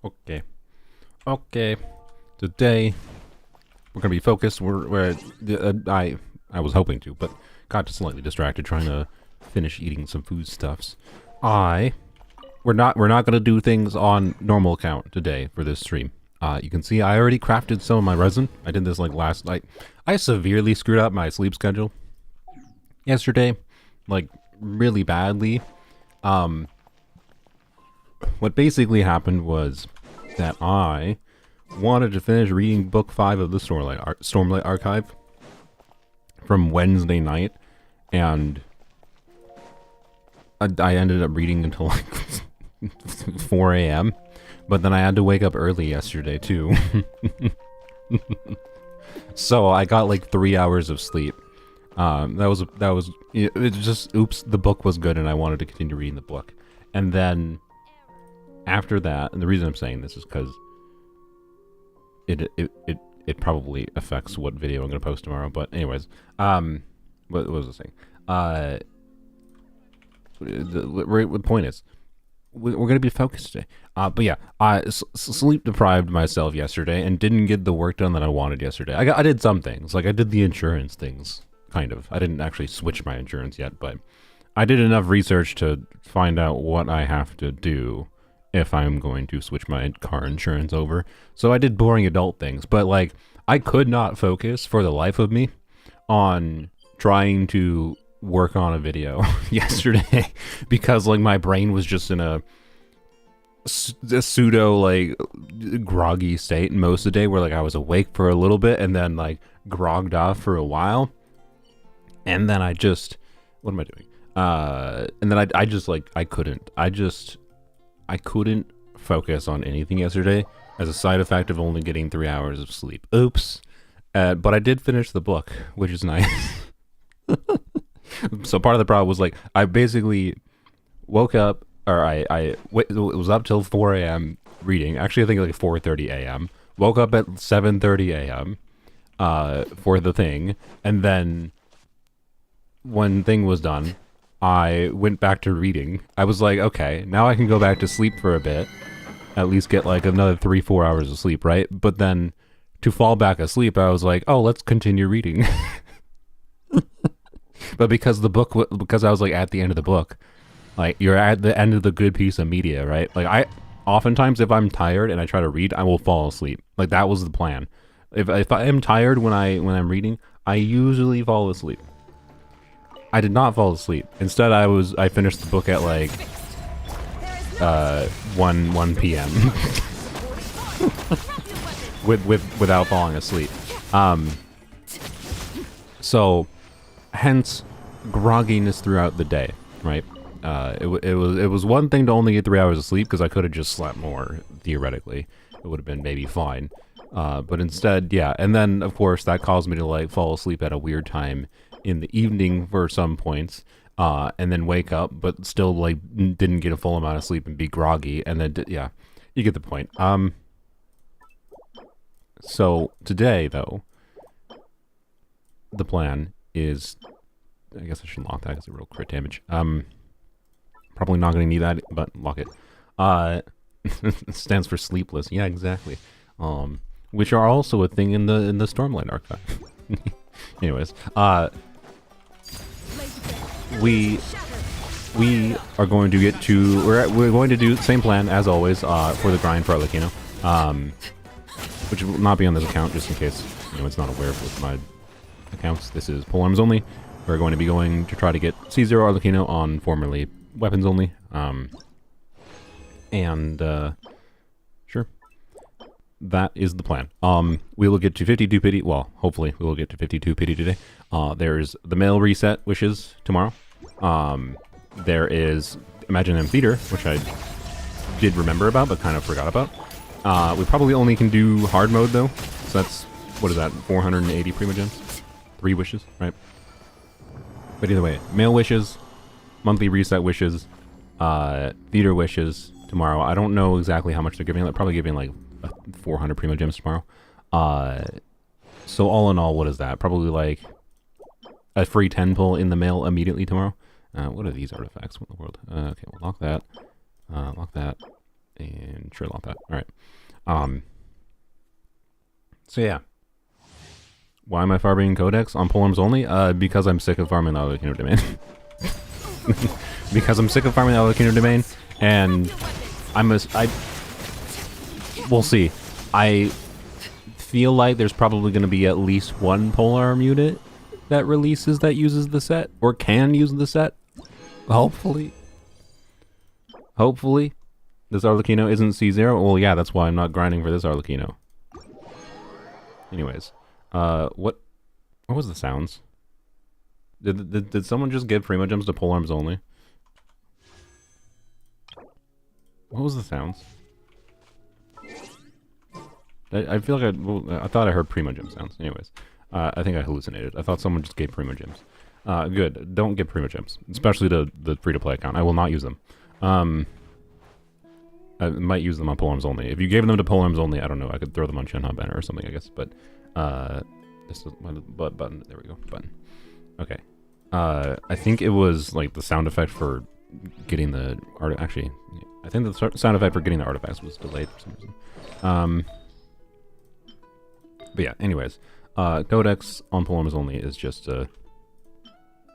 Okay. Okay. Today we're gonna be focused. I was hoping to, but got just slightly distracted trying to finish eating some foodstuffs. We're not gonna do things on normal account today for this stream. You can see I already crafted some of my resin. I did this like last night. I severely screwed up my sleep schedule yesterday, like really badly. What basically happened was that I wanted to finish reading book 5 of the Stormlight Archive from Wednesday night, and I ended up reading until like 4 a.m. But then I had to wake up early yesterday too. So I got like 3 hours of sleep. It just, oops, the book was good and I wanted to continue reading the book. And then after that, and the reason I'm saying this is because it probably affects what video I'm going to post tomorrow. But anyways, what was I saying? The point is, we're going to be focused today. But yeah, I sleep deprived myself yesterday and didn't get the work done that I wanted yesterday. I did some things, like I did the insurance things, kind of. I didn't actually switch my insurance yet, but I did enough research to find out what I have to do if I'm going to switch my car insurance over. So I did boring adult things, but like I could not focus for the life of me on trying to work on a video yesterday because like my brain was just in a pseudo like groggy state most of the day where like I was awake for a little bit and then like grogged off for a while, and then I just, what am I doing? And then I just like I couldn't focus on anything yesterday as a side effect of only getting 3 hours of sleep. Oops. But I did finish the book, which is nice. So part of the problem was like I basically woke up, or it was up till 4 a.m. reading. Actually, I think like 4:30 a.m. Woke up at 7:30 a.m. For the thing, and then when thing was done, I went back to reading. I was like, okay, now I can go back to sleep for a bit, at least get like another 3-4 hours of sleep, right? But then to fall back asleep, I was like, oh, let's continue reading. But because because I was like at the end of the book, like you're at the end of the good piece of media, right? Like I oftentimes if I'm tired and I try to read, I will fall asleep. Like that was the plan. If I am tired when I'm reading, I usually fall asleep. I did not fall asleep. Instead, I finished the book at like 1 p.m. without falling asleep. So hence grogginess throughout the day, right? It was one thing to only get 3 hours of sleep because I could have just slept more theoretically. It would have been maybe fine. But instead, yeah. And then of course that caused me to like fall asleep at a weird time in the evening for some points, and then wake up, but still like didn't get a full amount of sleep and be groggy, and then yeah, you get the point. So today though, the plan is, I guess I should lock that because it's a real crit damage. Probably not going to need that, but lock it. It stands for sleepless. Yeah, exactly. Which are also a thing in the Stormlight Archive. Anyways, we are going to get to, we're going to do the same plan as always for the grind for Arlecchino, which will not be on this account just in case it's not aware of my accounts. This is polearms only. We're going to be going to try to get C0 Arlecchino on formerly weapons only, and sure, that is the plan. We will get to 52 pity. Well, hopefully we will get to 52 pity today. There's the mail reset wishes tomorrow. There is Imagine Them Theater, which I did remember about but kind of forgot about. We probably only can do hard mode though, so that's, what is that, 480 primogems? 3 wishes, right? But either way, mail wishes, monthly reset wishes, theater wishes tomorrow. I don't know exactly how much they're giving. They're probably giving like 400 primogems tomorrow. So all in all, what is that? Probably like a free 10 pull in the mail immediately tomorrow. What are these artifacts? What in the world? Okay, we'll lock that. Lock that. And sure, lot that. All right. So yeah. Why am I farming Codex on polearms only? Because I'm sick of farming the Arlecchino domain. Because I'm sick of farming the Arlecchino domain, and we'll see. I feel like there's probably going to be at least one polearm unit that releases that uses the set, or can use the set. Hopefully. Hopefully. This Arlecchino isn't C0. Well, yeah, that's why I'm not grinding for this Arlecchino. Anyways. What was the sounds? Did someone just give primogems to polearms only? What was the sounds? I feel like I thought I heard primogem sounds. Anyways, I think I hallucinated. I thought someone just gave primogems. Good. Don't give primogems, especially the free-to-play account. I will not use them. I might use them on polearms only. If you gave them to polearms only, I don't know. I could throw them on Shenhe banner or something, I guess. But this is my button. There we go. Button. Okay. I think it was like the sound effect for getting the art. Actually, I think the sound effect for getting the artifacts was delayed for some reason. But yeah. Anyways, Codex on polearms only is just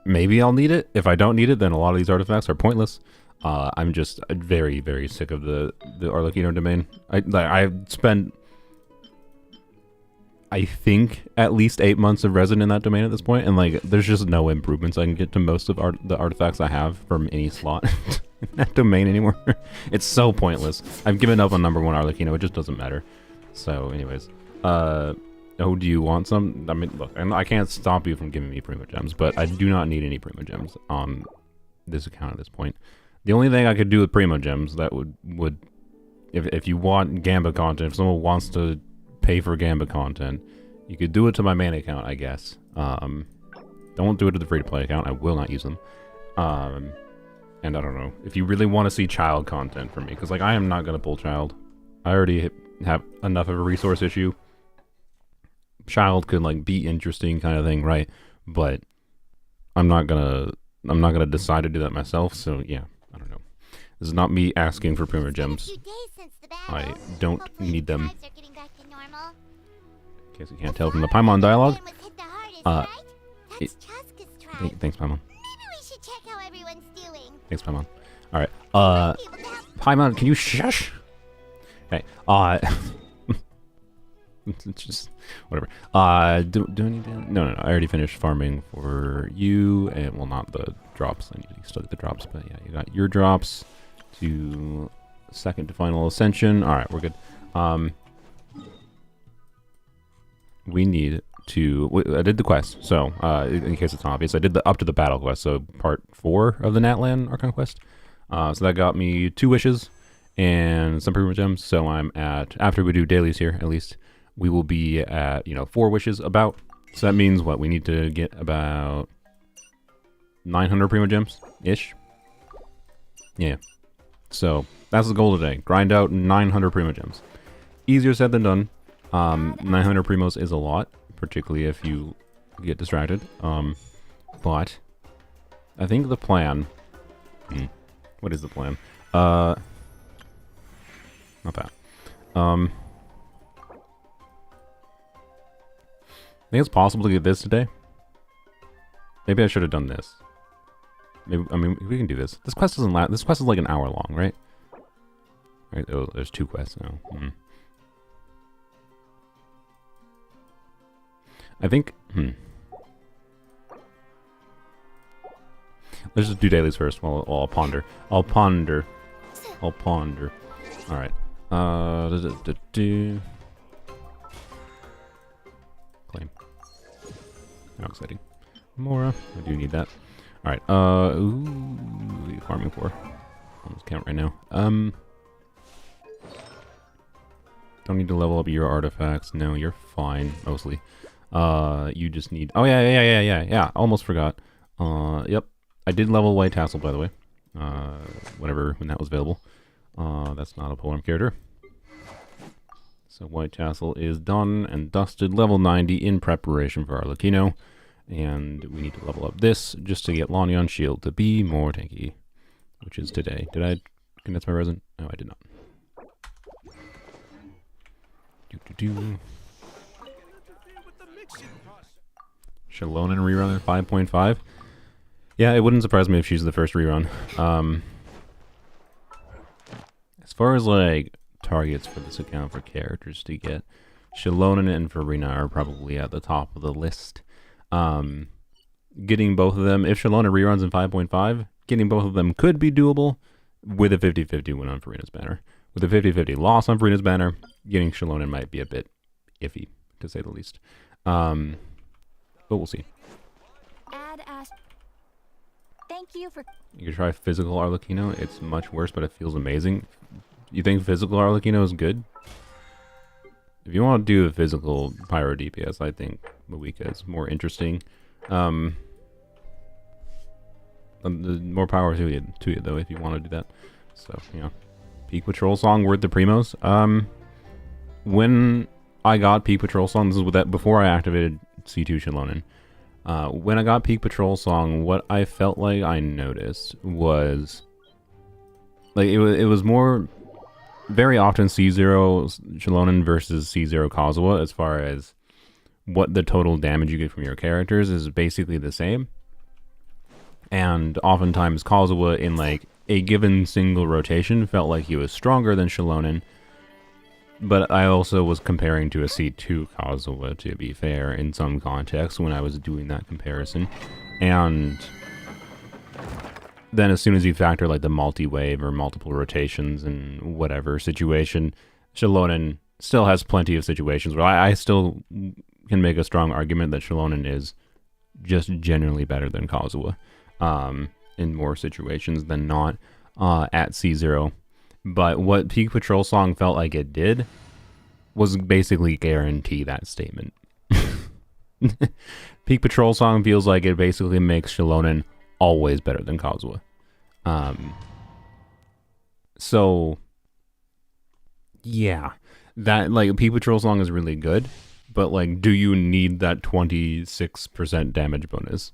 maybe I'll need it. If I don't need it, then a lot of these artifacts are pointless. I'm just very, very sick of the Arlecchino domain. I've spent, I think, at least 8 months of resin in that domain at this point, and like, there's just no improvements I can get to most of the artifacts I have from any slot in that domain anymore. It's so pointless. I've given up on #1 Arlecchino. It just doesn't matter. So, anyways, oh, do you want some? I mean, look, I can't stop you from giving me primogems, but I do not need any primogems on this account at this point. The only thing I could do with primogems that would if you want Gamba content, if someone wants to pay for Gamba content, you could do it to my main account, I guess. Don't do it to the free-to-play account. I will not use them. And I don't know. If you really want to see child content from me, because like I am not going to pull child. I already have enough of a resource issue. Child could like be interesting kind of thing, right? But I'm not gonna decide to do that myself, so yeah. I don't know. This is not me asking for primogems. I don't need them. In case you can't tell from the Paimon dialogue. Thanks, Paimon. Thanks, Paimon. Alright. Paimon, can you shush? Okay. It's just whatever. Do I need to? No. I already finished farming for you, and well, not the drops. I need to still get the drops, but yeah, you got your drops to second to final ascension. All right, we're good. We need to. I did the quest, so in case it's not obvious, I did the up to the battle quest, so part 4 of the Natlan Archon quest. So that got me 2 wishes and some primogems. So I'm at, after we do dailies here, at least. We will be at, 4 wishes about. So that means what? We need to get about 900 primogems-ish. Yeah. So that's the goal today. Grind out 900 primogems. Easier said than done. 900 primos is a lot, particularly if you get distracted. But I think the plan... What is the plan? Not that. I think it's possible to get this today. Maybe I should have done this. Maybe, I mean, we can do this. This quest doesn't last. This quest is like an hour long, right? Right. Oh, there's 2 quests now. I think. Let's just do dailies first. Well, I'll ponder. I'll ponder. All right. Claim. How exciting. Mora. I do need that. Alright, ooh, what are you farming for? On this count right now. Don't need to level up your artifacts. No, you're fine, mostly. You just need... Oh, yeah, almost forgot. Yep. I did level White Tassel, by the way. When that was available. That's not a polearm character. So White Tassel is done and dusted, level 90 in preparation for Arlecchino. And we need to level up this just to get Lanyon Shield to be more tanky, which is today. Did I condense my resin? No, I did not. Do. Shalonen rerun at 5.5. Yeah, it wouldn't surprise me if she's the first rerun. As far as like targets for this account for characters to get, Shalonen and Farina are probably at the top of the list. Getting both of them, if Shalonen reruns in 5.5, getting both of them could be doable with a 50-50 win on Farina's banner. With a 50-50 loss on Farina's banner, getting Shalonen might be a bit iffy, to say the least. But we'll see. Thank you for. You could try physical Arlecchino. It's much worse, but it feels amazing. You think physical Arlecchino is good? If you want to do a physical Pyro DPS, I think Moika is more interesting. More power to you though, if you want to do that. So, you know. Peak Patrol Song worth the primos. When I got Peak Patrol Song, this is with that before I activated C2 Shalonen. When I got Peak Patrol Song, what I felt like I noticed was like it was more very often C0 Shalonen versus C0 Kazuha as far as what the total damage you get from your characters is basically the same. And oftentimes Kazuha in like a given single rotation felt like he was stronger than Shalonen. But I also was comparing to a C2 Kazuha, to be fair, in some context when I was doing that comparison. And then as soon as you factor like the multi-wave or multiple rotations and whatever situation, Shalonen still has plenty of situations where I still can make a strong argument that Shalonen is just generally better than Kazuha in more situations than not at C0. But what Peak Patrol Song felt like it did was basically guarantee that statement. Peak Patrol Song feels like it basically makes Shalonen always better than Kazuha. So, yeah. That, like, Peak Patrol Song is really good, but, like, do you need that 26% damage bonus?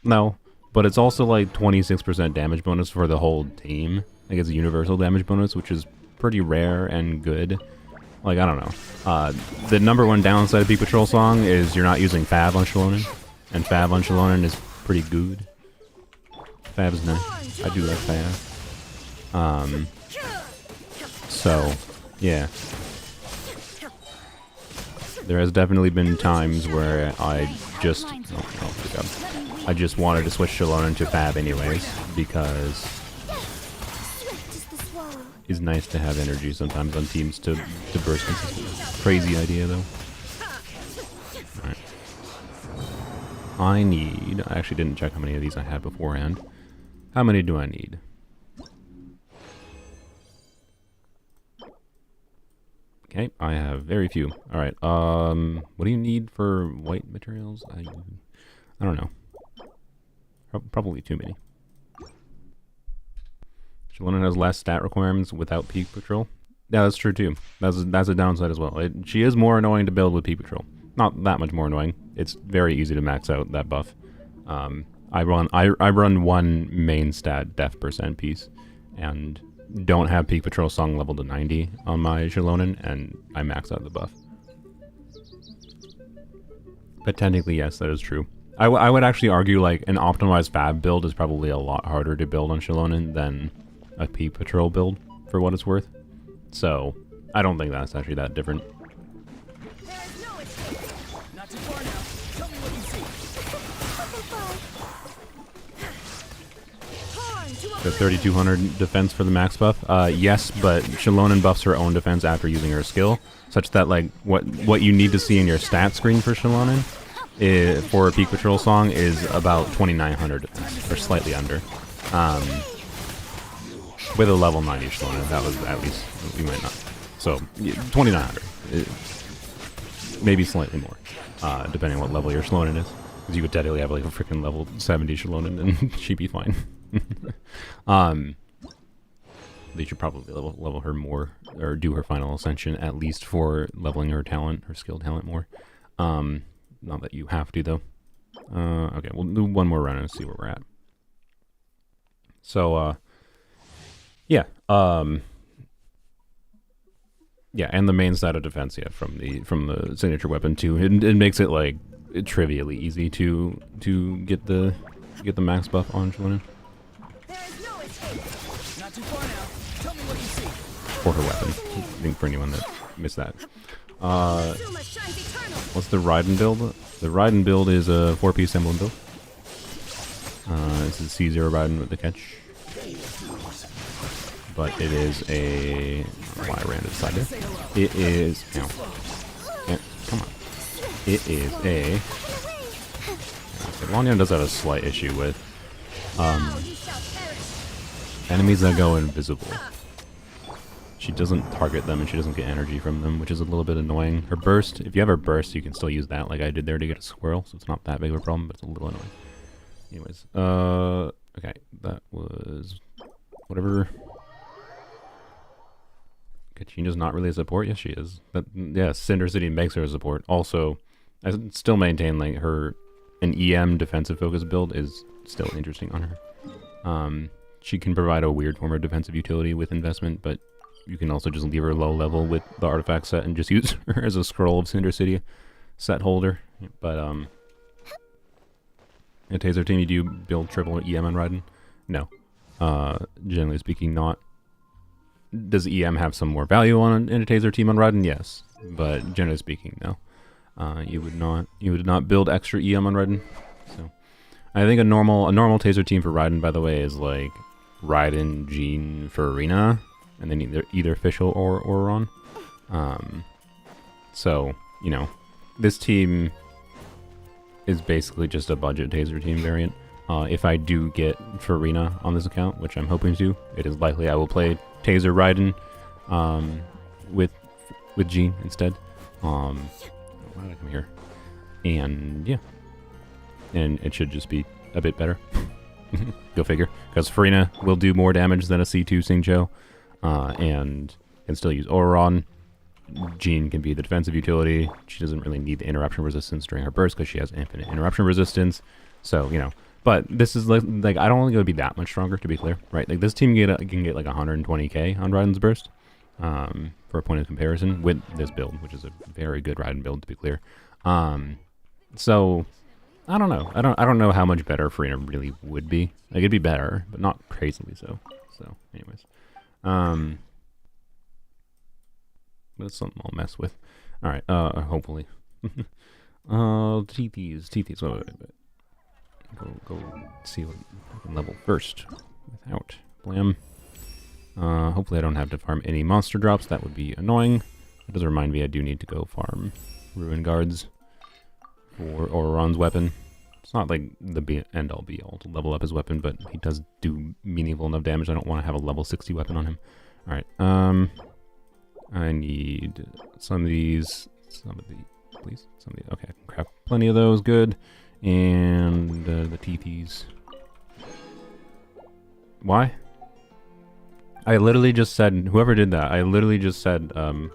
No. But it's also, like, 26% damage bonus for the whole team. Like, it's a universal damage bonus, which is pretty rare and good. Like, I don't know. The number one downside of Peak Patrol Song is you're not using Fab on Shalonen. And Fab on Shalonen is pretty good. Fab's nice. I do like Fab. So, yeah. There has definitely been times where I just... Oh my god. I just wanted to switch Shalonen to Fab anyways, because it's nice to have energy sometimes on teams to burst consistently. Crazy idea though. Alright. I actually didn't check how many of these I had beforehand. How many do I need? Okay, I have very few. Alright, what do you need for white materials? I don't know. Probably too many. Shalonen has less stat requirements without Peak Patrol. Yeah, that's true too. That's a downside as well. She is more annoying to build with Peak Patrol. Not that much more annoying. It's very easy to max out that buff. I run one main stat def % piece, and don't have Peak Patrol Song leveled to 90 on my Shalonen, and I max out the buff. But technically, yes, that is true. I would actually argue like an optimized Fab build is probably a lot harder to build on Shalonen than a Peak Patrol build, for what it's worth. So, I don't think that's actually that different. The 3200 defense for the max buff? Yes, but Shalonen buffs her own defense after using her skill, such that like what you need to see in your stat screen for Shalonen for a Peak Patrol Song is about 2900 defense, or slightly under. With a level 90 Shalonen, that was at least, we might not. So, 2900. Maybe slightly more, depending on what level your Shalonen is. Because you could technically have like a freaking level 70 Shalonen and she'd be fine. They should probably level her more, or do her final ascension at least for leveling her talent, her skill talent more. Not that you have to though. Okay, we'll do one more run and see where we're at. So, yeah. Yeah, and the main side of defense, yeah, from the signature weapon too. It makes it like trivially easy to get the max buff on Shalinin. There is no escape. Not too far now. Tell me what you see. Or her weapon. I think for anyone that missed that. Zuma shines eternal. What's the Raiden build? The Raiden build is a 4-piece emblem build. This is C0 Raiden with the catch. But it is a... why I ran to the side there. It is... ow. Yeah, come on. It is a... okay, Lanyan does have a slight issue with enemies that go invisible. She doesn't target them and she doesn't get energy from them, which is a little bit annoying. Her burst, if you have her burst, you can still use that like I did there to get a squirrel, so it's not that big of a problem, but it's a little annoying. Anyways, okay, that was whatever. Kachina's not really a support. Yes, she is. But yeah, Cinder City makes her a support. Also, I still maintain like an EM defensive focus build is still interesting on her. She can provide a weird form of defensive utility with investment, but you can also just leave her low level with the artifact set and just use her as a scroll of Cinder City set holder. But in a Taser team, you do build triple EM on Raiden? No. Generally speaking, not. Does EM have some more value in a Taser team on Raiden? Yes. But generally speaking, no. You would not build extra EM on Raiden. So I think a normal Taser team for Raiden, by the way, is like Raiden, Jean, Farina, and then either Official or Oron. So, you know, this team is basically just a budget Taser team variant. If I do get Farina on this account, which I'm hoping to, it is likely I will play Taser Raiden with Jean instead. Why did I come here? And yeah. And it should just be a bit better. Go figure. Because Farina will do more damage than a C2 Xingqiu. And can still use Oron. Jean can be the defensive utility. She doesn't really need the interruption resistance during her burst because she has infinite interruption resistance. So, you know. But this is like I don't think it would be that much stronger, to be clear. Right? Like this team can get like 120k on Raiden's burst. For a point of comparison with this build, which is a very good Raiden build, to be clear. So I don't know. I don't know how much better Farina really would be. Like it'd be better, but not crazily so. So, anyways, but it's something I'll mess with. All right. Hopefully. TTs. Wait. Go see what I can level first without blam. Hopefully I don't have to farm any monster drops. That would be annoying. It does remind me I do need to go farm Ruin Guards for Oron's weapon. It's not like the end-all be-all to level up his weapon, but he does do meaningful enough damage. I don't want to have a level 60 weapon on him. Alright, I need some of these, please, okay, I can craft plenty of those, good. And the TPs. Why? I literally just said, whoever did that, I literally just said, I'm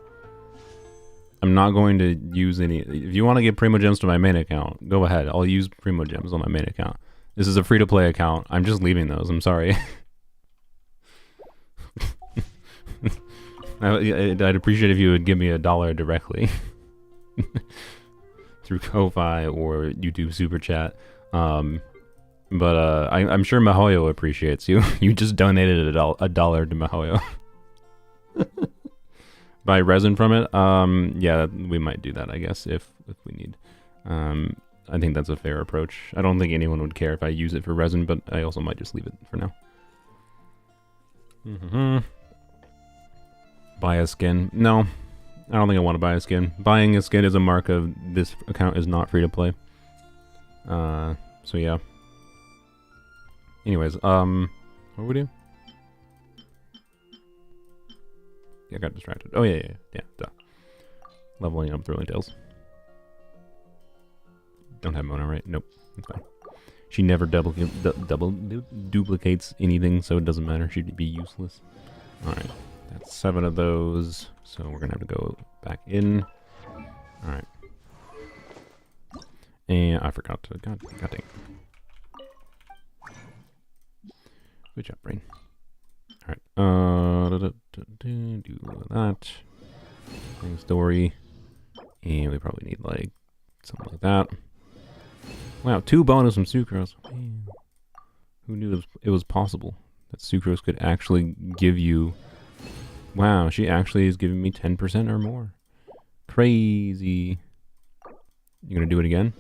not going to use any, if you want to give primogems to my main account, go ahead, I'll use primogems on my main account. This is a free-to-play account, I'm just leaving those, I'm sorry. I'd appreciate if you would give me $1 directly. Through Ko-Fi or YouTube Super Chat. But I'm sure Mihoyo appreciates you. You just donated $1 to Mihoyo. Buy resin from it? Yeah, we might do that, I guess, if we need. I think that's a fair approach. I don't think anyone would care if I use it for resin, but I also might just leave it for now. Buy a skin? No. I don't think I want to buy a skin. Buying a skin is a mark of this account is not free to play. So yeah. Anyways, what do we do? Yeah, I got distracted. Oh yeah, duh. Leveling up Thrilling Tales. Don't have Mona, right? Nope, that's fine. She never double duplicates anything, so it doesn't matter. She'd be useless. All right, that's 7 of those. So we're gonna have to go back in. All right. And I forgot to. God dang. Good job, brain. All right. Do that. story. And we probably need like something like that. Wow, 2 bonus from sucrose. Man. Who knew it was possible that sucrose could actually give you... Wow, she actually is giving me 10% or more. Crazy. You gonna do it again?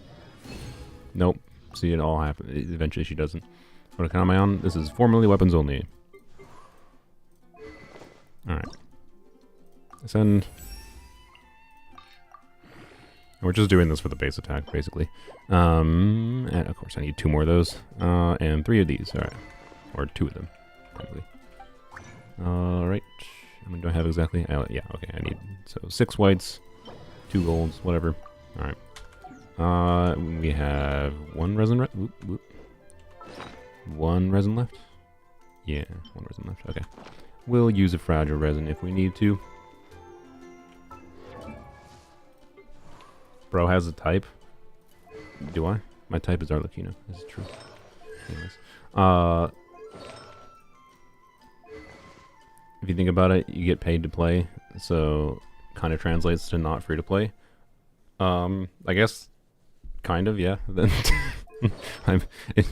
Nope. See, it all happen. Eventually she doesn't. What account am I on? This is formerly weapons only. Alright. Send. We're just doing this for the base attack, basically. And of course I need 2 more of those. And 3 of these. Alright. Or 2 of them, technically. Alright. How many do I have exactly? Yeah, okay, I need... So 6 whites, 2 golds, whatever. Alright. We have 1 resin left. 1 resin left? Yeah, 1 resin left. Okay. We'll use a fragile resin if we need to. Bro has a type. Do I? My type is Arlecchino. This is true. Anyways. If you think about it, you get paid to play, so kind of translates to not free to play. I guess, kind of, yeah. Then,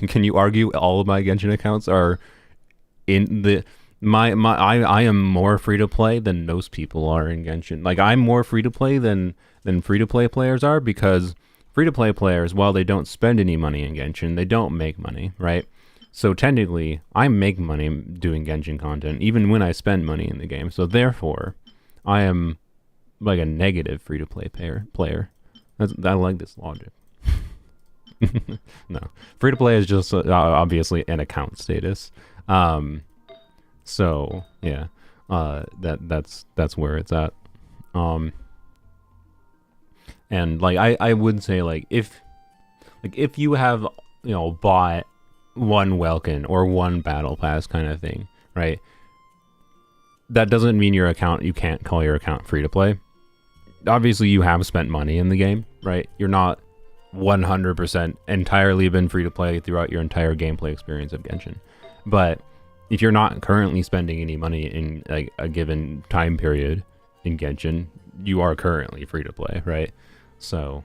can you argue all of my Genshin accounts are in the I am more free to play than most people are in Genshin. Like I'm more free to play than free to play players are, because free to play players, while they don't spend any money in Genshin, they don't make money, right? So technically, I make money doing Genshin content, even when I spend money in the game. So therefore, I am like a negative free-to-play player. I like this logic. No, free-to-play is just obviously an account status. So yeah, that's where it's at. And like I would say if you have bought 1 Welkin or 1 battle pass kind of thing, right? That doesn't mean you can't call your account free to play. Obviously you have spent money in the game, right? You're not 100% entirely been free to play throughout your entire gameplay experience of Genshin. But if you're not currently spending any money in like a given time period in Genshin, you are currently free to play, right? So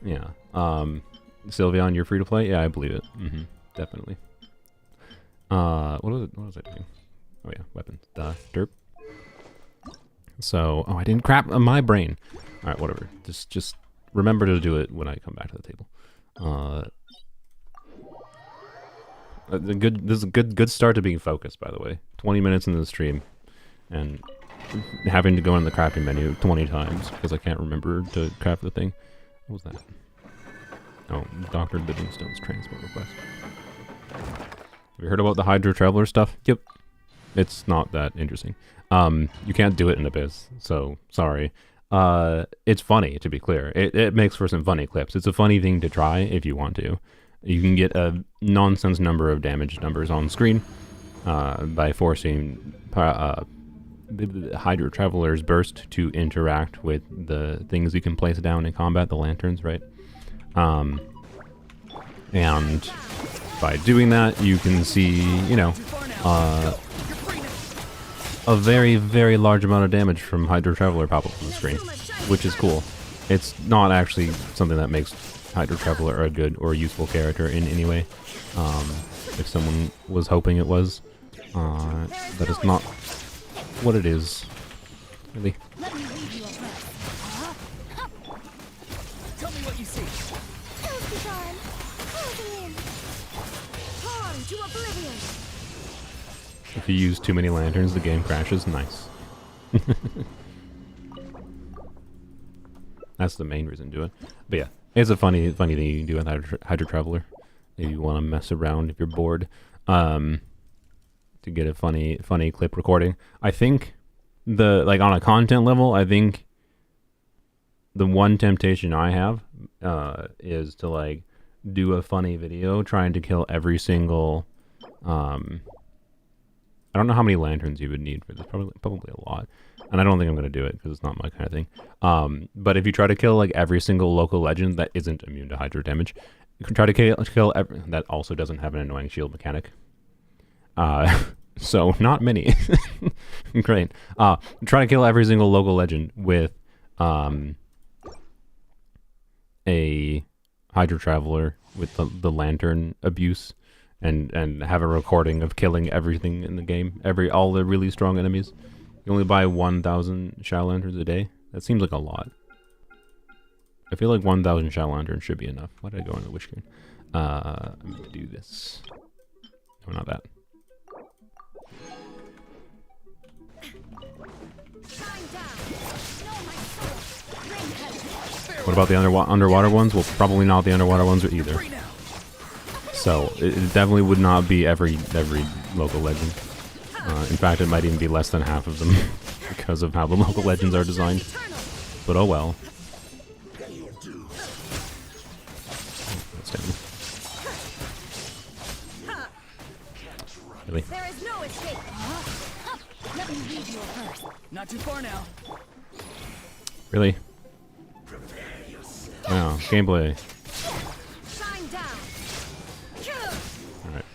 yeah. Sylveon, you're free to play? Yeah, I believe it. Definitely. What was I doing? Oh yeah, weapons. Derp. So, I didn't crap on my brain. All right, whatever. Just remember to do it when I come back to the table. This is a good start to being focused, by the way. 20 minutes into the stream, and having to go in the crafting menu 20 times because I can't remember to craft the thing. What was that? Oh, Dr. Livingstone's transport request. Have you heard about the Hydro Traveler stuff? Yep. It's not that interesting. You can't do it in Abyss, so sorry. It's funny, to be clear. It makes for some funny clips. It's a funny thing to try if you want to. You can get a nonsense number of damage numbers on screen by forcing Hydro Traveler's burst to interact with the things you can place down in combat, the lanterns, right? And by doing that, you can see, a very, very large amount of damage from Hydro Traveler pop up on the screen, which is cool. It's not actually something that makes Hydro Traveler a good or useful character in any way. If someone was hoping it was, that is not what it is, really. Tell me what you see. If you use too many lanterns, the game crashes. Nice. That's the main reason to do it. But yeah, it's a funny thing you can do with Hydro Traveler. If you want to mess around, if you're bored, to get a funny clip recording. I think on a content level, I think the one temptation I have is to do a funny video trying to kill every single I don't know how many lanterns you would need for this. Probably a lot. And I don't think I'm going to do it because it's not my kind of thing. But if you try to kill every single local legend that isn't immune to Hydro damage, you can try to kill that also doesn't have an annoying shield mechanic. So not many. Great. Try to kill every single local legend with a Hydra Traveler with the lantern abuse and have a recording of killing everything in the game, all the really strong enemies. You only buy 1,000 Shadow Lanterns a day. That seems like a lot. I feel like 1,000 Shadow Lanterns should be enough. Why did I go into the wish screen? I'm going to do this. No, not that. What about the underwater ones? Well, probably not the underwater ones either. So it definitely would not be every local legend. In fact, it might even be less than half of them because of how the local legends are designed. But oh well. Really? There is no escape. Let me lead you first. Not too far now. Really? Wow, gameplay. Shine down. Alright.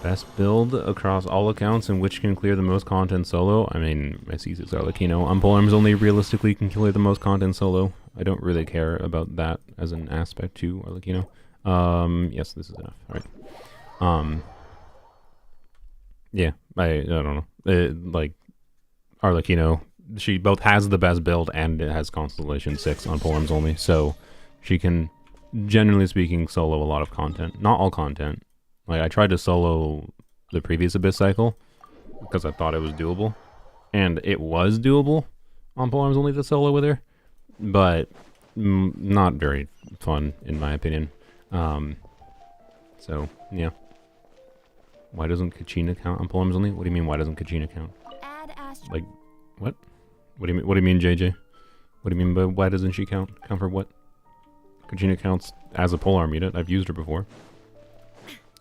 Best build across all accounts and which can clear the most content solo? I mean, my C0 Arlecchino on polearms only realistically can clear the most content solo. I don't really care about that as an aspect to Arlecchino. Yes, this is enough. Alright. Yeah, I don't know. Like, Arlecchino, she both has the best build and it has Constellation 6 on polearms only, so she can, generally speaking, solo a lot of content. Not all content. Like, I tried to solo the previous Abyss cycle because I thought it was doable, and it was doable on polearms only to solo with her, but not very fun in my opinion. So yeah. Why doesn't Kachina count on polearms only? What do you mean? Why doesn't Kachina count? Add Astro. Like, what? What do you mean? What do you mean, JJ? What do you mean by why doesn't she count? Count for what? Kachina counts as a polearm unit. I've used her before.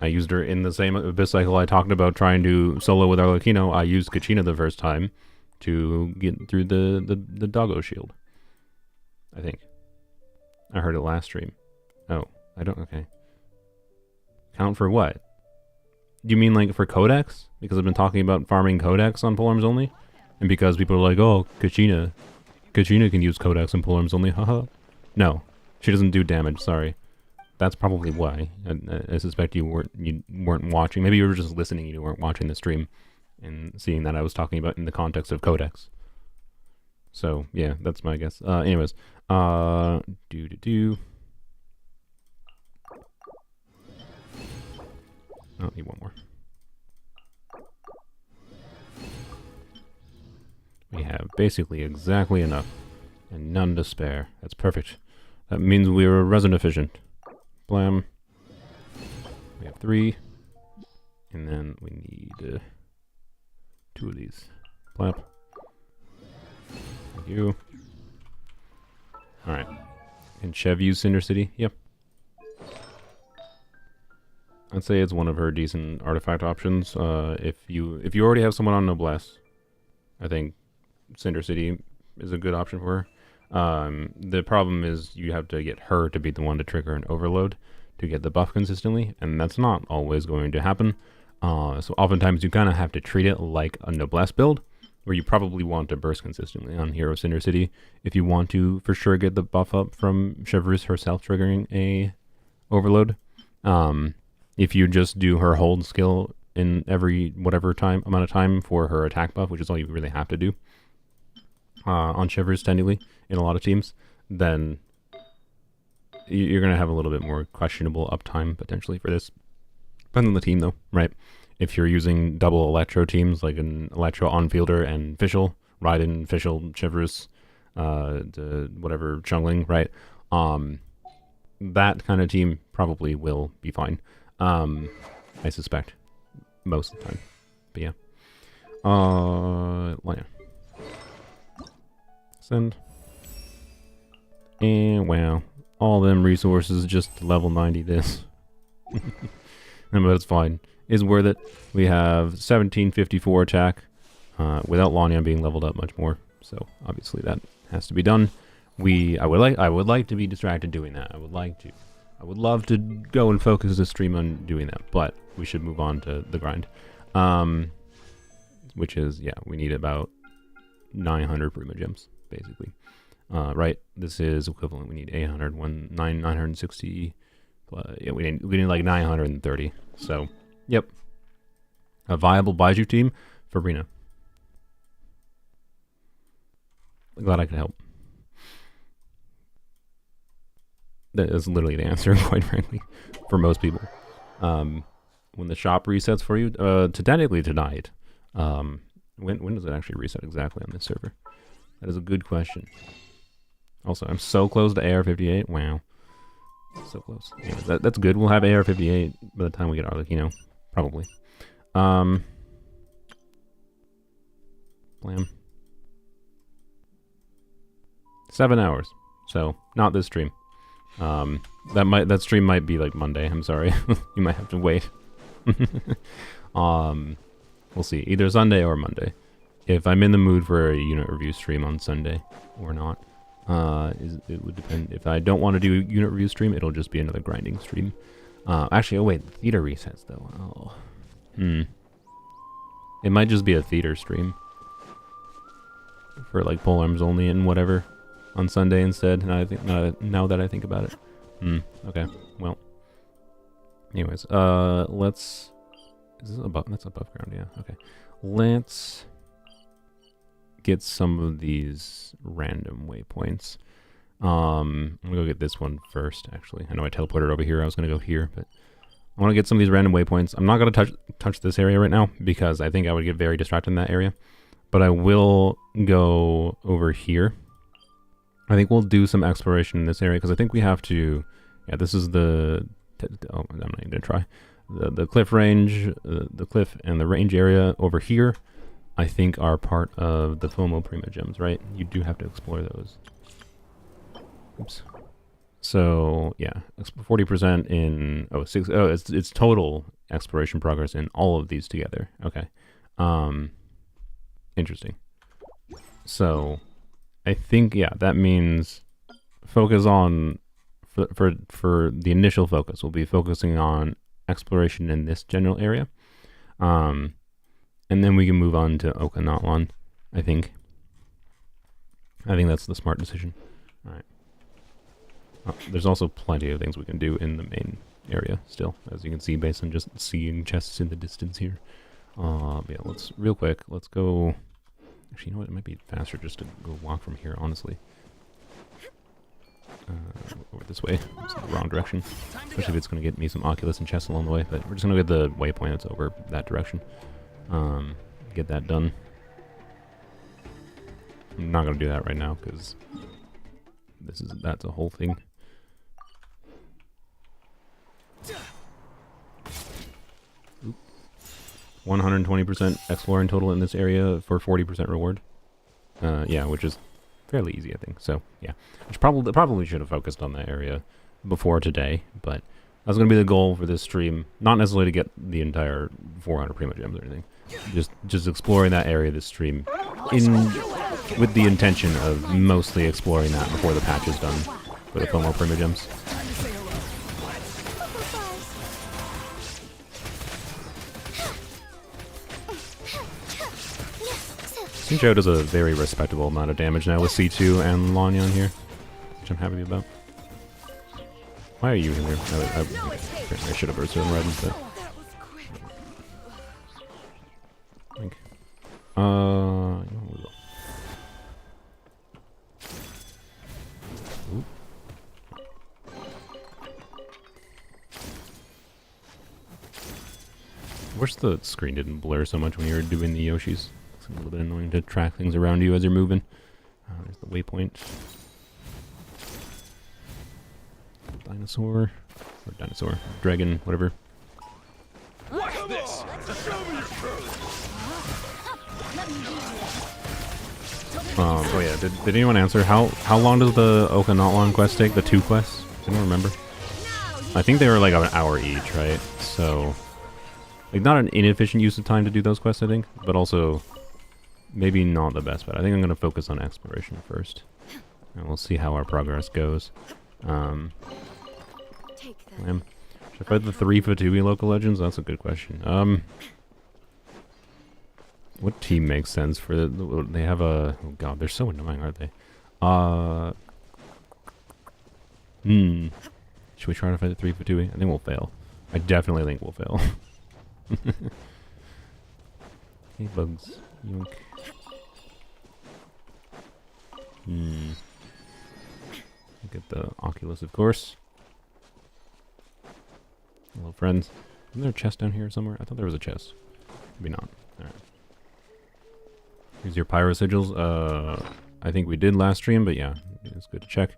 I used her in the same Abyss cycle I talked about trying to solo with Arlecchino. I used Kachina the first time to get through the doggo shield. I think. I heard it last stream. Oh, I don't. Okay. Count for what? Do you mean like for Codex? Because I've been talking about farming Codex on polearms only? And because people are like, oh, Kachina can use Codex on polearms only, haha. No, she doesn't do damage, sorry. That's probably why. I suspect you weren't watching. Maybe you were just listening, you weren't watching the stream and seeing that I was talking about in the context of Codex. So, yeah, that's my guess. Anyways, Oh, need one more. We have basically exactly enough, and none to spare. That's perfect. That means we are resin efficient. Blam. We have 3, and then we need 2 of these. Blamp. Thank you. Alright. Can Chev use Cinder City? Yep. I'd say it's one of her decent artifact options. If you already have someone on Noblesse, I think Cinder City is a good option for her. The problem is you have to get her to be the one to trigger an overload to get the buff consistently, and that's not always going to happen. So oftentimes you kind of have to treat it like a Noblesse build, where you probably want to burst consistently on Hero Cinder City if you want to for sure get the buff up from Chevreuse herself triggering a overload. If you just do her hold skill in every whatever amount of time for her attack buff, which is all you really have to do on Chevreuse technically in a lot of teams, then you're going to have a little bit more questionable uptime potentially for this. Depends on the team though, right? If you're using double Electro teams, like an Electro on-fielder and Fischl, Raiden, Fischl, Chevreuse, whatever, Chungling, right? That kind of team probably will be fine. I suspect. Most of the time. But yeah. Well, yeah. Send. And wow. All them resources just to level 90 this. But it's fine. Is worth it. We have 1754 attack without Lanyan being leveled up much more. So obviously that has to be done. I would like to be distracted doing that. I would love to go and focus the stream on doing that, but we should move on to the grind. Which is, yeah, we need about 900 primogems, basically. Right, this is equivalent. We need 800, 960. Yeah, we need like 930. So, yep. A viable Baiju team for Rena. Glad I could help. That is literally the answer, quite frankly, for most people. When the shop resets for you, technically tonight. When does it actually reset exactly on this server? That is a good question. Also, I'm so close to AR-58. Wow. So close. Yeah, that's good. We'll have AR-58 by the time we get Arlecchino. Probably. Blam. 7 hours. So, not this stream. That stream might be like Monday. I'm sorry. You might have to wait. We'll see. Either Sunday or Monday. If I'm in the mood for a unit review stream on Sunday or not. It would depend. If I don't want to do a unit review stream, it'll just be another grinding stream. Actually, oh wait, theater resets though. Oh. It might just be a theater stream. For like polearms only and whatever. On Sunday instead, and I think now that I think about it. Okay. Well. Anyways, let's. Is this above? That's above ground. Yeah. Okay. Let's get some of these random waypoints. I'm gonna go get this one first. Actually, I know I teleported over here. I was gonna go here, but I want to get some of these random waypoints. I'm not gonna touch this area right now because I think I would get very distracted in that area. But I will go over here. I think we'll do some exploration in this area because I think we have to. Yeah, this is the. Oh, I'm not even gonna try. The cliff range, the cliff and the range area over here, I think are part of the FOMO primogems, right? You do have to explore those. Oops. So yeah, 40% in it's total exploration progress in all of these together. Okay. Interesting. So I think, yeah, that means focus on, for the initial focus, we'll be focusing on exploration in this general area. And then we can move on to Oka Natlan, I think. I think that's the smart decision. All right. There's also plenty of things we can do in the main area still, as you can see based on just seeing chests in the distance here. Yeah, real quick, let's go. Actually, you know what? It might be faster just to go walk from here, honestly. Over this way. It's the wrong direction. Especially if it's going to get me some Oculus and chests along the way. But we're just going to get the waypoint that's over that direction. Get that done. I'm not going to do that right now because that's a whole thing. Oop. 120% explore in total in this area for 40% reward. Yeah, which is fairly easy, I think. So yeah, which probably should have focused on that area before today, but that's going to be the goal for this stream. Not necessarily to get the entire 400 primogems or anything. Just exploring that area of this stream with the intention of mostly exploring that before the patch is done for the FOMO primogems. C0 does a very respectable amount of damage now with C2 and Lanyan here, which I'm happy about. Why are you in here? I should have burst her red instead. I think. Ooh. Wish the screen didn't blur so much when you were doing the Yoshis. It's a little bit annoying to track things around you as you're moving. There's the waypoint. Dinosaur. Or dinosaur. Dragon, whatever. Watch this! Oh yeah, did anyone answer? How long does the Oka Natlan quest take? The 2 quests? I don't remember. I think they were like an hour each, right? So, like, not an inefficient use of time to do those quests, I think, but also maybe not the best bet. I think I'm going to focus on exploration first, and we'll see how our progress goes. Should I fight the 3 Fatui local legends? That's a good question. What team makes sense for they have a... Oh god, they're so annoying, aren't they? Should we try to fight the 3 for 2? I think we'll fail. I definitely think we'll fail. Hey, bugs. Yoink. Get the Oculus, of course. Hello, friends. Isn't there a chest down here somewhere? I thought there was a chest. Maybe not. Alright. Here's your pyro sigils. I think we did last stream, but yeah, it's good to check.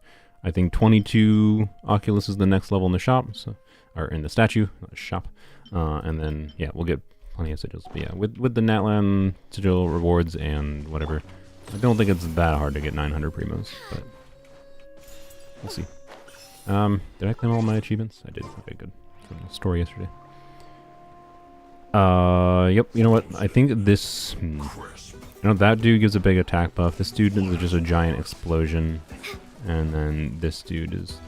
I think 22 Oculus is the next level in the shop, so, or in the statue, not shop. And then, yeah, we'll get plenty of sigils. But yeah, with the Natlan sigil rewards and whatever, I don't think it's that hard to get 900 primos, but we'll see. Did I claim all my achievements? I did. Okay, good. From the story yesterday. Yep, you know what? I think this... you know, that dude gives a big attack buff. This dude is just a giant explosion. And then this dude is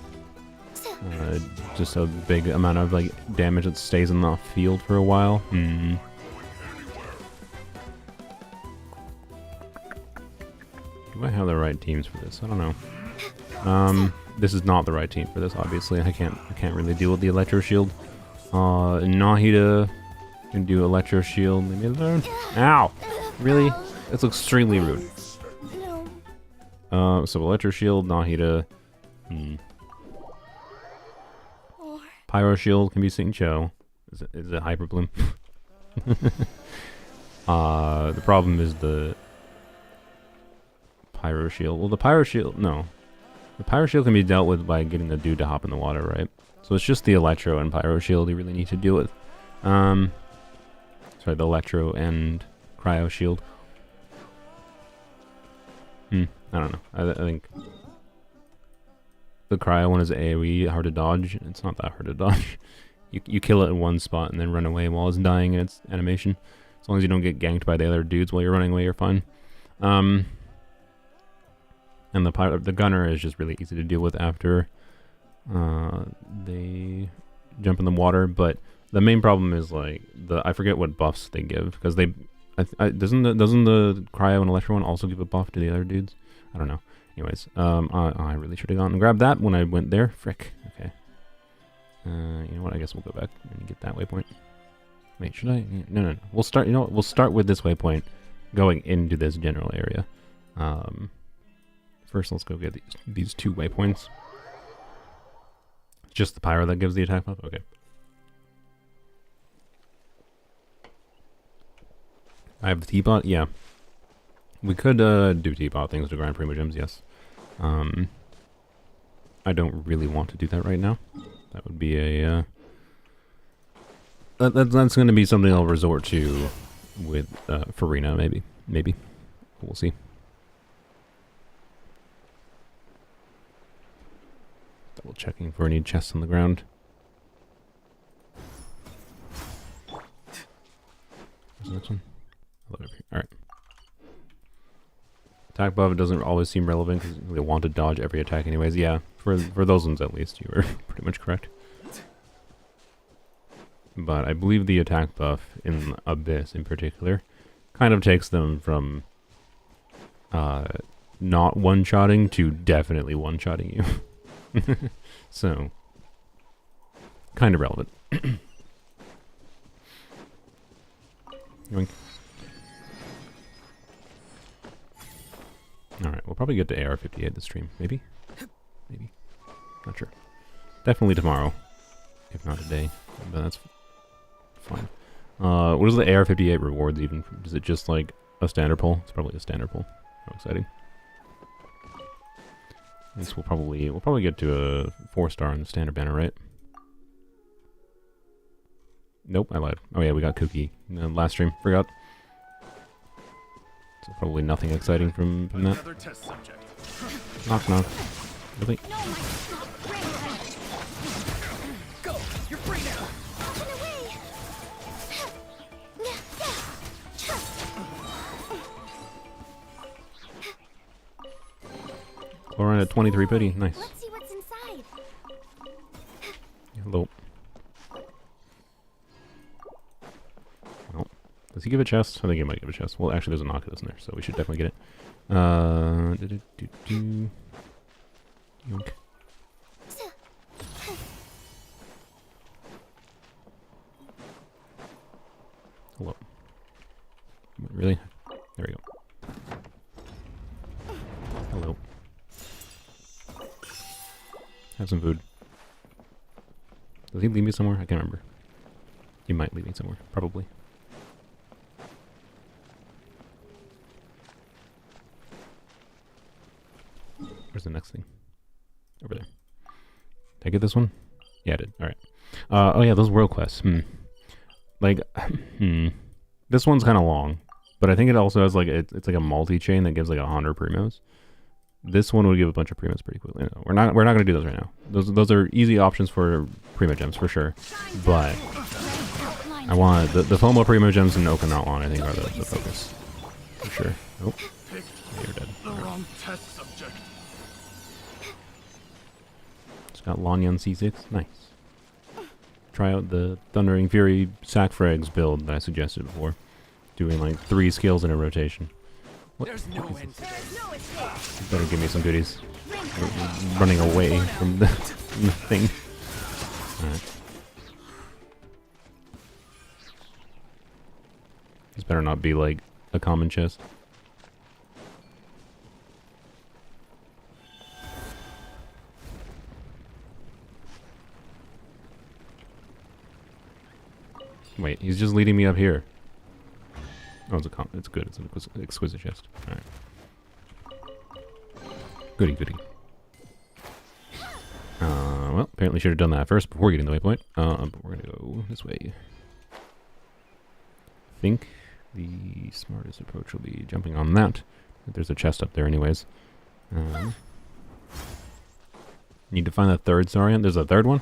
just a big amount of like damage that stays in the field for a while. Do I have the right teams for this? I don't know. This is not the right team for this, obviously. I can't really deal with the Electro Shield. Nahida can do Electro Shield. Leave me alone. Ow! Really? That's extremely rude. So Electro Shield, Nahida. Pyro Shield can be Sing Cho. Is it Hyper Bloom? The problem is the Pyro Shield. Well, the Pyro Shield, no. The Pyro Shield can be dealt with by getting the dude to hop in the water, right? So it's just the Electro and Pyro Shield you really need to deal with. Sorry, the Electro and Cryo Shield. I don't know. I think the Cryo one is AoE, hard to dodge. It's not that hard to dodge. You kill it in one spot and then run away while it's dying in its animation. As long as you don't get ganked by the other dudes while you're running away, you're fine. And the gunner is just really easy to deal with after they jump in the water. But the main problem is like I forget what buffs they give, because they doesn't the Cryo and Electro one also give a buff to the other dudes? I don't know. Anyways, I really should have gone and grabbed that when I went there. Frick. Okay. You know what? I guess we'll go back and get that waypoint. Wait, should I? No. We'll start. You know what? We'll start with this waypoint, going into this general area. First, let's go get these 2 waypoints. It's just the pyro that gives the attack buff. Okay. I have the T-bot. Yeah. We could do T-bot things to grind primogems, yes. I don't really want to do that right now. That would be a... that's going to be something I'll resort to with Farina, maybe. Maybe. We'll see. Double checking for any chests on the ground. Where's the next one? Alright. Attack buff doesn't always seem relevant because they want to dodge every attack anyways. Yeah, for those ones at least, you were pretty much correct. But I believe the attack buff in Abyss in particular kind of takes them from not one-shotting to definitely one-shotting you. So, kind of relevant. Yoink. Alright, we'll probably get to AR-58 this stream. Maybe? Maybe. Not sure. Definitely tomorrow. If not today. But that's fine. What is the AR-58 rewards even? Is it just like a standard pull? It's probably a standard pull. How exciting. This we'll probably get to a 4-star on the standard banner, right? Nope, I lied. Oh yeah, we got Cookie in the last stream. Forgot. So probably nothing exciting from that. Another test subject. Knock knock. Really? Go! You're free now! We're at 23 pity. Nice. Let's see what's inside. Hello. Oh. Does he give a chest? I think it might give a chest. Well, actually, there's an Oculus in there, so we should definitely get it. Yoink. Hello. Really? There we go. Hello. Have some food. Does he leave me somewhere? I can't remember. He might leave me somewhere. Probably. Where's the next thing? Over there. Did I get this one? Yeah, I did. Alright. Oh yeah, those world quests. Like, this one's kind of long, but I think it also has like, it's like a multi-chain that gives like 100 primos. This one would give a bunch of primos pretty quickly. No, we're not gonna do those right now. Those are easy options for primogems for sure, but I want the FOMO primogems and Oka Natlan, I think, are the focus for sure. Oh, you're dead. Wrong test subject. Just got Lanyan C6. Nice. Try out the Thundering Fury sack frags build that I suggested before, doing like 3 skills in a rotation. What? There's no end to this. You better give me some goodies. We're running away from the thing. Alright. This better not be like a common chest. Wait, he's just leading me up here. Oh, it's good. It's an exquisite chest. Alright. Goody, goody. Well, apparently should have done that first before getting the waypoint. But we're gonna go this way. I think the smartest approach will be jumping on that. There's a chest up there anyways. Need to find the third Saurian. There's a third one?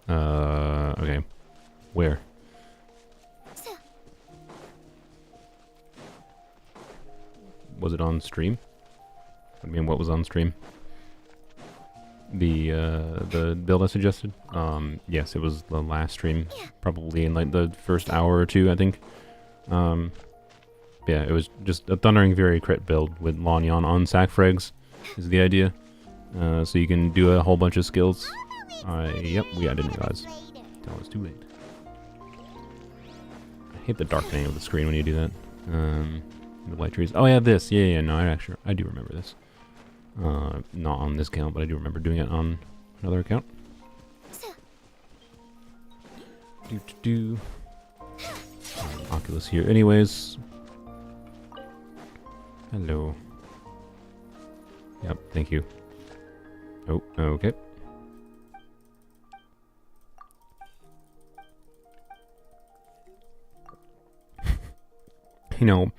Okay. Where? Was it on stream? I mean, what was on stream? The build I suggested? Yes, it was the last stream. Probably in like the first hour or two, I think. Yeah, it was just a Thundering Fury crit build with Lanyan on sack frags is the idea. So you can do a whole bunch of skills. Yep, I didn't realize. Until it was too late. I hate the darkening of the screen when you do that. The white trees. Oh yeah, this. Yeah, no, I do remember this. Not on this account, but I do remember doing it on another account. Oculus here anyways. Hello. Yep, thank you. Oh, okay. You know,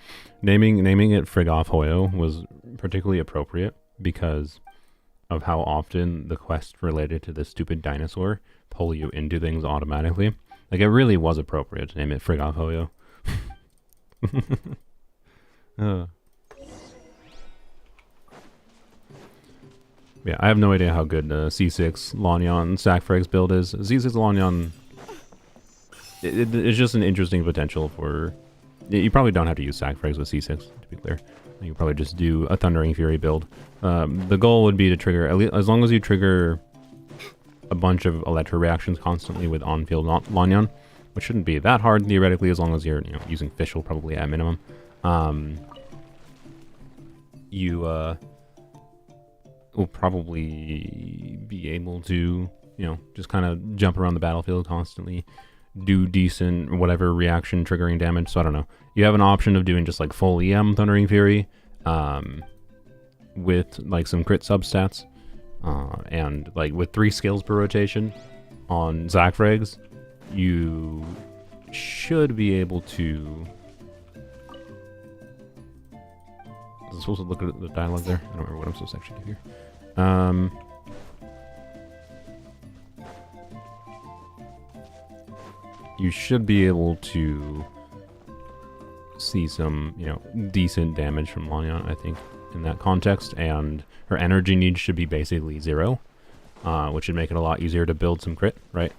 naming it Frigoff Hoyo was particularly appropriate because of how often the quests related to this stupid dinosaur pull you into things automatically. Like, it really was appropriate to name it Frigoff Hoyo. Yeah, I have no idea how good C6 Lanyan sack frags build is. C6 Lanyan, it's just an interesting potential for... You probably don't have to use sack frags with C6, to be clear. You probably just do a Thundering Fury build. The goal would be to trigger, as long as you trigger a bunch of electro reactions constantly with on-field Lanyan, which shouldn't be that hard theoretically, as long as you're using Fischl probably at minimum. You will probably be able to, just kind of jump around the battlefield constantly, do decent whatever reaction triggering damage. So I don't know. You have an option of doing just like full EM Thundering Fury with like some crit substats and like with 3 skills per rotation on Zac frags, you should be able to... Was I supposed to look at the dialogue there? I don't remember what I'm supposed to actually do here. You should be able to see some, decent damage from Lanyan, I think, in that context, and her energy needs should be basically 0, which should make it a lot easier to build some crit, right?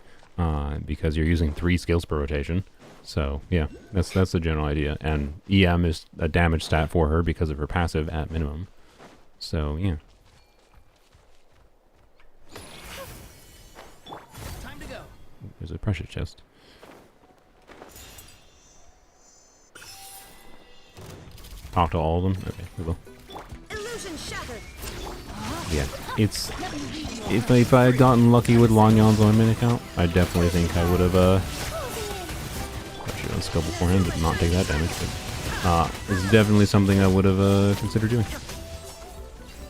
because you're using 3 skills per rotation. So yeah, that's the general idea. And EM is a damage stat for her because of her passive at minimum. So yeah. Time to go. There's a pressure chest. Talk to all of them? Okay, we will. Illusion shattered. Yeah, it's... Let me read your If I had gotten lucky with Lanyons on my main account, I definitely think I would have, actually on skill beforehand, did not take that damage, but, it's definitely something I would have, considered doing.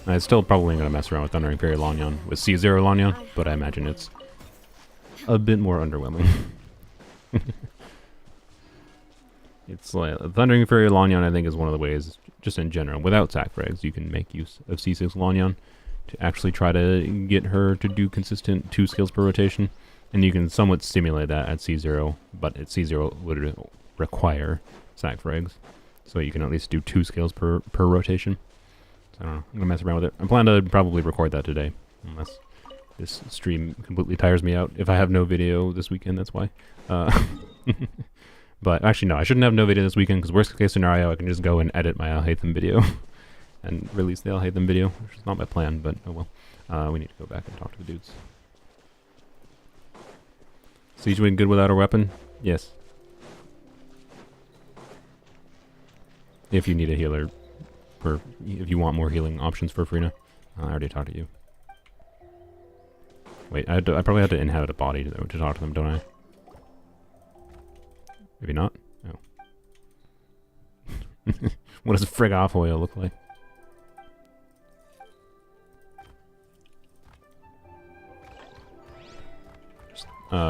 I'm still probably going to mess around with Thundering Fairy Lanyon with C0 Lanyon, but I imagine it's a bit more underwhelming. It's like Thundering Fairy Lanyon, I think, is one of the ways, just in general, without sack frags, you can make use of C6 Lanyon to actually try to get her to do consistent 2 skills per rotation. And you can somewhat simulate that at C0, but at C0 would require sack frags. So you can at least do 2 skills per rotation. So I don't know, I'm going to mess around with it. I plan to probably record that today, unless this stream completely tires me out. If I have no video this weekend, that's why. But actually, no, I shouldn't have no video this weekend, because worst case scenario, I can just go and edit my Alhaitham video and release the Alhaitham video, which is not my plan, but oh well. We need to go back and talk to the dudes. Siege Wing good without a weapon? Yes. If you need a healer, or if you want more healing options for Frina. I already talked to you. Wait, I probably have to inhabit a body to talk to them, don't I? Maybe not? No. What does frig off oil look like?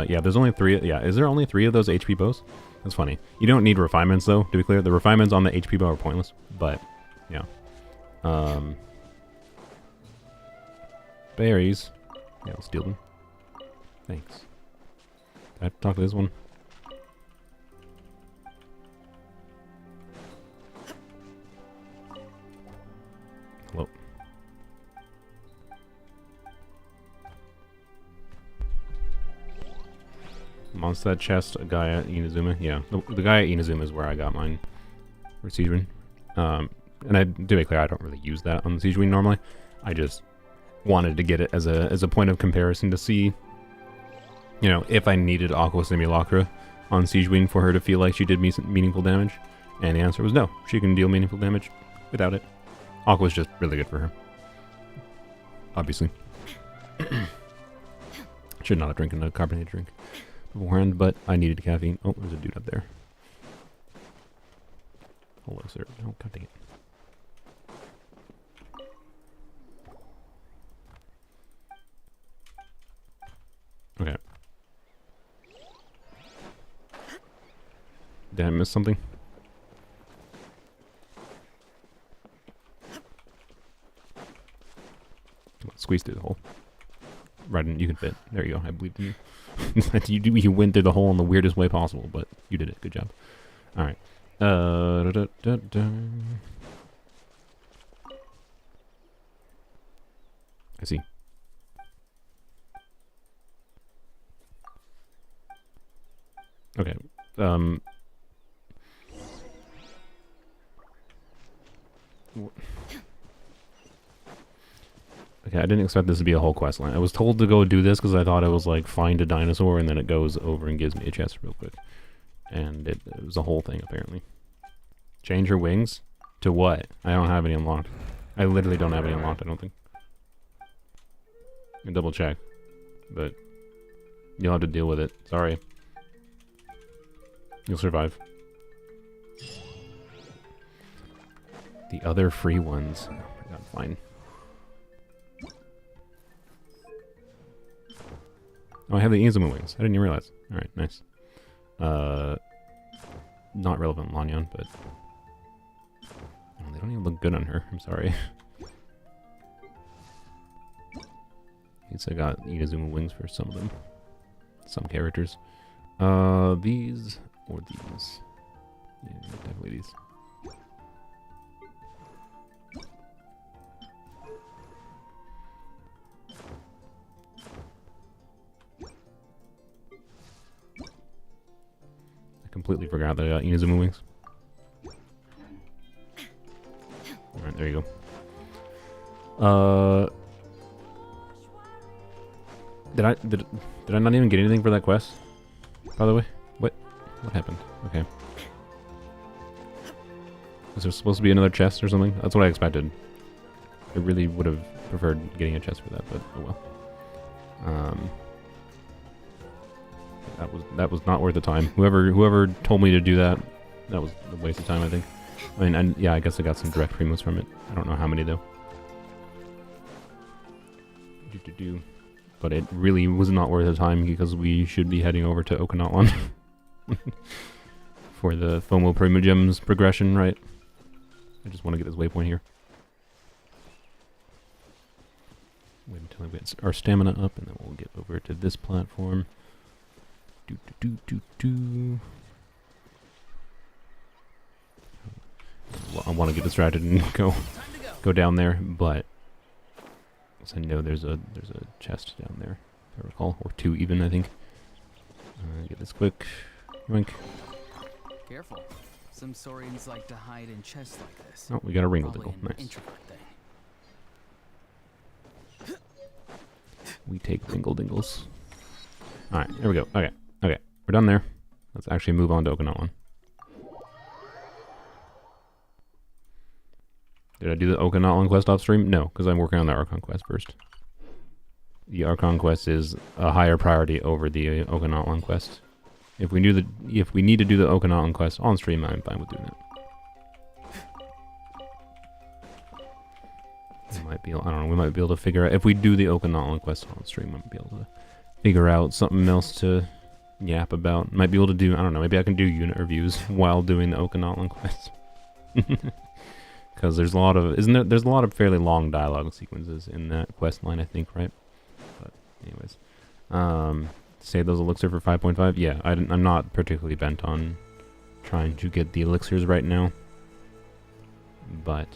Yeah, there's only 3. Yeah, is there only 3 of those HP bows? That's funny. You don't need refinements, though, to be clear. The refinements on the HP bow are pointless, but, yeah. Berries. Yeah, I'll steal them. Thanks. I have to talk to this one. Hello. Monster chest, a guy at Inazuma. Yeah, the guy at Inazuma is where I got mine for Siege Wing. And I to be clear, I don't really use that on the Siege Wing normally. I just wanted to get it as a point of comparison to see, you know, if I needed Aqua Simulacra on Siege Wing for her to feel like she did me some meaningful damage. And the answer was no. She can deal meaningful damage without it. Aqua's just really good for her. Obviously. Should not have drinking a carbonated drink beforehand, but I needed caffeine. Oh, there's a dude up there. Hello, sir. Oh, god dang it. Okay. Did I miss something? Come on, squeeze through the hole. Right in, you can fit. There you go. I believed in you. You went through the hole in the weirdest way possible, but you did it. Good job. All right. I see. Okay. Okay, I didn't expect this to be a whole quest line. I was told to go do this because I thought it was like find a dinosaur and then it goes over and gives me a chest real quick. And it was a whole thing apparently. Change your wings? To what? I don't have any unlocked. I literally don't have any unlocked, I don't think. I'll double check. But you'll have to deal with it. Sorry. You'll survive. The other free ones. Oh my god, fine. Oh, I have the Inazuma wings. I didn't even realize. Alright, nice. Not relevant Lanyon, but... Oh, they don't even look good on her. I'm sorry. At least I got Inazuma wings for some of them. Some characters. These or these? Yeah, definitely these. completely forgot that I got Inazuma wings. Alright, there you go. Did I not even get anything for that quest? By the way? What happened? Okay. Was there supposed to be another chest or something? That's what I expected. I really would have preferred getting a chest for that, but oh well. That was not worth the time. Whoever told me to do that, that was a waste of time, I think. I mean, yeah, I guess I got some direct primos from it. I don't know how many though. But it really was not worth the time because we should be heading over to Natlan for the FOMO primogems progression, right? I just want to get this waypoint here. Wait until we get our stamina up, and then we'll get over to this platform. Well, I want to get distracted and go down there, but I know there's a chest down there, if I recall, or two even, I think. Get this quick. Yoink. Careful. Some saurians like to hide in chests like this. Oh, we got a ringle Probably diggle. an Nice. introvert thing. We take ringle dingles. Alright, there we go. Okay, we're done there. Let's actually move on to Okinawan. Did I do the Okinawan quest off stream? No, because I'm working on the Archon quest first. The Archon quest is a higher priority over the Okinawan quest. If we need to do the Okinawan quest on stream, I'm fine with doing that. I don't know, we might be able to figure out, if we do the Okinawan quest on stream, I might be able to figure out something else to yap about. Might be able to do, I don't know, maybe I can do unit reviews while doing the Okinawan quest. Because there's a lot of, there's a lot of fairly long dialogue sequences in that quest line, I think, right? But anyways, save those elixir for 5.5. Yeah, I'm not particularly bent on trying to get the elixirs right now, but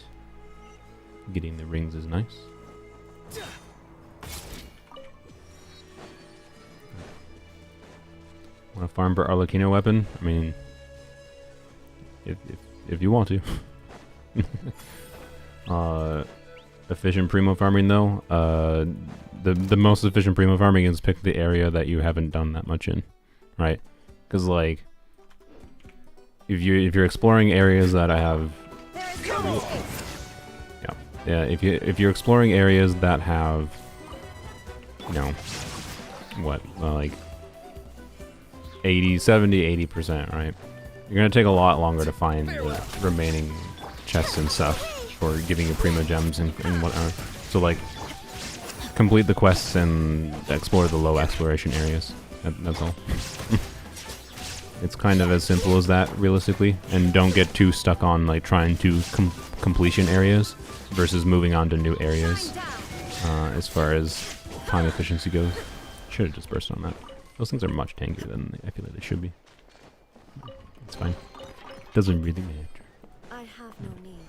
getting the rings is nice. Want to farm for Arlecchino weapon? I mean, if you want to. Efficient primo farming though. The most efficient primo farming is pick the area that you haven't done that much in, right? Because like, if you're exploring areas that I have, if you're exploring areas that have, you know, what, like 80%, right? You're gonna take a lot longer to find the remaining chests and stuff for giving you primogems and whatnot. So like, complete the quests and explore the low exploration areas. That's all. It's kind of as simple as that, realistically. And don't get too stuck on like trying to completion areas versus moving on to new areas. As far as time efficiency goes, should have just burst on that. Those things are much tankier than I feel like they should be. It's fine. Doesn't really matter. I have no need.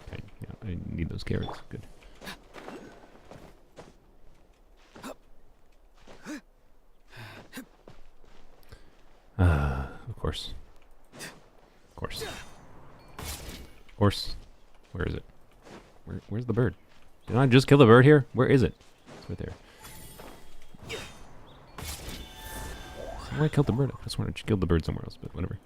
Okay, yeah, I need those carrots. Good. Of course. Of course. Of course. Where is it? Where's the bird? Did I just kill the bird here? Where is it? It's right there. Why I killed the bird? I just wanted to kill the bird somewhere else, but whatever.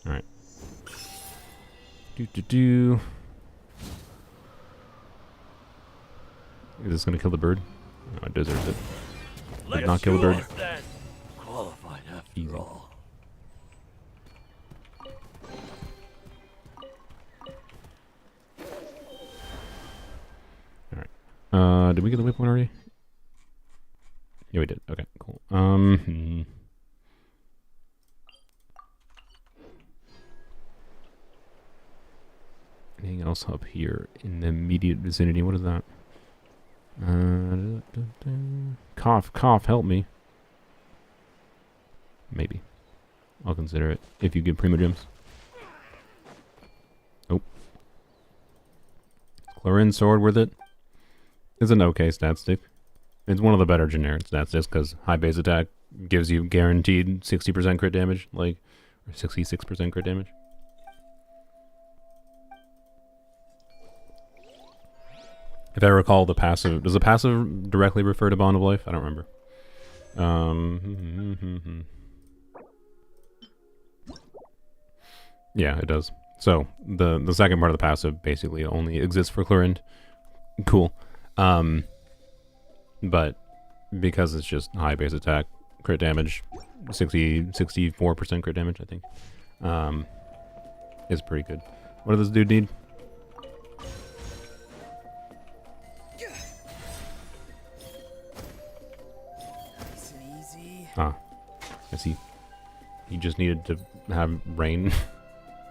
Alright. Is this gonna kill the bird? No, it deserves it. Did not kill the bird. Qualified after Easy. all. Did we get the whip one already? Yeah, we did. Okay, cool. Anything else up here in the immediate vicinity? What is that? Cough, help me. Maybe. I'll consider it if you give primogems. Oh. Chlorine sword worth it? It's an okay stat stick. It's one of the better generic stats just because high base attack gives you guaranteed 60% crit damage, like, or 66% crit damage. If I recall, the passive... Does the passive directly refer to Bond of Life? I don't remember. Yeah, it does. So, the second part of the passive basically only exists for Chlorinde. Cool. But because it's just high base attack, crit damage, 64% crit damage, I think, is pretty good. What does this dude need? Nice and easy. Ah, I see. He just needed to have rain.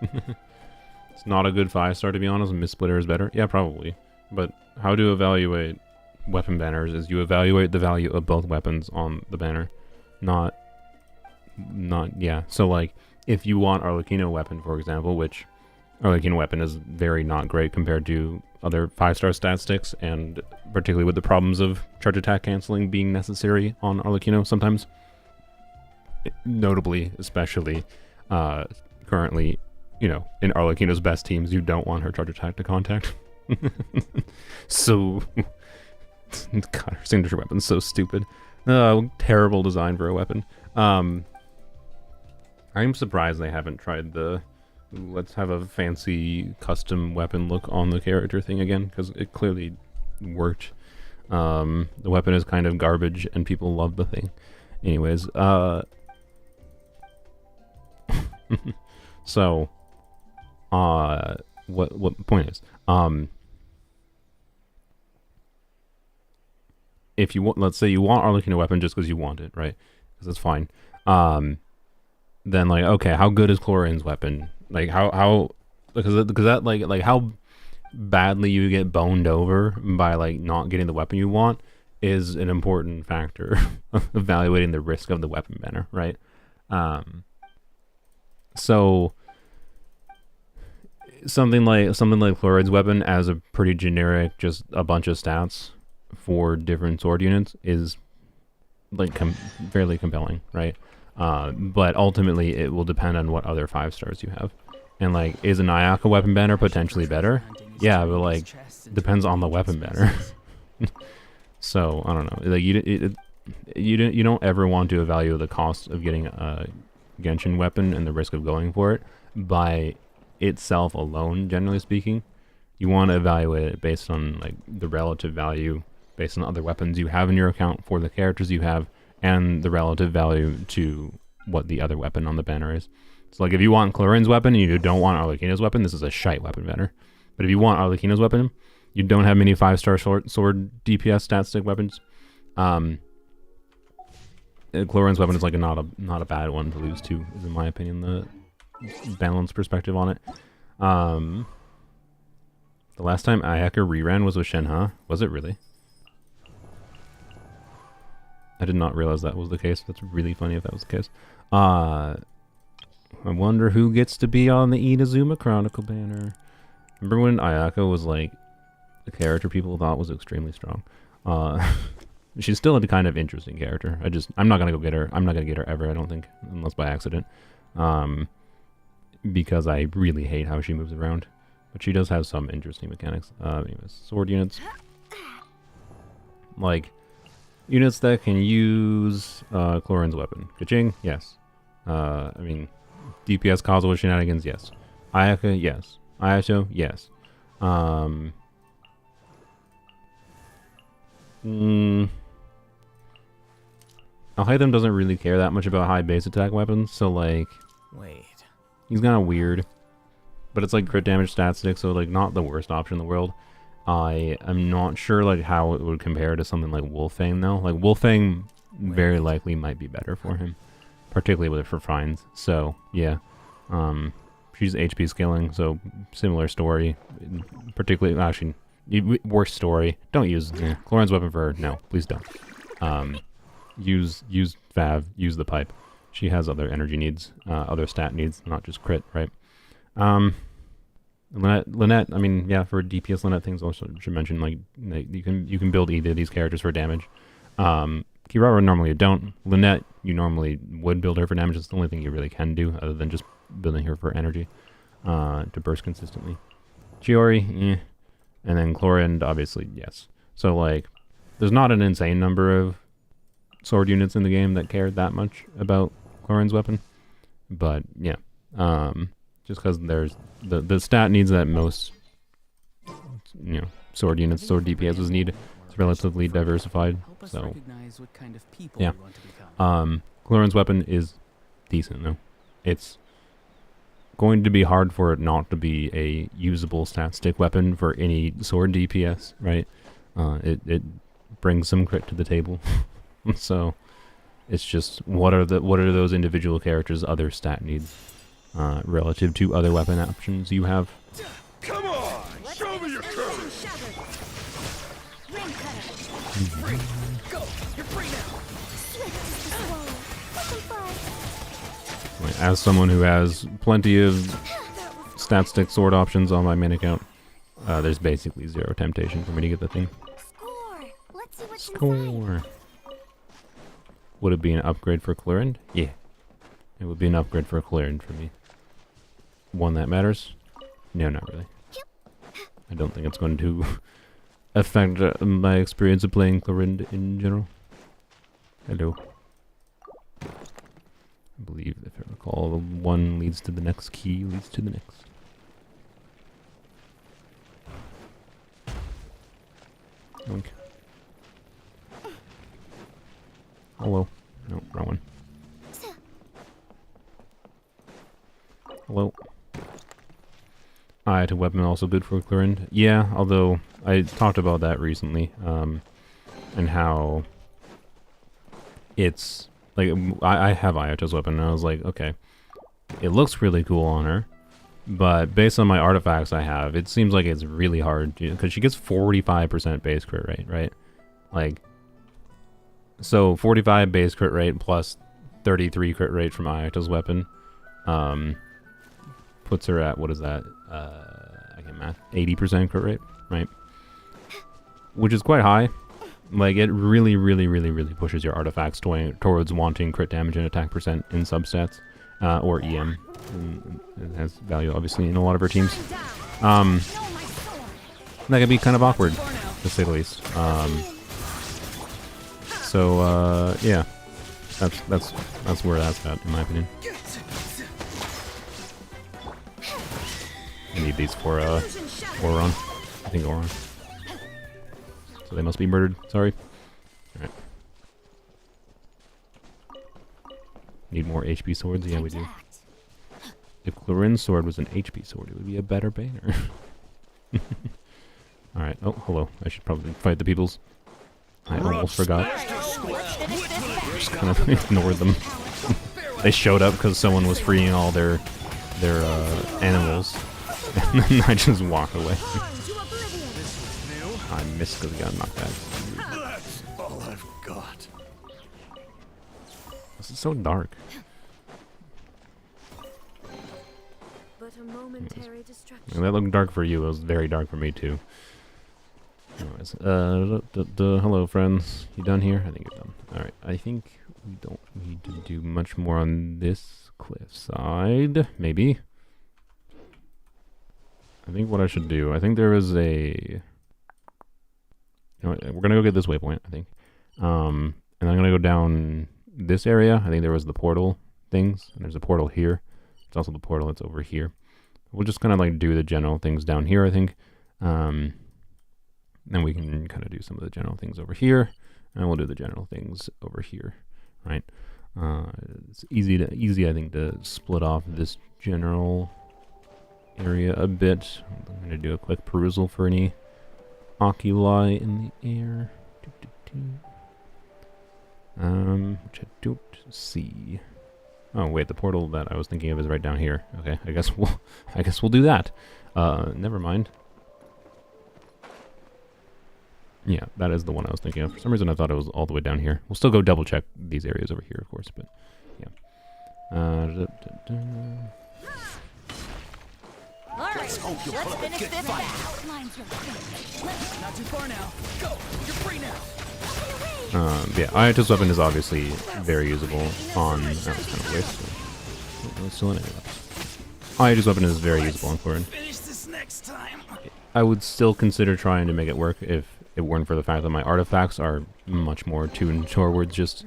It's not a good 5-star, to be honest. Mist Splitter is better. Yeah, probably. But how to evaluate weapon banners is you evaluate the value of both weapons on the banner. Not, yeah. So, like, if you want Arlecchino weapon, for example, which Arlecchino weapon is very not great compared to other 5-star stat sticks, and particularly with the problems of charge attack canceling being necessary on Arlecchino sometimes. Notably, especially, currently, you know, in Arlecchino's best teams, you don't want her charge attack to contact. So, God, her signature weapon's so stupid. Terrible design for a weapon. I'm surprised they haven't tried the let's have a fancy custom weapon look on the character thing again, because it clearly worked. The weapon is kind of garbage, and people love the thing. Anyways, so, what the point is, if you want, let's say you want Arlecchino weapon just because you want it, right? Because that's fine. Then, like, okay, how good is Chlorine's weapon? Like, how because that like how badly you get boned over by like not getting the weapon you want is an important factor of evaluating the risk of the weapon banner, right? So something like Chlorine's weapon as a pretty generic, just a bunch of stats for different sword units is like fairly compelling, right? But ultimately it will depend on what other 5-stars you have. And like, is an Ayaka weapon banner potentially better? Yeah, but like, depends on the weapon banner. So I don't know. Like you don't ever want to evaluate the cost of getting a Genshin weapon and the risk of going for it by itself alone. Generally speaking, you want to evaluate it based on like the relative value, based on other weapons you have in your account for the characters you have, and the relative value to what the other weapon on the banner is. So like, if you want Chlorine's weapon and you don't want Arlecchino's weapon, this is a shite weapon banner. But if you want Arlecchino's weapon, you don't have many 5-star sword DPS stat stick weapons. Chlorine's weapon is like not a bad one to lose to, is in my opinion the balanced perspective on it. The last time Ayaka reran was with Shenhe. Was it really? I did not realize that was the case. That's really funny if that was the case. I wonder who gets to be on the Inazuma Chronicle banner. Remember when Ayaka was like a character people thought was extremely strong? She's still a kind of interesting character. I'm not gonna go get her. I'm not gonna get her ever, I don't think, unless by accident. Because I really hate how she moves around. But she does have some interesting mechanics. Anyways, sword units. Like, units that can use Chlorine's weapon. Kaching? Yes. I mean, DPS causal shenanigans? Yes. Ayaka? Yes. Ayato? Yes. Alhaitham doesn't really care that much about high base attack weapons, so like... Wait. He's kind of weird. But it's like crit damage stat stick, so like not the worst option in the world. I am not sure like how it would compare to something like Wolfang though. Like Wolfang very likely might be better for him. Particularly with it for fines. So yeah. She's HP scaling, so similar story. Particularly, actually, worse story. Don't use Chlorine's weapon for her. No, please don't. Use Fav. Use the pipe. She has other energy needs, other stat needs, not just crit, right? Lynette. I mean, yeah, for DPS Lynette things also should mention like you can build either of these characters for damage. Kirara normally you don't. Lynette, you normally would build her for damage. It's the only thing you really can do other than just building her for energy to burst consistently. Chiori, eh. And then Chlorinde, obviously, yes. So, like, there's not an insane number of sword units in the game that care that much about Chlorine's weapon. But, yeah. Just because there's... The stat needs that most, you know, sword units, sword DPSs need. It's relatively diversified, Help us so... recognize what kind of people Yeah. we want to become. Chlorine's weapon is decent, though. It's going to be hard for it not to be a usable stat stick weapon for any sword DPS, right? It brings some crit to the table. So it's just what are those individual characters' other stat needs relative to other weapon options you have. Come on! Show me your courage! Ring cutter. Go! You're free now! Swift as the swallow. Open fire. Right, as someone who has plenty of stat stick sword options on my main account, there's basically zero temptation for me to get the thing. Score. Let's see what's inside. Score. Would it be an upgrade for Chlorinde? Yeah. It would be an upgrade for Chlorinde for me. One that matters? No, not really. I don't think it's going to affect my experience of playing Chlorinde in general. Hello. I believe, if I recall, the one leads to the next, key leads to the next. Okay. Hello. No, wrong one. Hello. To weapon also good for Chlorinde. Yeah, although I talked about that recently, and how it's like I have Ayato's weapon, and I was like, okay, it looks really cool on her, but based on my artifacts I have, it seems like it's really hard because she gets 45% base crit rate, right? Like, so 45 base crit rate plus 33 crit rate from Ayato's weapon, puts her at, what is that? I can't math. 80% crit rate, right? Which is quite high. Like, it really, really, really, really pushes your artifacts towards wanting crit damage and attack percent in substats, or EM. And it has value, obviously, in a lot of our teams. That can be kind of awkward, to say the least. Yeah, that's where that's at, in my opinion. I need these for Oron. I think Oron. So they must be murdered. Sorry. Alright. Need more HP swords? Yeah, we do. If Chlorine's sword was an HP sword, it would be a better banner. Alright. Oh, hello. I should probably fight the peoples. I almost forgot. Just kind of ignored them. They showed up because someone was freeing all their animals. And then I just walk away. I missed because I got knocked out. That's all I've got. This is so dark. But a momentary distraction. And that looked dark for you. It was very dark for me too. Anyways, hello friends. You done here? I think you're done. Alright, I think we don't need to do much more on this cliff side. Maybe. I think what I should do, I think there is a... You know what, we're gonna go get this waypoint, I think. And I'm gonna go down this area. I think there was the portal things, and there's a portal here. It's also the portal that's over here. We'll just kind of like do the general things down here, I think. Then we can kind of do some of the general things over here, and we'll do the general things over here, right? It's easy, I think, to split off this general area a bit. I'm going to do a quick perusal for any oculi in the air. Which I don't see. Oh wait, the portal that I was thinking of is right down here. Okay, I guess we'll do that. Never mind. Yeah, that is the one I was thinking of. For some reason I thought it was all the way down here. We'll still go double check these areas over here, of course, but yeah. Alright, let's finish this out. Not too far now. Go! You're free now! Yeah, Ayatos weapon is obviously very usable on... Oh, it's kind of waste. Oh, it's still in it. Ayatos weapon is very usable on Chlorine. Finish this next time. I would still consider trying to make it work if it weren't for the fact that my artifacts are much more tuned towards just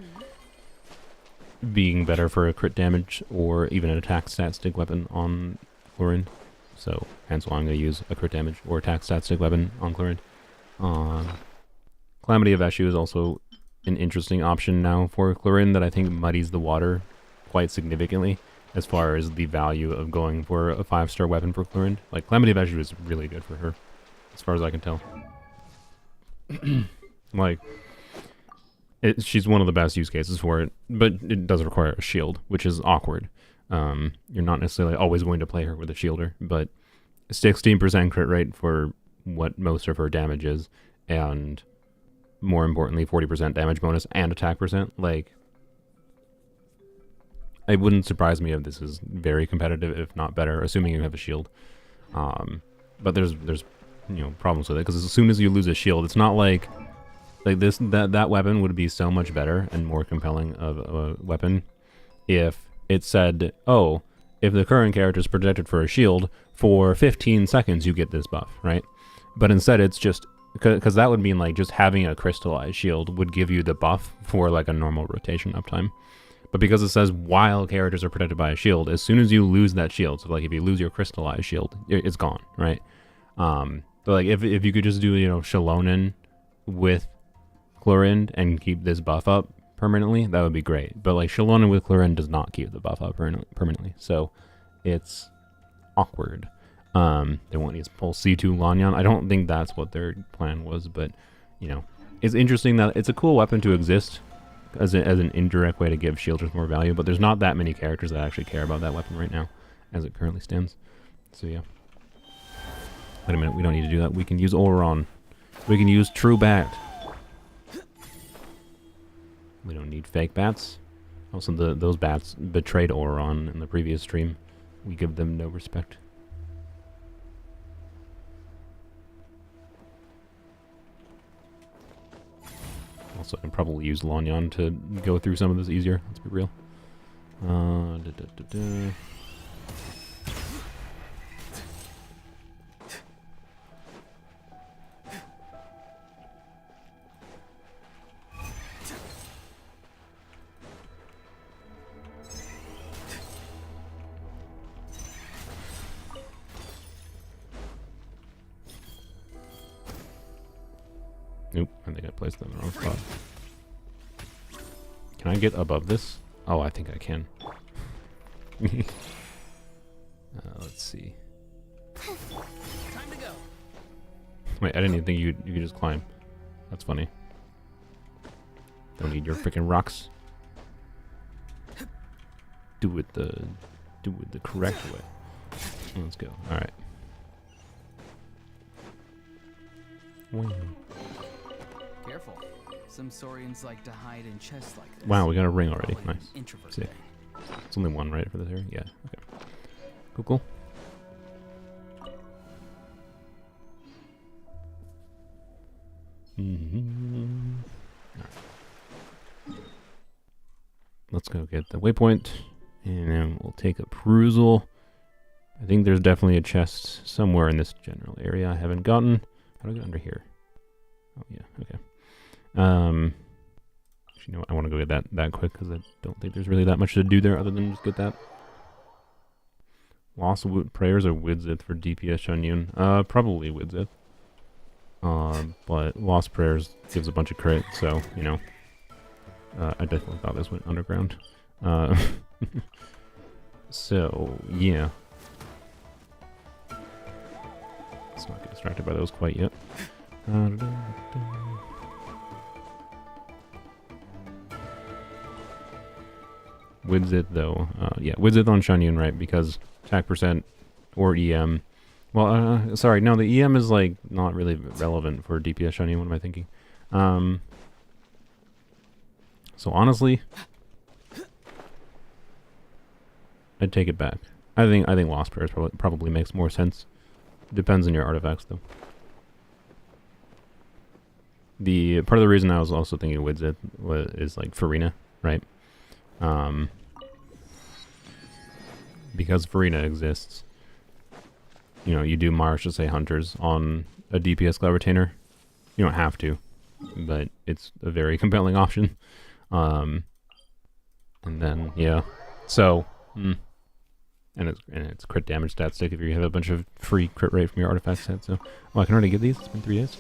being better for a crit damage or even an attack stat stick weapon on Chlorine. So, hence why I'm going to use a crit damage or attack stat stick weapon on Chlorine. Calamity of Eshu is also an interesting option now for Chlorine that I think muddies the water quite significantly as far as the value of going for a 5-star weapon for Chlorine. Like, Calamity of Eshu is really good for her, as far as I can tell. Like, she's one of the best use cases for it, but it does require a shield, which is awkward. You're not necessarily always going to play her with a shielder, but 16% crit rate for what most of her damage is, and more importantly, 40% damage bonus and attack percent. Like, it wouldn't surprise me if this is very competitive, if not better, assuming you have a shield. But there's problems with it, because as soon as you lose a shield, it's not like that weapon would be so much better and more compelling of a weapon if it said, oh, if the current character is protected for a shield for 15 seconds, you get this buff, right? But instead, it's just because that would mean like just having a crystallized shield would give you the buff for like a normal rotation uptime. But because it says while characters are protected by a shield, as soon as you lose that shield, so like if you lose your crystallized shield, it's gone, right? But like if you could just do Shalonen with Chlorine and keep this buff up permanently, that would be great. But like Shalonen with Chlorine does not keep the buff up permanently, so it's awkward. They want to pull C2 Lanyan. I don't think that's what their plan was, but it's interesting that it's a cool weapon to exist as an indirect way to give shielders more value, but there's not that many characters that actually care about that weapon right now as it currently stands. So yeah. Wait a minute, we don't need to do that. We can use Oleron. We can use True Bat. We don't need fake bats. Also, those bats betrayed Oleron in the previous stream. We give them no respect. Also, I can probably use Lanyan to go through some of this easier. Let's be real. Nope, I think I placed them in the wrong spot. Can I get above this? Oh, I think I can. Let's see. Time to go. Wait, I didn't even think you could just climb. That's funny. Don't need your freaking rocks. Do it the correct way. Let's go. All right. Wow. Careful. Some Saurians like to hide in chests like this. Wow, we got a ring already. Probably an Nice. introvert Sick. thing. It's only one, right, for this area? Yeah. Okay. Cool, cool. Alright. Let's go get the waypoint, and then we'll take a perusal. I think there's definitely a chest somewhere in this general area I haven't gotten. How do I get under here? Oh, yeah. Okay. Actually, you know what? I want to go get that quick because I don't think there's really that much to do there other than just get that. Lost Prayers or Widzith for DPS Shunyun? Probably Widzith. But Lost Prayers gives a bunch of crit, so, I definitely thought this went underground. So, yeah. Let's not get distracted by those quite yet. Widzith, though. Yeah, Widzith on Shunyun, right? Because attack percent or EM. Well, sorry, no, the EM is, like, not really relevant for DPS Shunyun. What am I thinking? So, honestly, I'd take it back. I think Lost Prayers probably makes more sense. Depends on your artifacts, though. The part of the reason I was also thinking of Widzit is like Farina, right? Because Farina exists, you know, you do Marsh to say Hunters on a DPS Cloud Retainer. You don't have to, but it's a very compelling option. And then yeah, so and it's crit damage stat stick if you have a bunch of free crit rate from your artifact set. So I can already get these. It's been 3 days.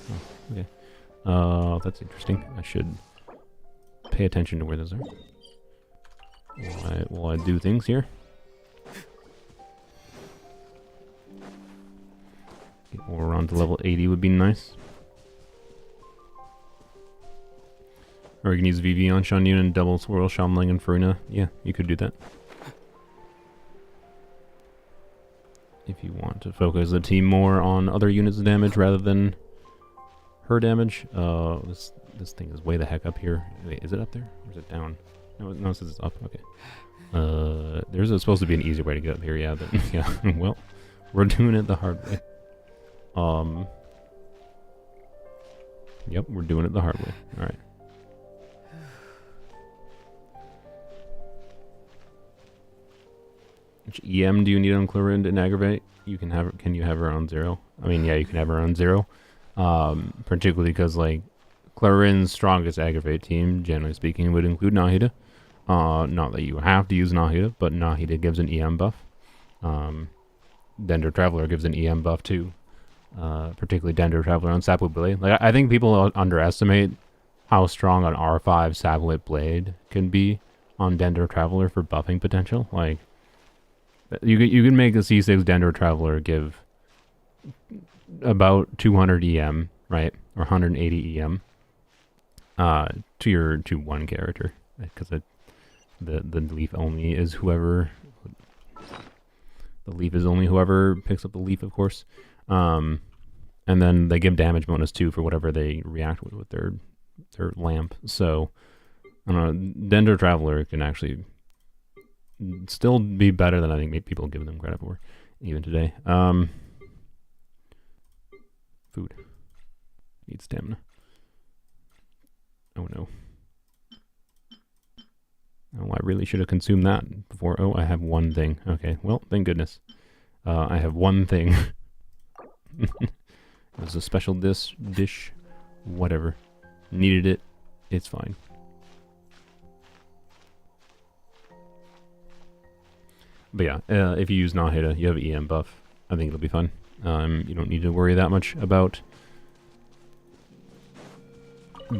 Oh, okay. That's interesting. I should pay attention to where those are. Will I do things here? Get around to level 80 would be nice. Or you can use VV on Shan Yun and double swirl Shamling and Farina. Yeah, you could do that. If you want to focus the team more on other units of damage rather than her damage. This thing is way the heck up here. Wait, is it up there? Or is it down? No, it says it's up. Okay. There's supposed to be an easier way to get up here. Yeah, but yeah. Well, we're doing it the hard way. Yep, we're doing it the hard way. All right. Which EM do you need on Chlorinde and Aggravate? Can you have her on 0? I mean, yeah, you can have her on 0. Particularly because, like, Clorinde's strongest Aggravate team, generally speaking, would include Nahida. Not that you have to use Nahida, but Nahida gives an EM buff. Dendro Traveler gives an EM buff too. Particularly Dendro Traveler on Sapwood Blade. Like, I think people underestimate how strong an R5 Sapwood Blade can be on Dendro Traveler for buffing potential. Like, you can make a C6 Dendro Traveler give about 200 EM, right, or 180 EM, to one character, because the leaf only is whoever. The leaf is only whoever picks up the leaf, of course. And then they give damage bonus too for whatever they react with their lamp. So I don't know. Dendro Traveler can actually still be better than I think people give them credit for, even today. Food. Need stamina. Oh no. Oh, I really should have consumed that before. Oh, I have one thing. Okay, well, thank goodness. I have one thing. It was a special dish. Whatever. Needed it. It's fine. But yeah, if you use Nahida, you have an EM buff. I think it'll be fun. You don't need to worry that much about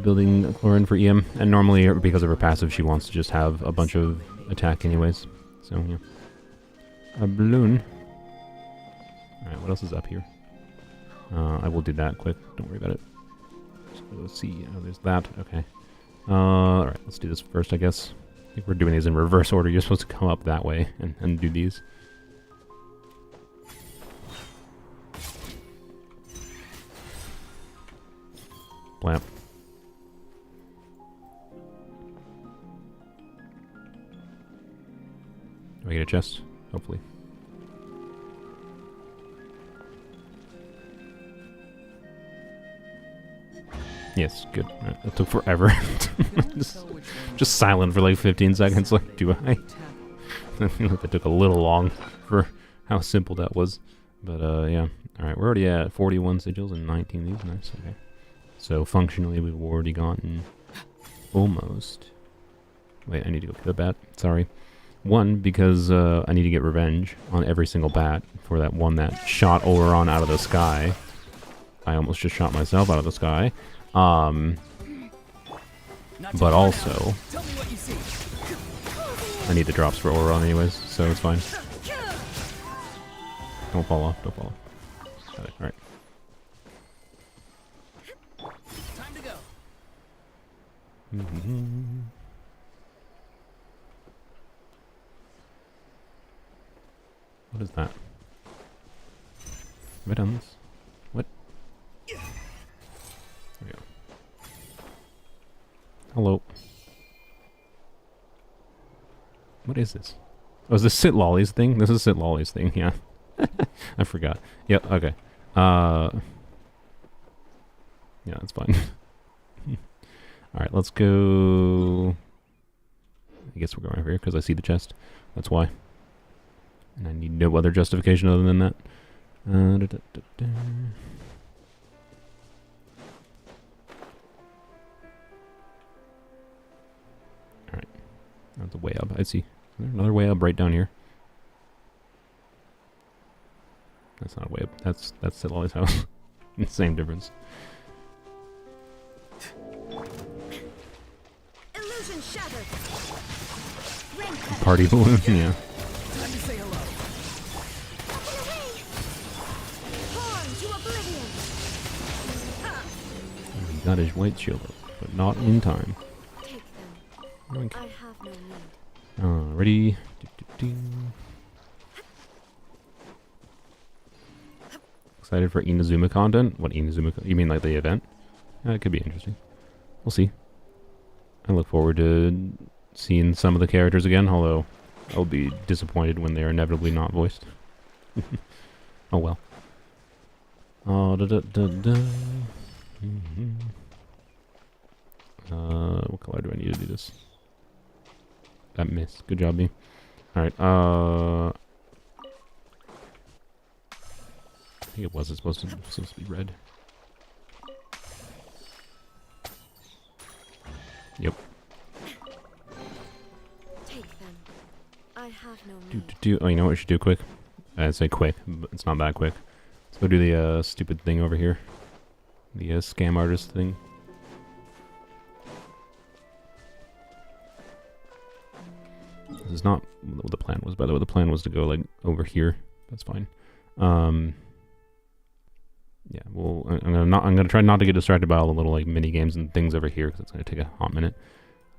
building Chlorinde for EM. And normally, because of her passive, she wants to just have a bunch of attack anyways. So, yeah. A balloon. Alright, what else is up here? I will do that quick. Don't worry about it. Let's see. Oh, there's that. Okay. Alright, let's do this first, I guess. I think we're doing these in reverse order. You're supposed to come up that way and do these. Blamp. Do I get a chest? Hopefully. Yes, good. Right, that took forever. just silent for like 15 seconds. Like, do I? I feel like that took a little long for how simple that was. But, yeah. Alright, we're already at 41 sigils and 19 of these. Nice, okay. So, functionally, we've already gotten almost... Wait, I need to go kill a bat. Sorry. One, because I need to get revenge on every single bat for that one that shot Oleron out of the sky. I almost just shot myself out of the sky. But also, I need the drops for Oleron anyways, so it's fine. Don't fall off, don't fall off. Got it, alright. Time to go. What is that? Have I done this? What? There we go. Hello. What is this? Oh, is this Sit Lolly's thing? This is Sit Lolly's thing, yeah. I forgot. Yep, okay. Yeah, that's fine. Alright, let's go... I guess we're going over here because I see the chest. That's why. And I need no other justification other than that. Alright. That's a way up. I see. Is there another way up right down here? That's not a way up. That's Sidlali's house. Same difference. Illusion shattered. Party balloon, yeah. Time to say hello. Torn to oblivion. He got his white shield up, but not in time. Take them. Yoink. I have no need. Ready? Excited for Inazuma content? What Inazuma? You mean like the event? It could be interesting. We'll see. I look forward to seeing some of the characters again, although I'll be disappointed when they are inevitably not voiced. Oh well. What color do I need to do this? That missed. Good job, me. Alright, I think it wasn't supposed to be red. Yep. Take them. I have no need. Oh, you know what we should do quick? I'd say quick, but it's not that quick. Let's go do the stupid thing over here. The scam artist thing. This is not what the plan was, by the way. The plan was to go like over here. That's fine. Yeah, well, I'm gonna try not to get distracted by all the little like mini games and things over here because it's gonna take a hot minute.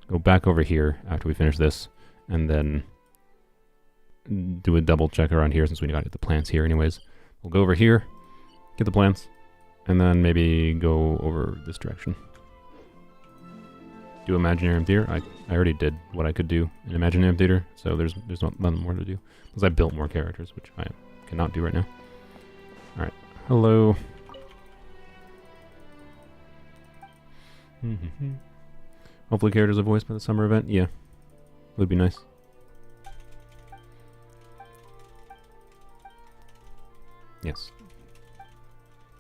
Go back over here after we finish this, and then do a double check around here since we got the plants here anyways. We'll go over here, get the plants, and then maybe go over this direction. Do Imaginarium Theater. I already did what I could do in Imaginarium Theater, so there's nothing more to do. Because I built more characters, which I cannot do right now. Alright. Hello. Hopefully characters are voiced by the summer event. Yeah. Would be nice. Yes.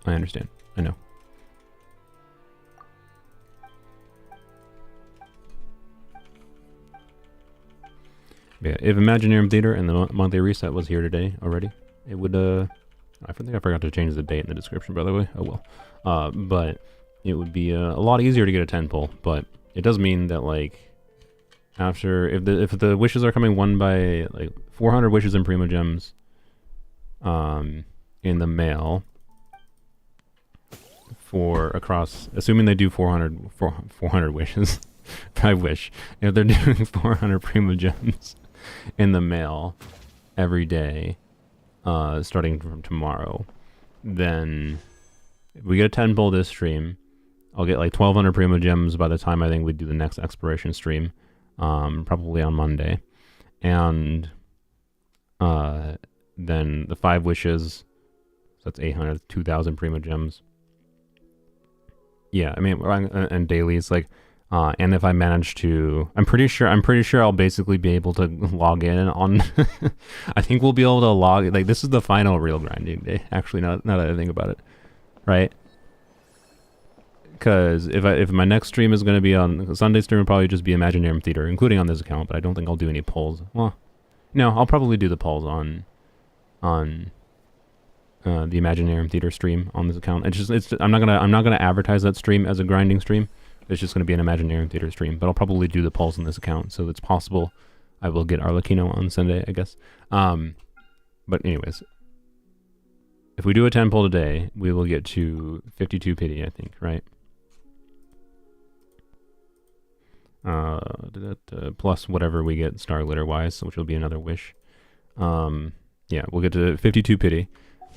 I understand. I know. Yeah, if Imaginarium Theater and the monthly reset was here today already, it would, I think I forgot to change the date in the description, by the way. Oh well. But it would be a lot easier to get a 10 pull, but it does mean that, like, after, if the wishes are coming one by, like, 400 wishes and primogems, in the mail, for across, assuming they do 400 wishes, I wish, if they're doing 400 primogems in the mail every day, starting from tomorrow, then if we get a 10 pull this stream, I'll get like 1200 primogems by the time I think we do the next exploration stream, probably on Monday, and then the 5 wishes, so that's 800, 2000 primogems. Yeah, I mean, and dailies, like, and if I manage to, I'm pretty sure I'll basically be able to log in on, I think we'll be able to log, like, this is the final real grinding day, actually, now that I think about it, right? Because if my next stream is going to be on, Sunday stream will probably just be Imaginarium Theater, including on this account, but I don't think I'll do any polls. Well, no, I'll probably do the polls on the Imaginarium Theater stream on this account. I'm not gonna advertise that stream as a grinding stream. It's just gonna be an Imaginarium Theater stream. But I'll probably do the polls on this account, so it's possible I will get Arlecchino on Sunday, I guess. But anyways, if we do a 10 poll today, we will get to 52 pity, I think, right? Plus whatever we get star glitter wise, which will be another wish. Yeah, we'll get to 52 pity.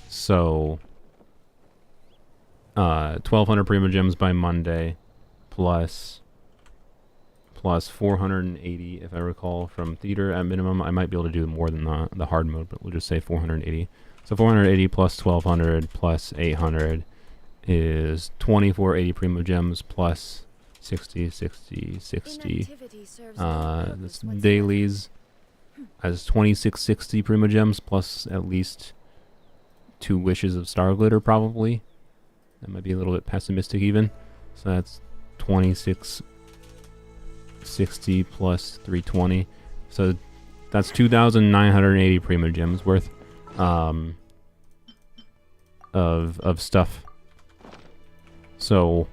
So 1200 primogems by Monday, plus 480 if I recall from theater at minimum. I might be able to do more than the hard mode, but we'll just say 480. So 480 plus 1200 plus 800 is 2480 primogems plus 60, 60, 60. Inactivity serves no That's purpose whatsoever. dailies. Has 2660 primogems plus at least 2 wishes of star glitter probably. That might be a little bit pessimistic even. So that's 2660 plus 320. So that's 2,980 primogems worth of stuff. So,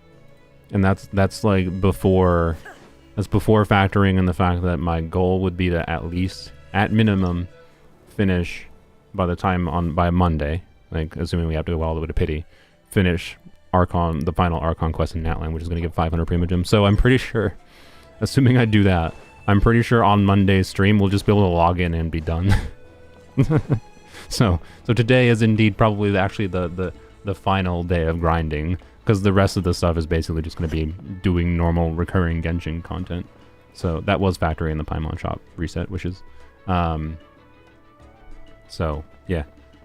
and that's like before. That's before factoring in the fact that my goal would be to at least, at minimum, finish by Monday, like assuming we have to go all the way to Pity, finish the final Archon quest in Natlan, which is going to give 500 primogems. So I'm pretty sure, assuming I do that, I'm pretty sure on Monday's stream we'll just be able to log in and be done. So today is indeed probably the final day of grinding. Because the rest of the stuff is basically just going to be doing normal recurring Genshin content. So that was factoring in the Paimon shop reset wishes. So yeah,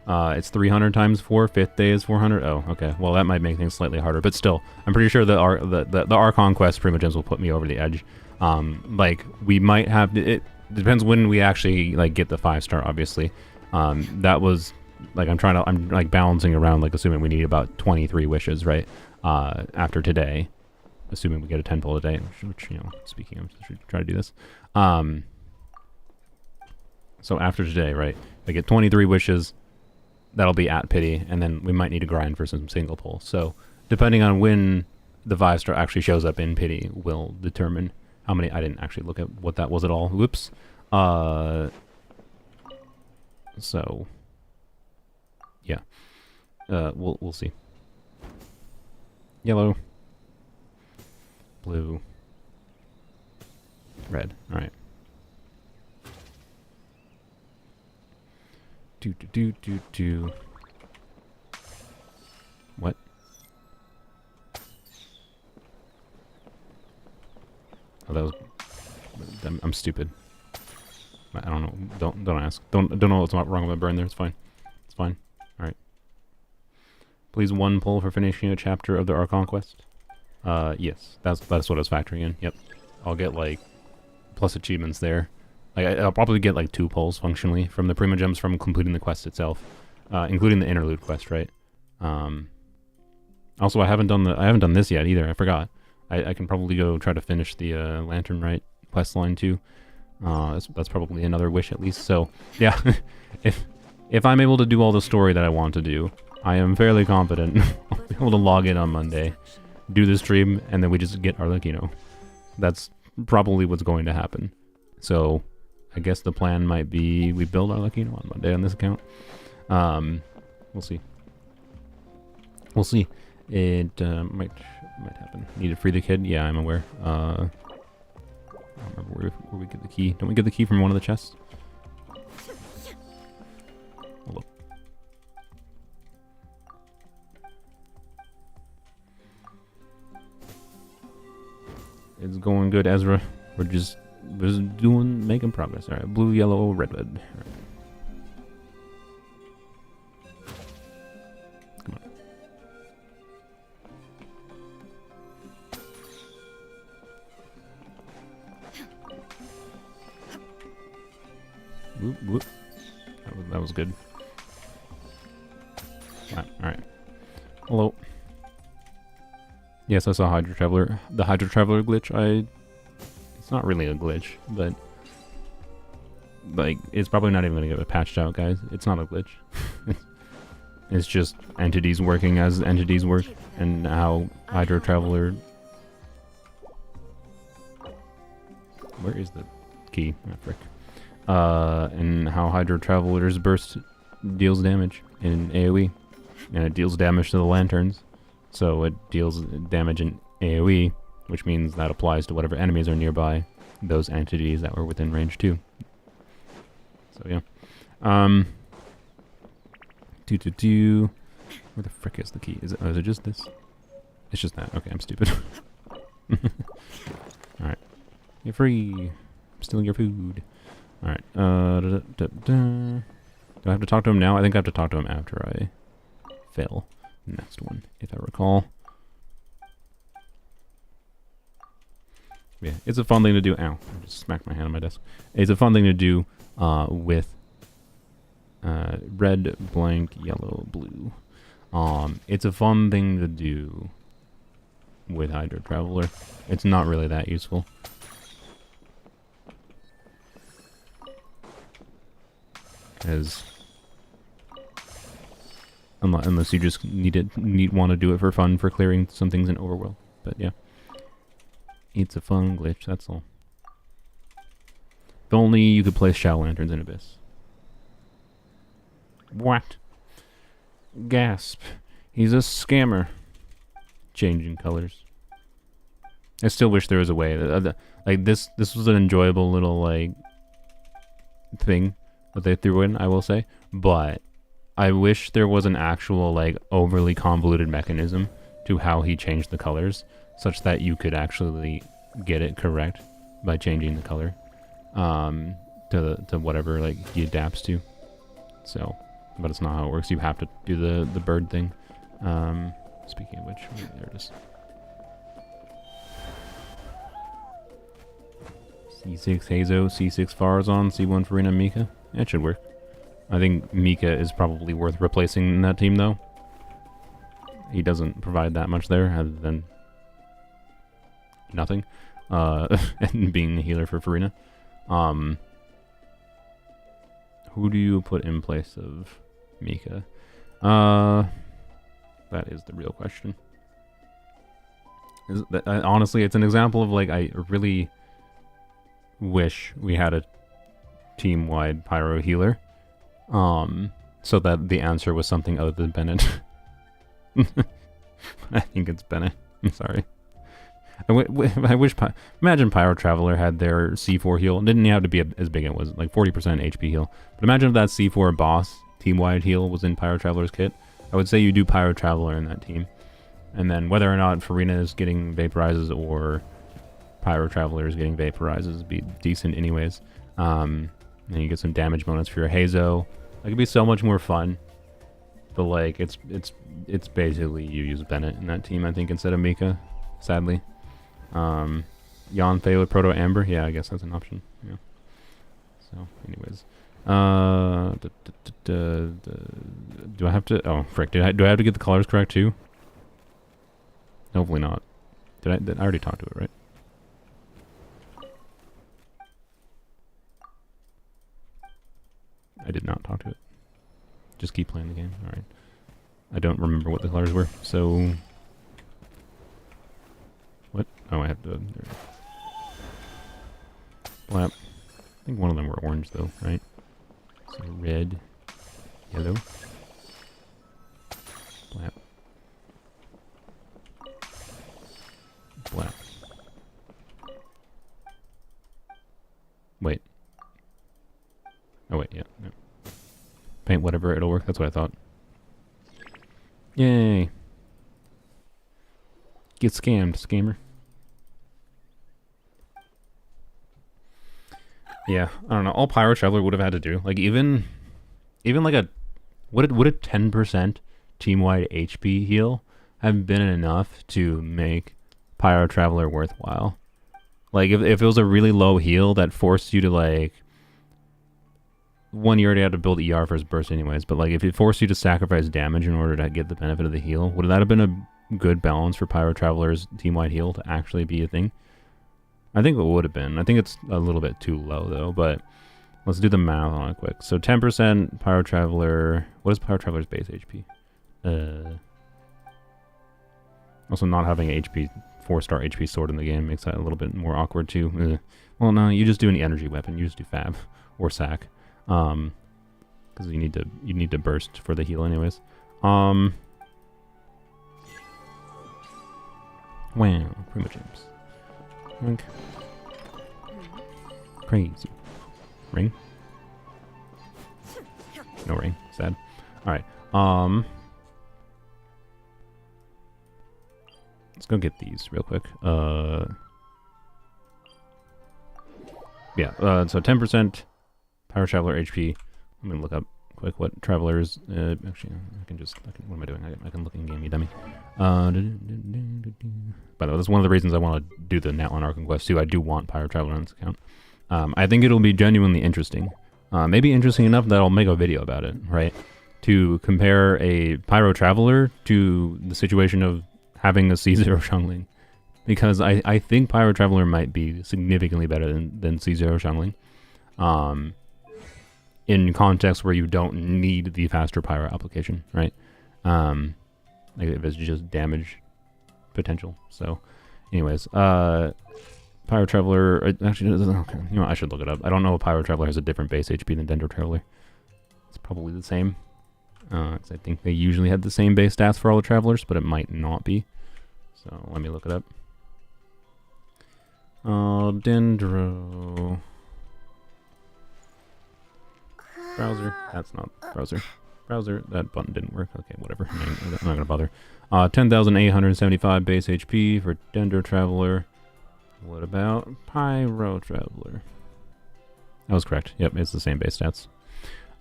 it's 300 times 4. 5th day is 400. Oh, okay. Well, that might make things slightly harder, but still, I'm pretty sure the Archon quest primogems will put me over the edge. Like we might have it depends when we actually like get the 5-star. Obviously, that was like I'm like balancing around like assuming we need about 23 wishes, right? After today, assuming we get a 10 pull a day, which, you know, speaking of, I should try to do this. So after today, right, if I get 23 wishes, that'll be at Pity, and then we might need to grind for some single pull. So depending on when the 5-star actually shows up in Pity will determine how many. I didn't actually look at what that was at all. Whoops. So yeah, we'll see. Yellow, blue, red. All right. Do. What? Oh, that was. I'm stupid. I don't know. Don't ask. Don't know what's wrong with my burn there. It's fine. It's fine. All right. Please 1 pull for finishing a chapter of the Archon quest. Yes, that's what I was factoring in. Yep, I'll get like plus achievements there. I'll probably get like 2 pulls functionally from the primogems from completing the quest itself, including the interlude quest, right? Also, I haven't done this yet either. I forgot. I can probably go try to finish the Lantern Rite quest line too. That's probably another wish at least. So yeah, if I'm able to do all the story that I want to do, I am fairly confident I'll be able to log in on Monday, do the stream, and then we just get Arlecchino. That's probably what's going to happen. So I guess the plan might be we build Arlecchino on Monday on this account. We'll see. We'll see. It might happen. Need to free the kid? Yeah, I'm aware. I don't remember where we get the key. Don't we get the key from one of the chests? Hello. It's going good, Ezra. We're just making progress. All right, blue, yellow, red. All right. Come on. Whoop, whoop. That was good. All right. Hello. Yes, I saw Hydro Traveler. The Hydro Traveler glitch. It's not really a glitch, but like it's probably not even gonna get patched out, guys. It's not a glitch. It's just entities working as entities work, and how Hydro Traveler. Where is the key? Oh, frick. And how Hydro Traveler's burst deals damage in AoE, and it deals damage to the lanterns. So it deals damage in AoE, which means that applies to whatever enemies are nearby, those entities that were within range too. So yeah. Where the frick is the key? Is it just this? It's just that. Okay, I'm stupid. Alright. You're free. I'm stealing your food. Alright. Do I have to talk to him now? I think I have to talk to him after I fail. Next one, if I recall. Yeah, it's a fun thing to do. Ow, I just smacked my hand on my desk. It's a fun thing to do with red, blank, yellow, blue. It's a fun thing to do with Hydro Traveler. It's not really that useful. Because unless you just want to do it for fun for clearing some things in Overworld. But yeah. It's a fun glitch, that's all. If only you could place Shadow Lanterns in Abyss. What? Gasp. He's a scammer. Changing colors. I still wish there was a way that, like this was an enjoyable little like thing that they threw in, I will say, but I wish there was an actual like overly convoluted mechanism to how he changed the colors, such that you could actually get it correct by changing the color to whatever like he adapts to. So, but it's not how it works. You have to do the bird thing. Speaking of which, there it is. C6 Hazo, C6 Farazan, C1 Farina, Mika. That should work. I think Mika is probably worth replacing in that team, though. He doesn't provide that much there, other than nothing. And being a healer for Farina. Who do you put in place of Mika? That is the real question. Honestly, it's an example of, like, I really wish we had a team-wide pyro healer, so that the answer was something other than Bennett. I think it's Bennett. I'm sorry. I wish imagine Pyro Traveler had their C4 heal. It didn't have to be as big. It was like 40% HP heal. But imagine if that C4 boss team-wide heal was in Pyro Traveler's kit. I would say you do Pyro Traveler in that team, and then whether or not Farina is getting vaporizes or Pyro Traveler is getting vaporizes would be decent anyways. And you get some damage bonus for your Hazo. That could be so much more fun. But like it's basically you use Bennett in that team, I think, instead of Mika, sadly. Yanfei with Proto Amber, yeah, I guess that's an option. Yeah. So, anyways, do I have to? Oh, frick! Do I have to get the colors correct too? Hopefully not. Did I already talked to it, right? I did not talk to it. Just keep playing the game. All right. I don't remember what the colors were, so. What? Oh, I have to. Blap. I think one of them were orange, though, right? So red, yellow. Blap. Blap. Wait. Oh, wait, yeah. No. Paint whatever, it'll work. That's what I thought. Yay. Get scammed, scammer. Yeah, I don't know. All Pyro Traveler would have had to do, like even like a would a 10% team-wide HP heal have been enough to make Pyro Traveler worthwhile? Like if it was a really low heal that forced you to like one, you already had to build ER for his burst anyways, but like if it forced you to sacrifice damage in order to get the benefit of the heal, would that have been a good balance for Pyro Traveler's team-wide heal to actually be a thing? I think it would have been. I think it's a little bit too low though, but let's do the math on it quick. So 10% Pyro Traveler. What is Pyro Traveler's base HP? Also, not having a 4-star HP sword in the game makes that a little bit more awkward too. Well, no, you just do any energy weapon. You just do Fab or Sack, because you need to burst for the heal anyways. Wow, primogems. Link. Crazy. Ring? No ring. Sad. Alright. Let's go get these real quick. Yeah, so 10% Pyro Traveler HP. Let me look up quick what travelers. Actually, what am I doing? I can look in game, you dummy. By the way, that's one of the reasons I want to do the Natlan Arc Quest too. I do want Pyro Traveler on this account. I think it'll be genuinely interesting. Maybe interesting enough that I'll make a video about it, right? To compare a Pyro Traveler to the situation of having a C0 Xiangling. Because I think Pyro Traveler might be significantly better than C0 Xiangling. In context where you don't need the faster Pyro application, right? Like if it's just damage potential. So, anyways, Pyro Traveler, actually, okay, you know, I should look it up. I don't know if Pyro Traveler has a different base HP than Dendro Traveler. It's probably the same. 'Cause I think they usually have the same base stats for all the Travelers, but it might not be. So, let me look it up. Dendro... Browser. That's not browser. Browser. That button didn't work. Okay, whatever. I'm not gonna bother. 10,875 base HP for Dendro Traveler. What about Pyro Traveler? I was correct. Yep, it's the same base stats.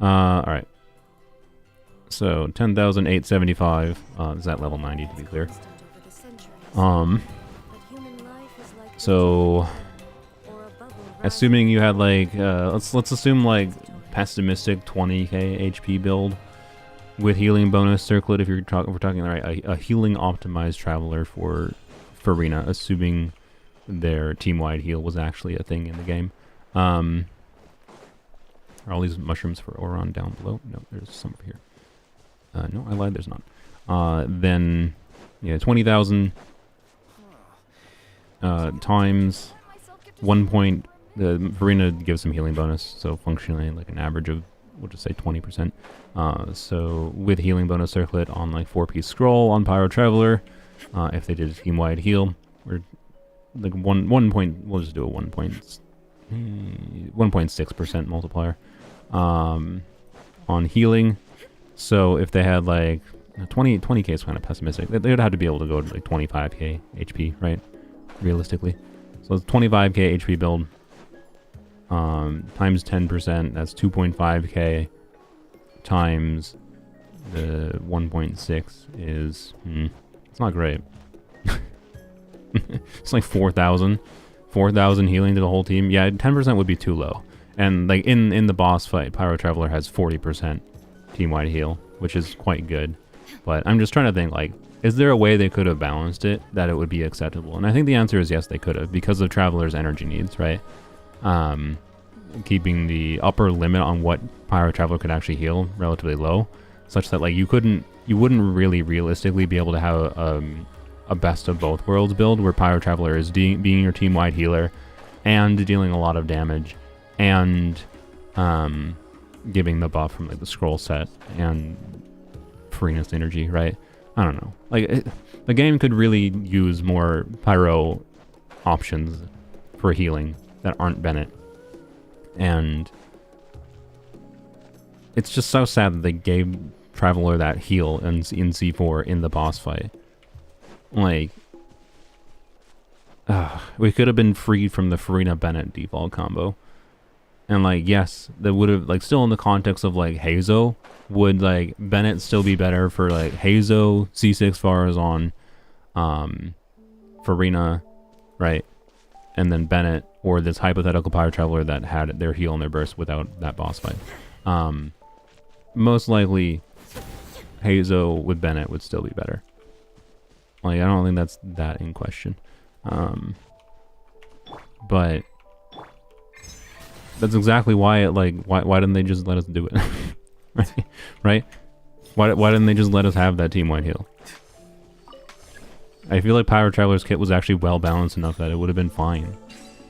Alright. So, 10,875. Is that level 90 to be clear? So... assuming you had like, let's assume like pessimistic 20k HP build with healing bonus circlet. If we're talking right, a healing optimized traveler for Arena, assuming their team-wide heal was actually a thing in the game. Are all these mushrooms for Oron down below? No, there's some over here. No, I lied. There's not. Then, yeah, 20,000 times 1 point. The Arena gives some healing bonus, so functionally like an average of, we'll just say 20%. So with healing bonus circlet on like 4-piece scroll on Pyro Traveler, if they did a team-wide heal, or like one point, we'll just do a 1.6% multiplier on healing. So if they had like 20k is kind of pessimistic. They would have to be able to go to like 25k HP, right? Realistically, so it's 25k HP build. Times 10%, that's 2.5k, times the 1.6 is, it's not great. It's like 4,000 healing to the whole team. Yeah, 10% would be too low. And like in the boss fight, Pyro Traveler has 40% team-wide heal, which is quite good. But I'm just trying to think, like, is there a way they could have balanced it that it would be acceptable? And I think the answer is yes, they could have, because of Traveler's energy needs, right? Keeping the upper limit on what Pyro Traveler could actually heal relatively low, such that like you wouldn't really realistically be able to have a best of both worlds build where Pyro Traveler is being your team-wide healer and dealing a lot of damage and giving the buff from like the scroll set and Farina's energy, right? I don't know. Like the game could really use more Pyro options for healing that aren't Bennett. And it's just so sad that they gave Traveler that heal in C4 in the boss fight. Like, we could have been freed from the Farina Bennett default combo. And like, yes, that would have, like, still in the context of like Hazo, would like Bennett still be better for like Hazo, C6 Farazan, Farina, right? And then Bennett, or this hypothetical Pyro Traveler that had their heal and their burst without that boss fight. Most likely, Hazo with Bennett would still be better. Like, I don't think that's that in question. But that's exactly why it, like, why didn't they just let us do it? Right? Why didn't they just let us have that team-wide heal? I feel like Pyro Traveler's kit was actually well balanced enough that it would have been fine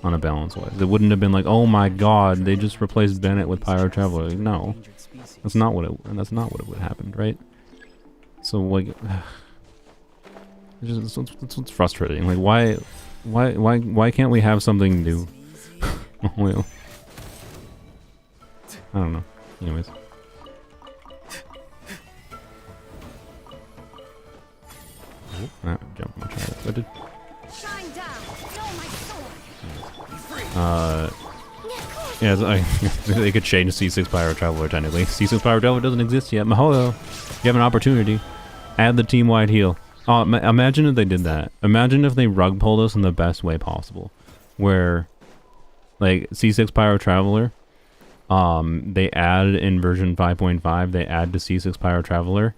on a balance wise. It wouldn't have been like, oh my god, they just replaced Bennett with Pyro Traveler. Like, no, that's not what would have happened, right? So like, it's just frustrating. Like, why can't we have something new? Well, I don't know. Anyways. Jump much higher than I did. Shine down. Show my sword. Yeah, they could change C6 Pyro Traveler technically. C6 Pyro Traveler doesn't exist yet. Mahoyo, you have an opportunity. Add the team-wide heal. Oh, imagine if they did that. Imagine if they rug pulled us in the best way possible. Where, like, C6 Pyro Traveler, they add in version 5.5, they add to C6 Pyro Traveler.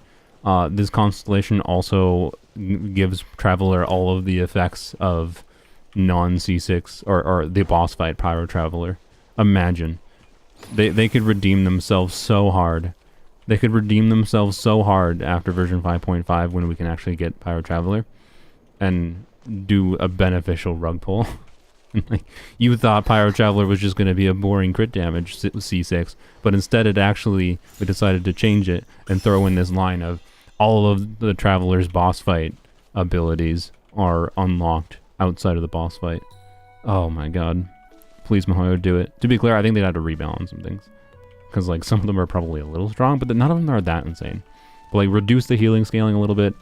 This constellation also gives Traveler all of the effects of non-C6 or the boss fight Pyro Traveler. Imagine. They could redeem themselves so hard. They could redeem themselves so hard after version 5.5 when we can actually get Pyro Traveler and do a beneficial rug pull. Like, you thought Pyro Traveler was just going to be a boring crit damage C6, but instead we decided to change it and throw in this line of all of the Traveler's boss fight abilities are unlocked outside of the boss fight. Oh my god. Please, Mahoyo, do it. To be clear, I think they'd have to rebalance some things. Because, like, some of them are probably a little strong, but none of them are that insane. But, like, reduce the healing scaling a little bit,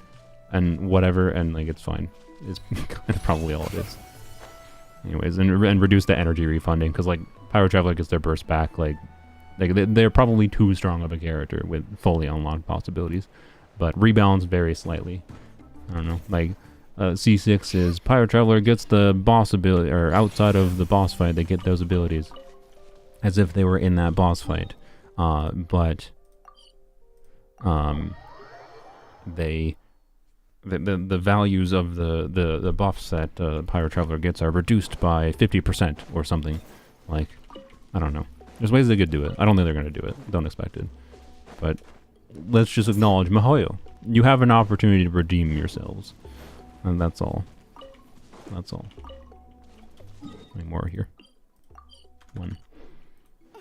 and whatever, and, like, it's fine. It's kind of probably all it is. Anyways, and reduce the energy refunding, because, like, Pyro Traveler gets their burst back, like they're probably too strong of a character with fully unlocked possibilities. But rebalance very slightly. I don't know, like, C6 is Pyro Traveler gets the boss ability, or outside of the boss fight, they get those abilities. As if they were in that boss fight. But the values of the buffs that Pyro Traveler gets are reduced by 50% or something. Like, I don't know. There's ways they could do it. I don't think they're going to do it. Don't expect it. But let's just acknowledge, Mahoyo, you have an opportunity to redeem yourselves. And that's all. That's all. Any more here? One.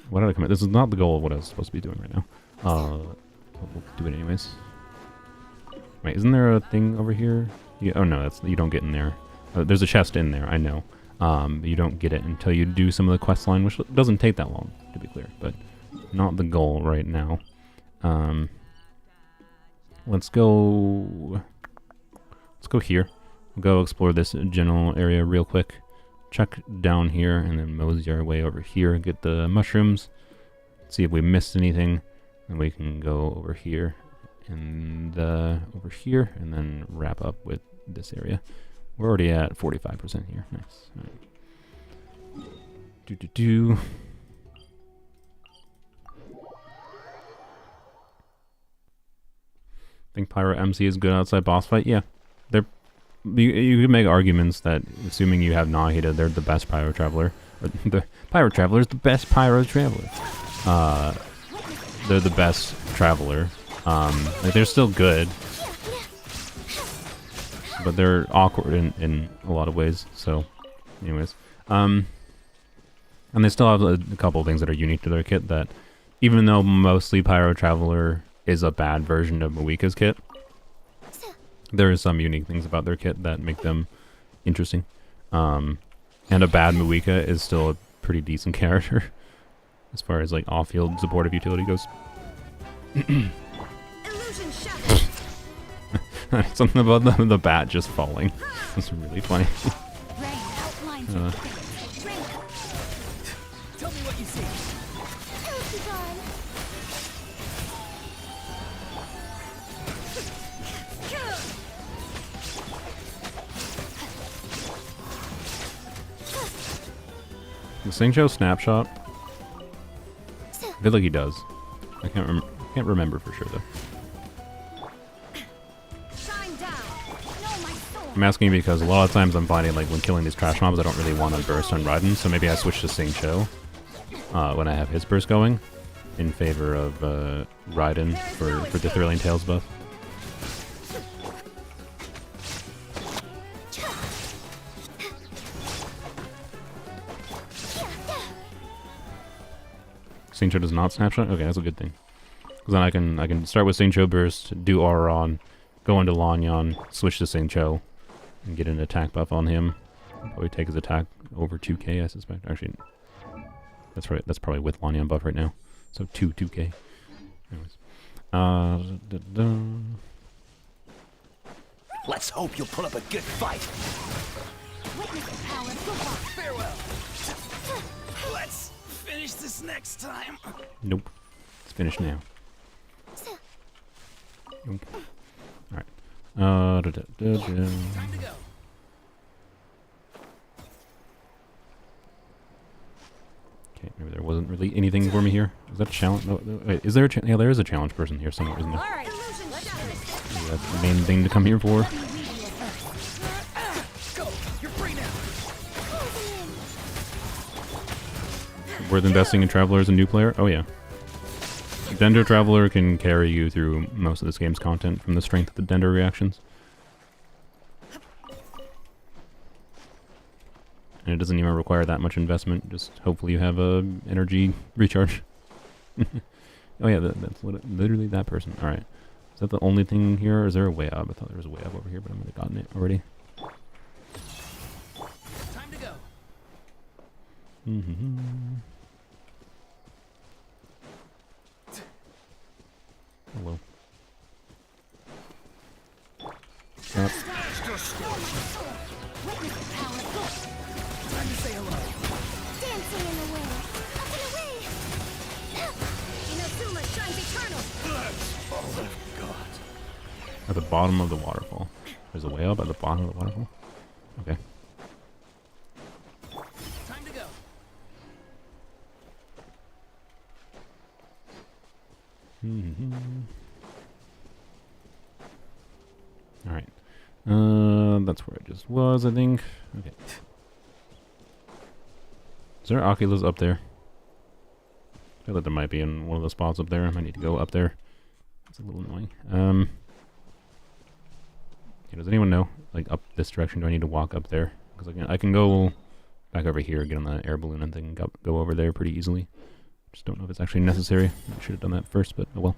What did I commit? This is not the goal of what I was supposed to be doing right now. But we'll do it anyways. Wait, isn't there a thing over here? Oh no, that's, you don't get in there. There's a chest in there, I know. You don't get it until you do some of the quest line, which doesn't take that long, to be clear, but not the goal right now. Let's go here. We'll go explore this general area real quick. Check down here and then mosey our way over here and get the mushrooms. See if we missed anything. And we can go over here and over here and then wrap up with this area. We're already at 45% here. Nice. All right. Think Pyro MC is good outside boss fight? Yeah. You could make arguments that, assuming you have Nahida, they're the best Pyro Traveler. Or the Pyro Traveler is the best Pyro Traveler. They're the best Traveler. Like, they're still good, but they're awkward in a lot of ways. So, anyways, and they still have a couple of things that are unique to their kit. That, even though mostly Pyro Traveler is a bad version of Moika's kit, there are some unique things about their kit that make them interesting. And a bad Moika is still a pretty decent character as far as, like, off-field supportive utility goes. Something about the bat just falling. That's really funny. Tell me what you see. The C0 snapshot? I feel like he does. I can't remember for sure though. I'm asking because a lot of times I'm finding, like, when killing these trash mobs, I don't really want to burst on Raiden, so maybe I switch to C0 when I have his burst going in favor of Raiden for the Thrilling Tales buff. C0 does not snapshot? Okay, that's a good thing. Because then I can start with C0 burst, do Auron, go into Lanyan, switch to C0, and get an attack buff on him. Probably take his attack over 2k, I suspect. Actually, that's right. That's probably with Lanyan buff right now. So 2k. Anyways, Let's hope you'll put up a good fight. Farewell. Let's finish this next time. Nope. It's finished now. Nope. Alright. Time to go. Okay, maybe there wasn't really anything for me here. Is that a challenge? No, wait, is there a yeah, there is a challenge person here somewhere, isn't there? All right, let's do this. Maybe that's the main thing to come here for. Go. You're free now. Worth investing in Traveler as a new player? Oh yeah. Dendro Traveler can carry you through most of this game's content from the strength of the Dendro reactions. And it doesn't even require that much investment, just hopefully you have a energy recharge. Oh yeah, that's literally that person. Alright. Is that the only thing here, or is there a way up? I thought there was a way up over here, but I might have gotten it already. Time to go. Hello. Witness the power of good. Time to say hello. Dancing in the wind. Up and away. Inazuma shines eternal. That's all I've got. At the bottom of the waterfall. There's a way up at the bottom of the waterfall? Okay. Time to go. Alright. That's where I just was, I think. Okay. Is there Oculus up there? I feel like there might be in one of the spots up there. I might need to go up there. That's a little annoying. Yeah, does anyone know? Like, up this direction, do I need to walk up there? Because I can go back over here, get on the air balloon and thing, go over there pretty easily. Just don't know if it's actually necessary. I should have done that first, but oh well.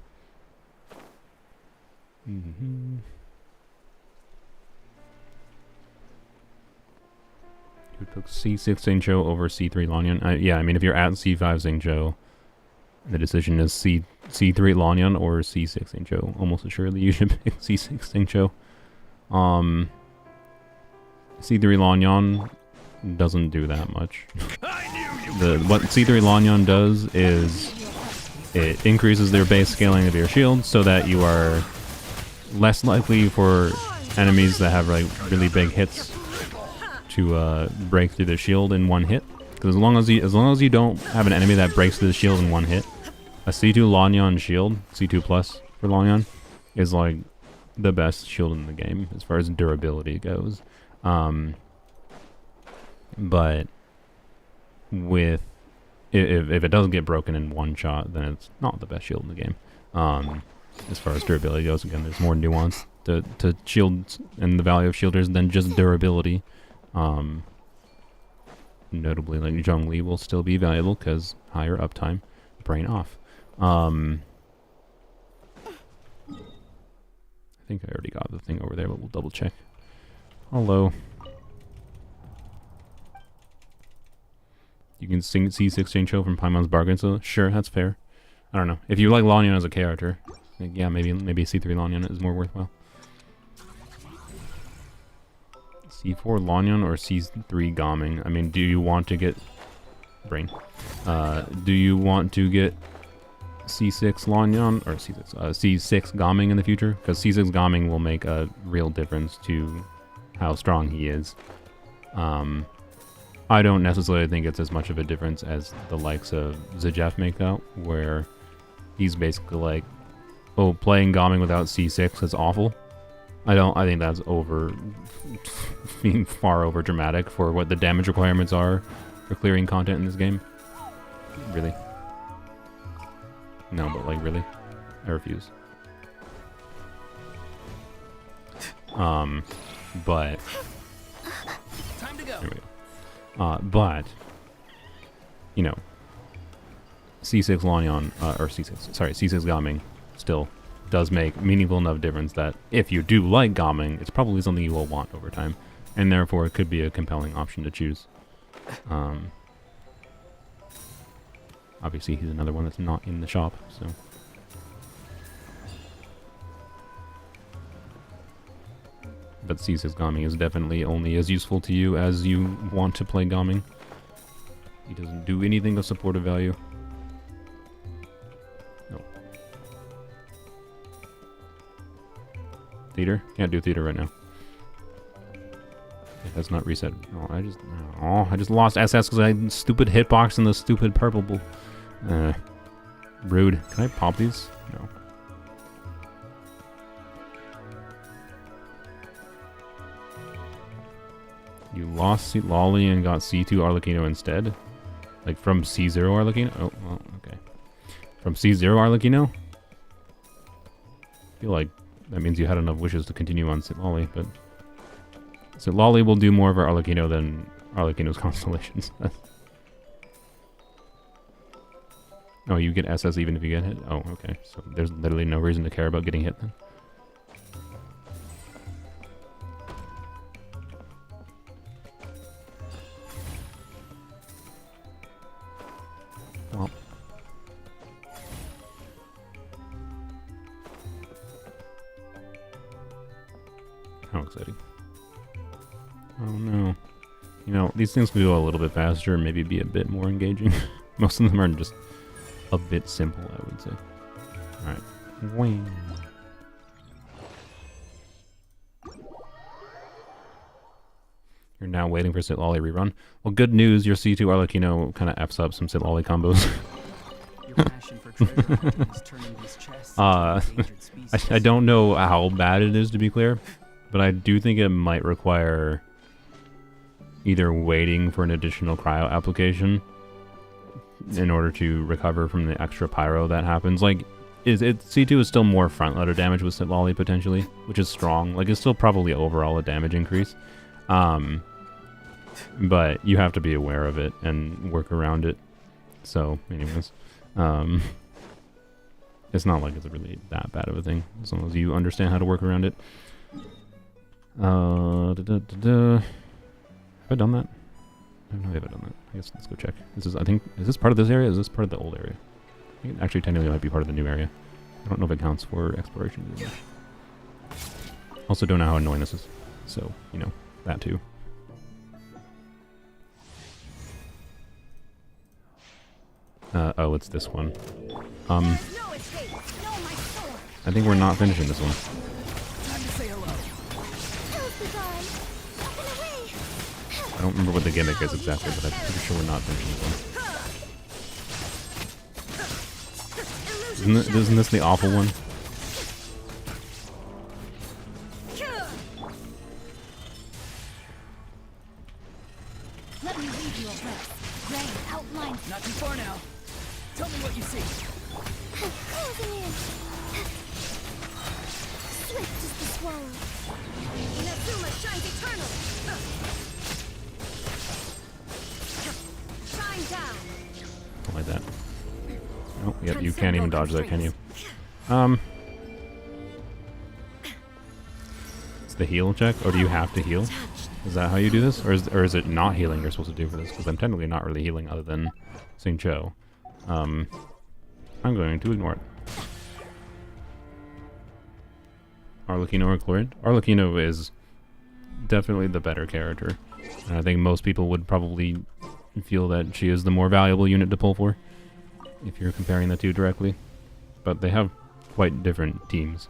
Who took C6 Xingqiu over C3 Lanyan? Yeah, I mean, if you're at C5 Xingqiu, the decision is C3 Lanyan or C6 Xingqiu. Almost assuredly you should pick C6 Xingqiu. C3 Lanyan doesn't do that much. What C3 Lanyan does is it increases their base scaling of your shield so that you are less likely for enemies that have like really big hits to break through the shield in one hit. Because as long as you don't have an enemy that breaks through the shield in one hit, a C2 Lanyan shield, C2 plus for Lanyan, is like the best shield in the game as far as durability goes. But with if it doesn't get broken in one shot, then it's not the best shield in the game. As far as durability goes, again, there's more nuance to shields and the value of shielders than just durability. Notably, like Zhongli will still be valuable because higher uptime, brain off. I think I already got the thing over there, but we'll double check. Hello. You can sing C6 Xingqiu from Paimon's Bargain, so sure, that's fair. I don't know. If you like Lanyan as a character, like, yeah, maybe C3 Lanyan is more worthwhile. C4 Lanyan or C3 Gaming? I mean, do you want to get... Brain. Do you want to get C6 Lanyan or C6 Gaming in the future? Because C6 Gaming will make a real difference to how strong he is. I don't necessarily think it's as much of a difference as the likes of Zijef make out, where he's basically like, oh, playing Gaming without C6 is awful. I think that's being far over dramatic for what the damage requirements are for clearing content in this game. Really? No, but like really? I refuse. But Time to go. there we go. But you know, C6 Lanyan or C6 Gaming still does make meaningful enough difference that if you do like Gaming, it's probably something you will want over time, and therefore it could be a compelling option to choose. Obviously, he's another one that's not in the shop, so. But C6 Gaming is definitely only as useful to you as you want to play Gaming. He doesn't do anything of supportive value. Theater? Can't do theater right now. It has not reset. I just lost SS because I had stupid hitbox and the stupid purple bull. Rude. Can I pop these? No. You lost Lolly and got C2 Arlecchino instead? Like from C0 Arlecchino? Oh, well, okay. From C0 Arlecchino? I feel like that means you had enough wishes to continue on Lolly, but... Lolly will do more of our Arlecchino than Arlecchino's constellations. Oh, you get SS even if you get hit? Oh, okay. So there's literally no reason to care about getting hit then. Well. How exciting. Oh no. You know, these things could go a little bit faster and maybe be a bit more engaging. Most of them are just a bit simple, I would say. Alright. Wing. You're now waiting for Sit Lolly rerun. Well, good news, your C2 Arlecchino kind of F's up some Sit Lolly combos. Your passion for treasure hunting is turning these chests into endangered species. I don't know how bad it is, to be clear, but I do think it might require either waiting for an additional cryo application in order to recover from the extra pyro that happens. Like, C2 is still more front loader damage with Sit Lolly potentially, which is strong. Like, it's still probably overall a damage increase. But you have to be aware of it and work around it. So, anyways, it's not like it's really that bad of a thing as long as you understand how to work around it. Have I done that? I don't know if I've done that. I guess let's go check. Is this part of this area? Is this part of the old area? I think it actually technically might be part of the new area. I don't know if it counts for exploration. Also don't know how annoying this is. So, you know, that too. Oh, it's this one. I think we're not finishing this one. Time to say hello. I don't remember what the gimmick is exactly, but I'm pretty sure we're not finishing this one. Isn't this the awful one? Let me read you a verse. Grand outlines. Not too far now. Tell me what you see. Closing in. Swift as the swallow. Inazuma shines eternal. Shine down. Something like that. Oh, yep, you can't even dodge that, can you? It's the heal check, or do you have to heal? Is that how you do this? Or is it not healing you're supposed to do for this? Because I'm technically not really healing other than Xingqiu. I'm going to ignore it. Arlecchino or Chlorine? Arlecchino is definitely the better character. And I think most people would probably feel that she is the more valuable unit to pull for, if you're comparing the two directly. But they have quite different teams,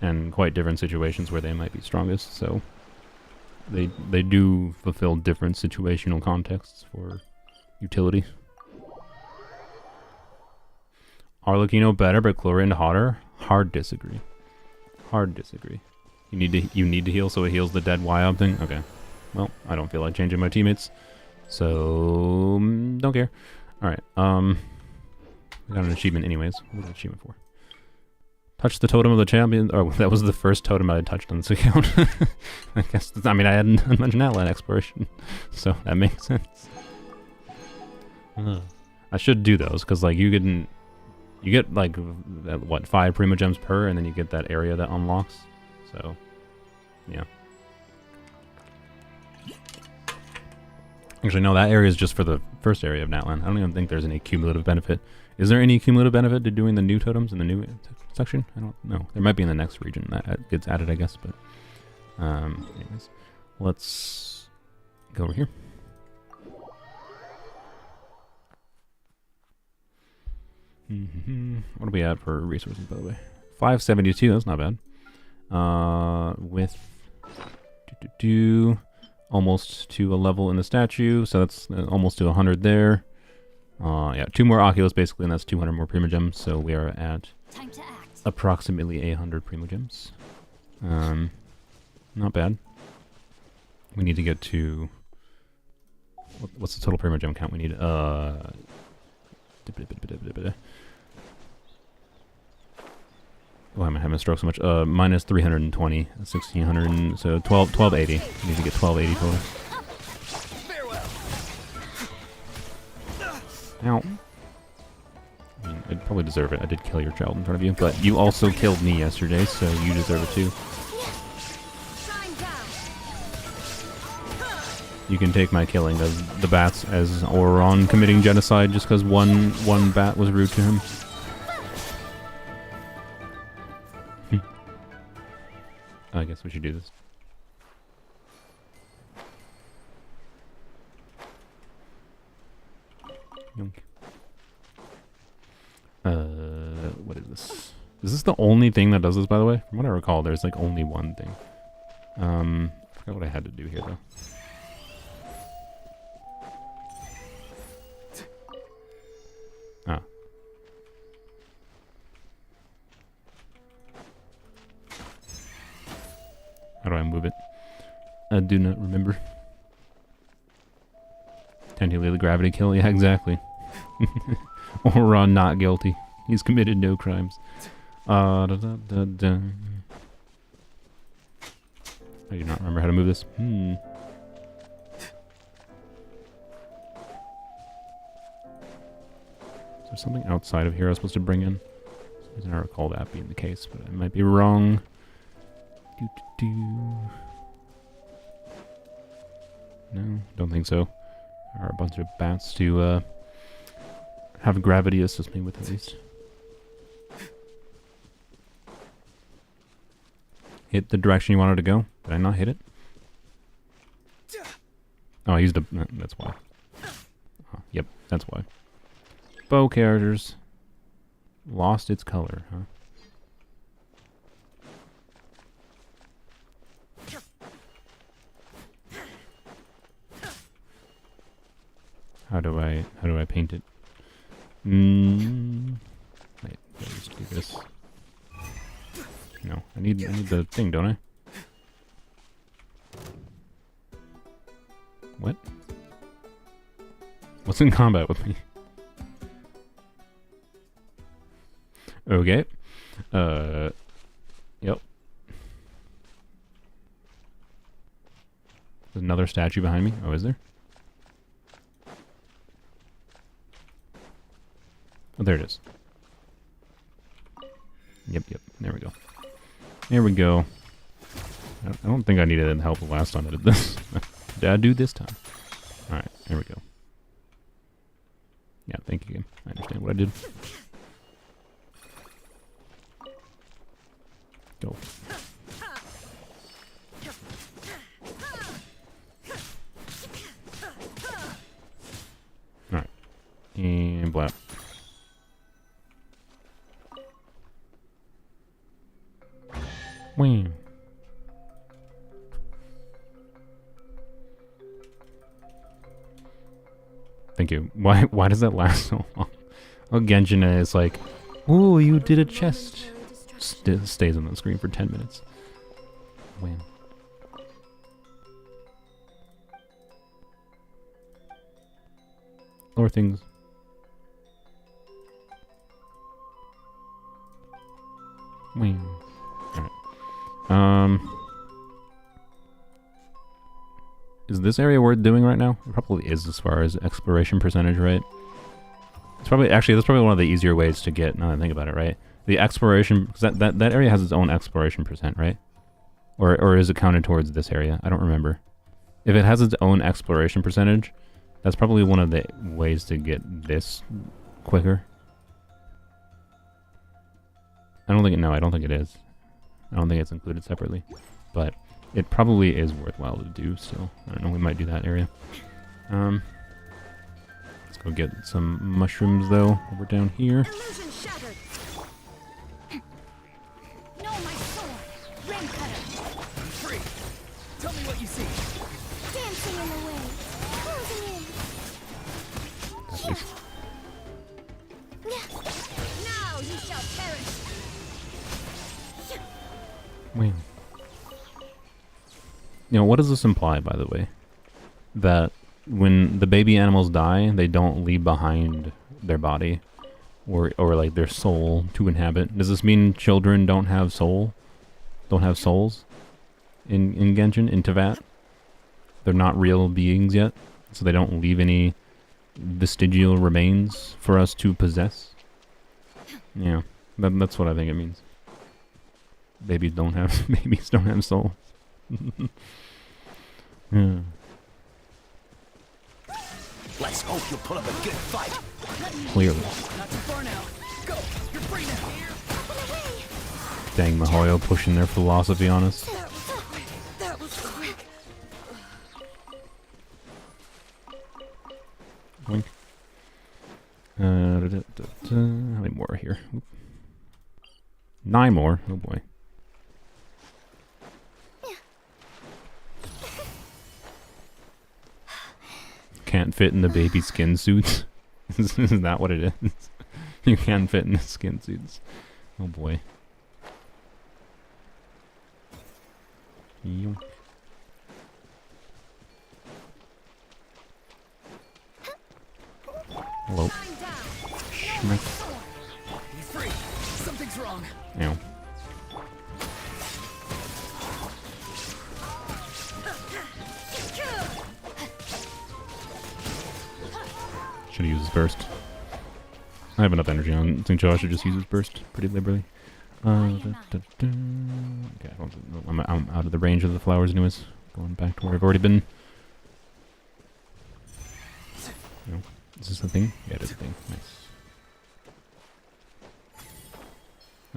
and quite different situations where they might be strongest, so they do fulfill different situational contexts for utility. Arlecchino better, but Chlorine hotter? Hard disagree. Hard disagree. You need to heal so it heals the dead Y-Ob thing? Okay. Well, I don't feel like changing my teammates, so don't care. Alright, we got an achievement anyways. What was the achievement for? Touch the totem of the champion. Oh, that was the first totem I had touched on this account. I guess. I mean, I hadn't much Natlan exploration, so that makes sense. I should do those because, like, you get like what 5 primogems per, and then you get that area that unlocks. So, yeah. Actually, no, that area is just for the first area of Natlan. I don't even think there's any cumulative benefit. Is there any cumulative benefit to doing the new totems in the new section? I don't know. There might be in the next region that gets added, I guess. But anyways, let's go over here. What are we at for resources, by the way? 572. That's not bad. with almost to a level in the statue, so that's almost to 100 there. Yeah, 2 more Oculus basically, and that's 200 more primogems, so we are at Time to act. approximately 100 primogems. Not bad. We need to get to... What's the total primogem count we need? Why am I having a stroke so much? Minus 320, 1600, so 1280. We need to get 1280 total. Ow. I mean, I'd probably deserve it. I did kill your child in front of you, but you also killed me yesterday, so you deserve it too. Shine down. You can take my killing of the bats as Auron committing genocide just because one bat was rude to him. I guess we should do this. Yonk. What is this? Is this the only thing that does this, by the way? From what I recall, there's like only one thing. I forgot what I had to do here, though. Ah. How do I move it? I do not remember. Technically the gravity kill? Yeah, exactly. Auron not guilty. He's committed no crimes. Da, da, da, da. I do not remember how to move this. Is there something outside of here I was supposed to bring in? I don't recall that being the case, but I might be wrong. No, don't think so. There are a bunch of bats to have gravity assist me with at least. Hit the direction you wanted to go. Did I not hit it? Oh, I used a... that's why. Yep, that's why. Bow characters. Lost its color, huh? How do I paint it? Wait, I used to do this. No, I need the thing, don't I? What? What's in combat with me? Okay. Yep. There's another statue behind me. Oh, is there? Oh, there it is. Yep. There we go. There we go. I don't think I needed help the last time I did this. Did I do this time? Alright, there we go. Yeah, thank you, game. I understand what I did. Go. Alright. And blap. Wham. Thank you. Why does that last so long? Oh, Genshin is like, ooh, you did a chest. Stays on the screen for 10 minutes. Wham. Lower things. Wham. Alright. Is this area worth doing right now? It probably is as far as exploration percentage, right? It's probably, actually, that's probably one of the easier ways to get, now that I think about it, right? The exploration, because that area has its own exploration percent, right? Or is it counted towards this area? I don't remember. If it has its own exploration percentage, that's probably one of the ways to get this quicker. I don't think it is. I don't think it's included separately, but it probably is worthwhile to do still. I don't know, we might do that area. Let's go get some mushrooms though, over down here. Illusion shattered. No, my sword. Rampage. flying away. Closing in. That's nice. Now you shall perish. Wait. You know, what does this imply, by the way? That when the baby animals die, they don't leave behind their body or like their soul to inhabit. Does this mean children don't have soul? Don't have souls in Genshin, in Tevat? They're not real beings yet, so they don't leave any vestigial remains for us to possess? Yeah, that's what I think it means. Babies don't have soul. Yeah. Let's hope you'll put up a good fight. Clearly. Not too far now. Go! You're free now. Dang, Mihoyo pushing their philosophy on us. That was quick. Wink. How many more are here? Oop. 9 more. Oh boy. Can't fit in the baby skin suits. Is that what it is? You can't fit in the skin suits. Oh boy. Yoink. Hello. Schmick. He's free. Something's wrong. Ow. Should have used his burst. I have enough energy on St. Joe. I should just use his burst pretty liberally. Okay, I'm out of the range of the flowers anyways. Going back to where I've already been. No. Is this the thing? Yeah, it is a thing. Nice.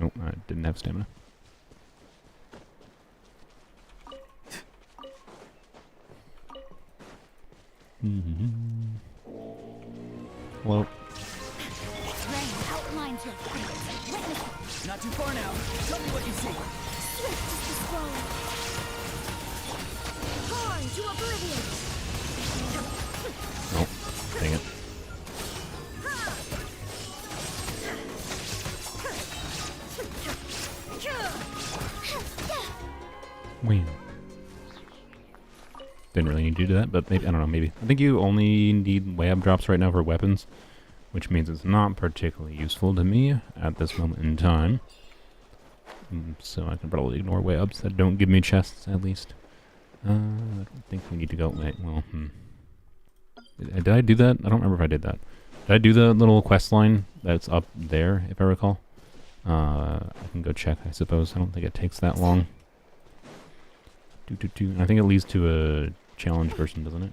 Oh, I didn't have stamina. Well, Rain outlines your fate. Witness it. Not too far now. Tell me what you see. Swift is the scroll. Born to oblivion. oh, dang it. Wham. Didn't really need to do that, but maybe, I don't know, maybe. I think you only need web drops right now for weapons, which means it's not particularly useful to me at this moment in time. So I can probably ignore webs that don't give me chests, at least. I don't think we need to go, wait, well, Did I do that? I don't remember if I did that. Did I do the little quest line that's up there, if I recall? I can go check, I suppose. I don't think it takes that long. I think it leads to a challenge person, doesn't it?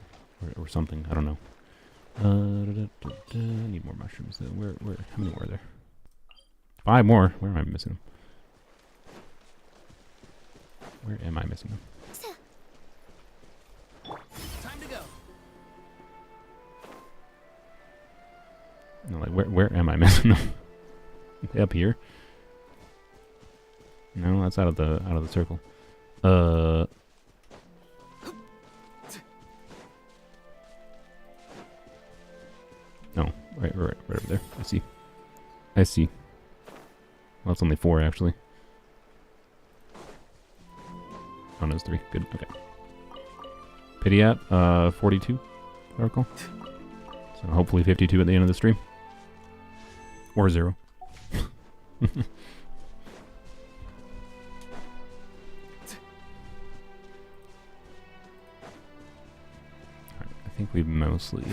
Or something, I don't know. I need more mushrooms though. Where, how many more are there? 5 more. Where am I missing them? Where am I missing them? Time to go. No, like where am I missing them? Up here? No, that's out of the circle. No, right over there. I see. Well, it's only 4 actually. Oh no, it's 3. Good. Okay. Pity at 42. If I recall. So hopefully 52 at the end of the stream. Or 0. I think we've mostly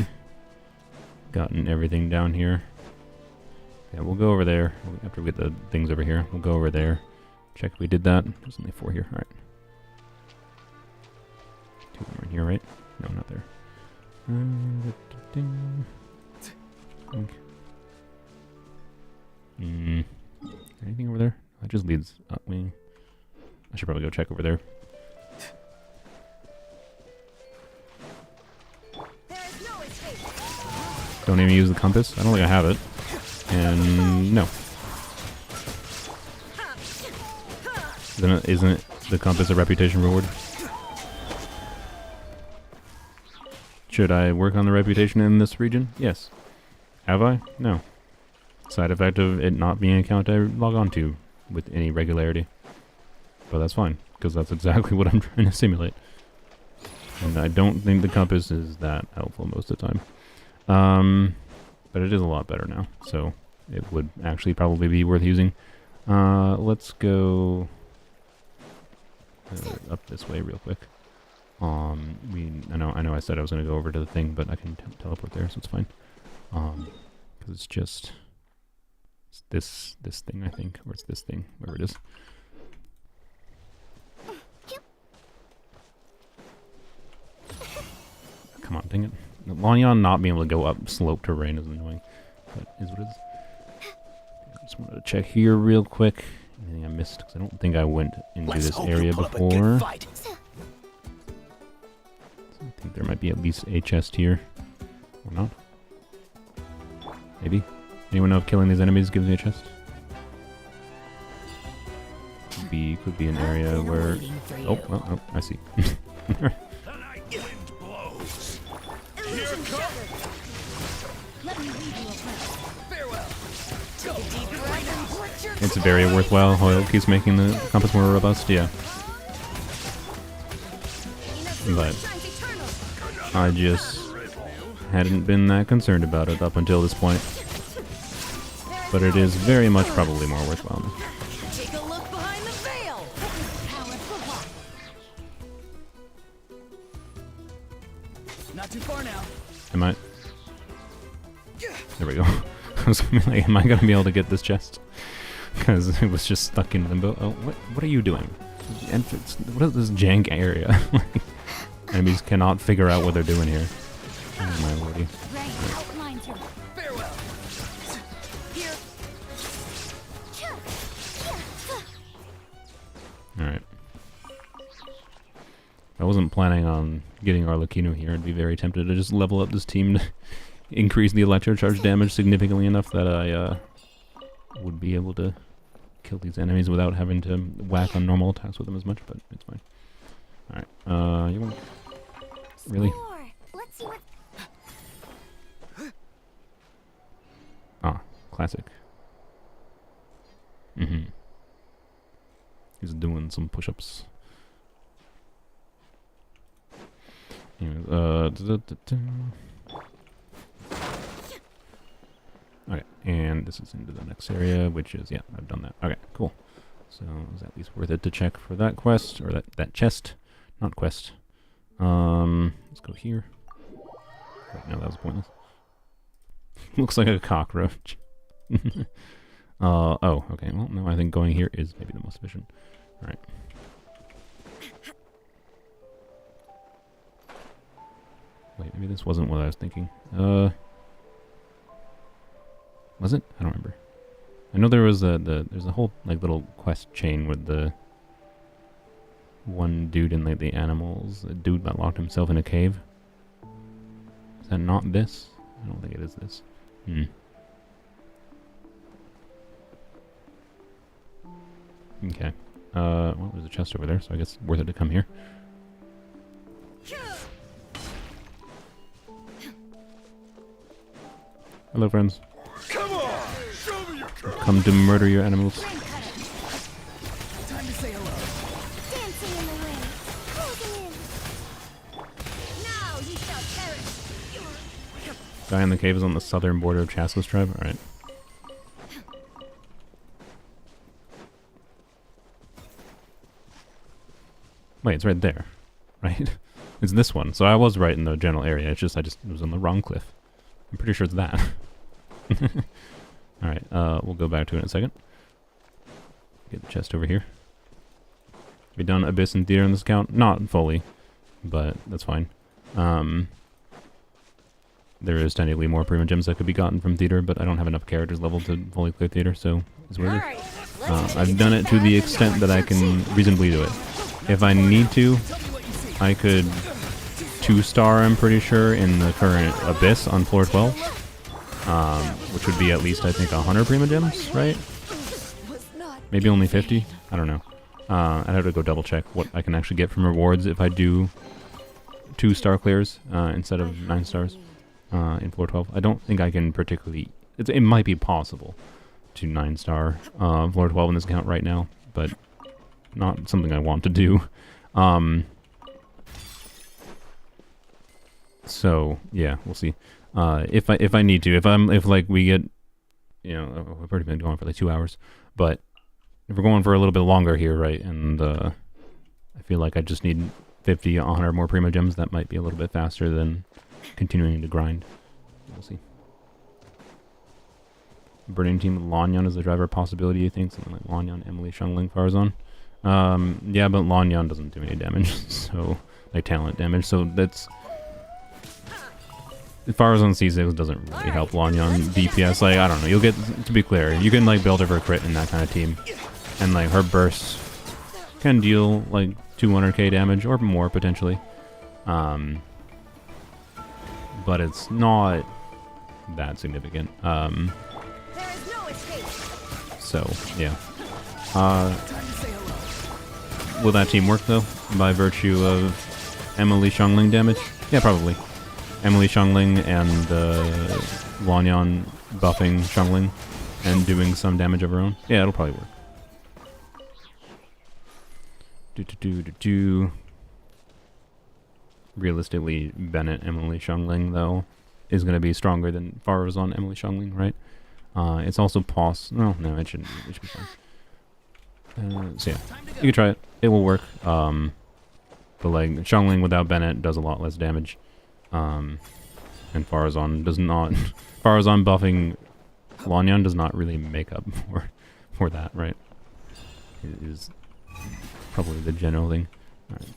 gotten everything down here. Yeah, we'll go over there after we get the things over here. We'll go over there. Check if we did that. There's only 4 here. All right. 2 more in here, right? No, not there. Anything over there? That just leads up me. I should probably go check over there. Don't even use the compass? I don't think I have it. And no. Isn't it the compass a reputation reward? Should I work on the reputation in this region? Yes. Have I? No. Side effect of it not being an account I log on to with any regularity. But that's fine, because that's exactly what I'm trying to simulate. And I don't think the compass is that helpful most of the time. But it is a lot better now, so it would actually probably be worth using. Let's go up this way real quick. I know I said I was going to go over to the thing, but I can teleport there, so it's fine. Because it's just this thing, I think, or it's this thing, wherever it is. Come on, dang it. Lanyan not being able to go up slope terrain is annoying, but is what it is. I just wanted to check here real quick. Anything I missed? Because I don't think I went into this area before. I think there might be at least a chest here. Or not. Maybe. Anyone know if killing these enemies gives me a chest? Could be an area where... Oh, well, oh, I see. It's very worthwhile. Hoyle keeps making the compass more robust, yeah. But I just hadn't been that concerned about it up until this point. But it is very much probably more worthwhile now. Take a look behind the veil. Not too far now. Am I? There we go. I was gonna be like, am I gonna be able to get this chest? Because it was just stuck in limbo. Oh, what are you doing? Entrance. What is this jank area? Enemies cannot figure out what they're doing here. Oh my lordy. Farewell. Here. Alright. I wasn't planning on getting Arlecchino here. I'd be very tempted to just level up this team to increase the electro charge damage significantly enough that I would be able to kill these enemies without having to whack on normal attacks with them as much, but it's fine. Alright, you want... Really? Let's see what... Ah, classic. He's doing some push-ups. Anyways, okay, and this is into the next area, which is, yeah, I've done that. Okay, cool. So it was at least worth it to check for that quest, or that chest, not quest. Let's go here. Wait, no, that was pointless. Looks like a cockroach. Oh, okay, well, no, I think going here is maybe the most efficient. Alright. Wait, maybe this wasn't what I was thinking. Was it? I don't remember. I know there was there's a whole like little quest chain with the one dude in like the animals, a dude that locked himself in a cave. Is that not this? I don't think it is this. Okay. Well, there's a chest over there, so I guess it's worth it to come here. Hello, friends. Come on, show me your Come to murder your animals. Time to say hello. Dancing in the wind. Closing in. Now you shall perish. Guy in the cave is on the southern border of Chasla's tribe. Alright. Wait, it's right there. Right? It's this one. So I was right in the general area. It's just it was on the wrong cliff. I'm pretty sure it's that. Alright, we'll go back to it in a second. Get the chest over here. We done Abyss and Theater on this account? Not fully, but that's fine. There is technically more primogems that could be gotten from Theater, but I don't have enough characters level to fully clear Theater, so it's what it is. I've done it to the extent that I can reasonably do it. If I need to, I could 2-star, I'm pretty sure, in the current Abyss on floor 12. Which would be at least, I think, 100 primogems, right? Maybe only 50? I don't know. I'd have to go double check what I can actually get from rewards if I do 2-star clears instead of 9 stars in floor 12. I don't think I can particularly... It might be possible to 9-star floor 12 in this account right now, but not something I want to do. So yeah, we'll see. If I need to, if like we get, you know, we've already been going for like 2 hours, but if we're going for a little bit longer here, right? And I feel like I just need 50, 100 more primogems. That might be a little bit faster than continuing to grind. We'll see. Burning team with Lanyan as the driver possibility, you think? Something like Lanyan, Emily, Shungling, Farazan. Yeah, but Lanyan doesn't do any damage, so like talent damage. So that's Farazan C6 doesn't really help Lanyan DPS. Like I don't know. You'll get, to be clear, you can like build her for crit in that kind of team, and like her bursts can deal like 200k damage or more potentially. But it's not that significant. So yeah. Will that team work though? By virtue of Emily Shungling damage? Yeah, probably. Emily Shungling and Lanyan buffing Shungling and doing some damage of her own. Yeah, it'll probably work. Realistically, Bennett Emily Shungling though is going to be stronger than Farazan Emily Shungling, right? It's also no, it should be fine. So yeah, you can try it. It will work. But like Shungling without Bennett does a lot less damage. And Farazan does not. Farazan buffing Lanyan does not really make up for that, right? It is probably the general thing. Alright,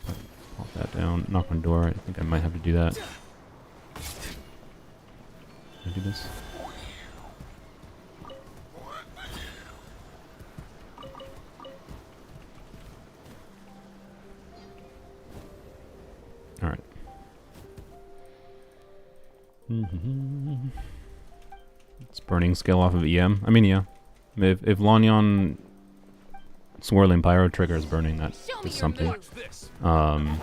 pop that down. Knock on door. I think I might have to do that. Can I do this? Alright. It's burning skill off of EM. I mean, yeah. If Lanyan Swirling Pyro triggers burning, that is something. But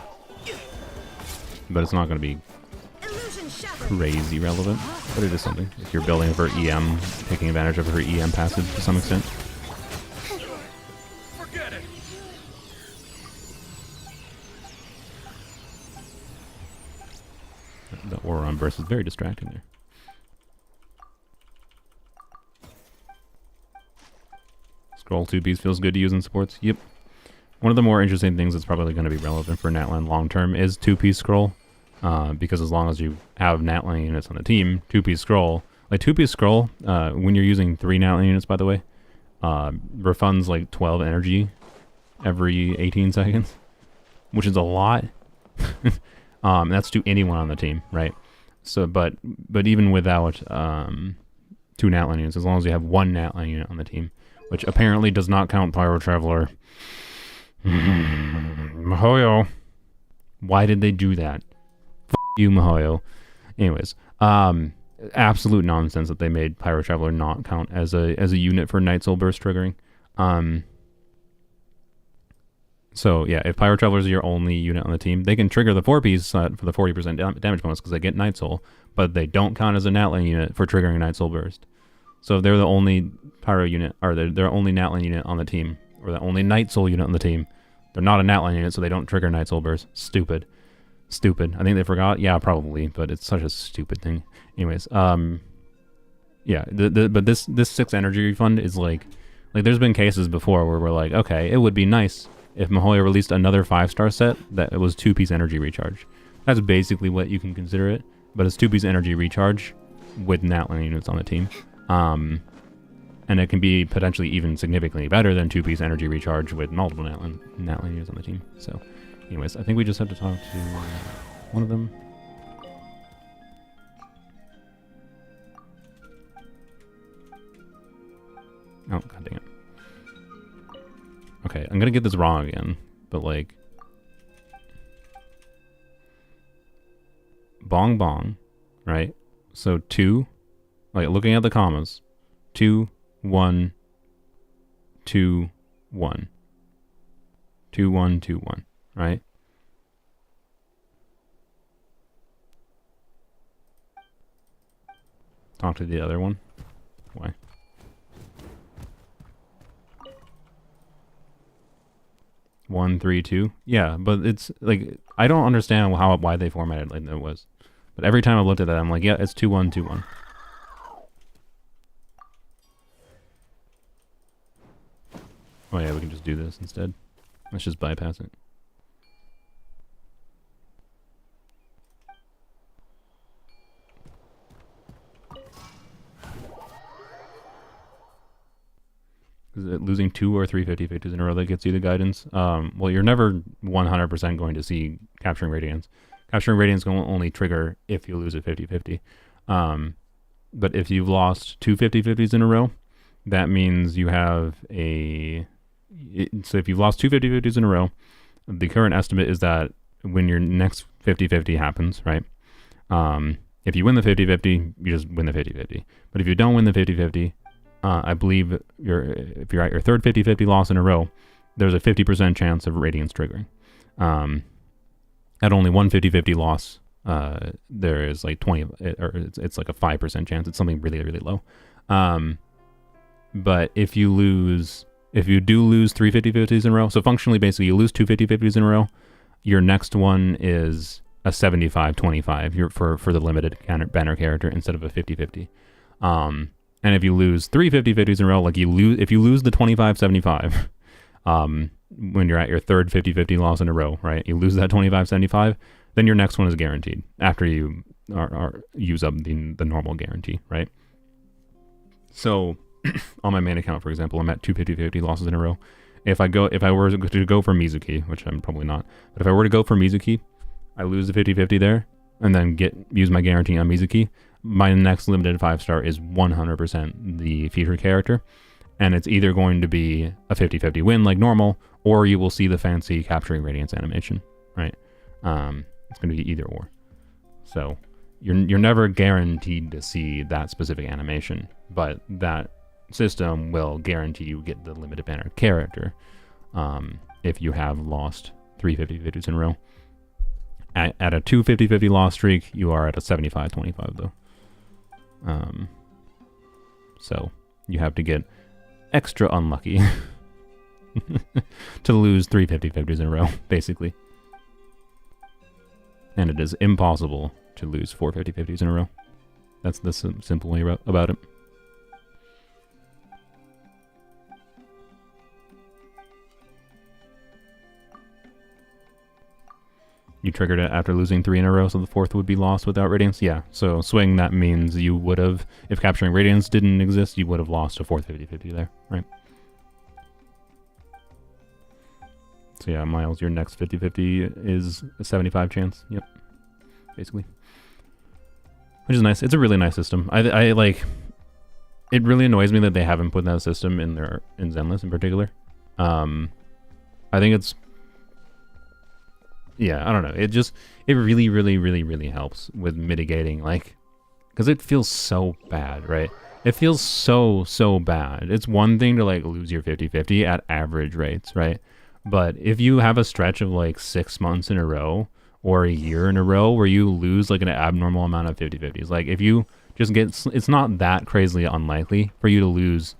it's not going to be crazy relevant. But it is something. If you're building for EM, taking advantage of her EM passive to some extent. Forget it. The Auron burst is very distracting there. Scroll 2Ps feels good to use in supports. Yep. One of the more interesting things that's probably going to be relevant for Natlan long term is 2P scroll. Because as long as you have Natlan units on the team, 2P scroll, like 2P scroll, when you're using 3 Natlan units, by the way, refunds like 12 energy every 18 seconds, which is a lot. That's to anyone on the team, right? So, but even without 2 Natlan units, as long as you have 1 Natlan unit on the team, which apparently does not count Pyro Traveler. Mihoyo. Why did they do that? F you, Mihoyo. Anyways, absolute nonsense that they made Pyro Traveler not count as a unit for Night Soul Burst triggering. So yeah, if Pyro Traveler is your only unit on the team, they can trigger the 4Ps for the 40% damage bonus because they get Night Soul, but they don't count as a Natlan unit for triggering Night Soul Burst. So if they're the only Pyro unit, or they're only Natlan unit on the team, or the only Night Soul unit on the team, they're not a Natlan unit, so they don't trigger Night Soul Burst. Stupid. Stupid. I think they forgot. Yeah, probably, but it's such a stupid thing. Anyways, yeah, but this 6 energy refund is like there's been cases before where we're like, okay, it would be nice if Mihoyo released another 5-star set that it was 2-piece energy recharge. That's basically what you can consider it, but it's 2-piece energy recharge with Natlan units on the team. And it can be potentially even significantly better than 2-piece energy recharge with multiple Natlan units on the team. So, anyways, I think we just have to talk to one of them. Oh, god dang it. Okay, I'm gonna get this wrong again, but like... Bong bong, right? So 2, like looking at the commas, 2, 1, 2, 1. 2, 1, 2, 1, right? talk to the other one. Why? One, three, two. Yeah, but it's like I don't understand why they formatted like that was. But every time I've looked at that, I'm like, yeah, it's 2-1, 2-1. Oh yeah, we can just do this instead. Let's just bypass it. Is it losing 2 or 3 50-50s in a row that gets you the guidance? Well, you're never 100% going to see capturing radiance. Capturing radiance will only trigger if you lose a 50-50. But if you've lost 2 50-50s in a row, that means you have a... so if you've lost 2 50-50s in a row, the current estimate is that when your next 50-50 happens, right? If you win the 50-50, you just win the 50-50. But if you don't win the 50-50, I believe if you're at your third 50-50 loss in a row, there's a 50% chance of radiance triggering. At only one 50-50 loss, there is like 20, or it's like a 5% chance. It's something really, really low. But if you do lose 3 50-50s in a row, so functionally, basically, you lose 2 50-50s in a row, your next one is a 75-25 for the limited banner character instead of a 50-50. And if you lose 3 50-50s in a row, like if you lose the 25-75, when you're at your third 50-50 loss in a row, right? You lose that 25-75, then your next one is guaranteed after you use up the normal guarantee, right? So on my main account, for example, I'm at 2 50-50 losses in a row. If I were to go for Mizuki, which I'm probably not, but if I were to go for Mizuki, I lose the 50-50 there, and then use my guarantee on Mizuki. My next limited 5-star is 100% the feature character, and it's either going to be a 50-50 win like normal, or you will see the fancy capturing radiance animation, right? It's going to be either or. So you're never guaranteed to see that specific animation, but that system will guarantee you get the limited banner character if you have lost 3 50-50s in a row. At a 2 50-50 loss streak, you are at a 75-25 though. So you have to get extra unlucky to lose 3 50-50s in a row, basically. And it is impossible to lose 4 50-50s in a row. That's the simple way about it. You triggered it after losing 3 in a row, so the 4th would be lost without Radiance? Yeah, so swing, that means you would have, if capturing Radiance didn't exist, you would have lost a 4th 50-50 there, right? So yeah, Miles, your next 50-50 is a 75 chance, yep, basically. Which is nice. It's a really nice system. I like, it really annoys me that they haven't put that system in Zenless in particular. I think it's, yeah, I don't know. It really, really, really, really helps with mitigating, like, because it feels so bad, right? It feels so, so bad. It's one thing to, like, lose your 50-50 at average rates, right? But if you have a stretch of, like, 6 months in a row or a year in a row where you lose, like, an abnormal amount of 50-50s, like, if you just get, it's not that crazily unlikely for you to lose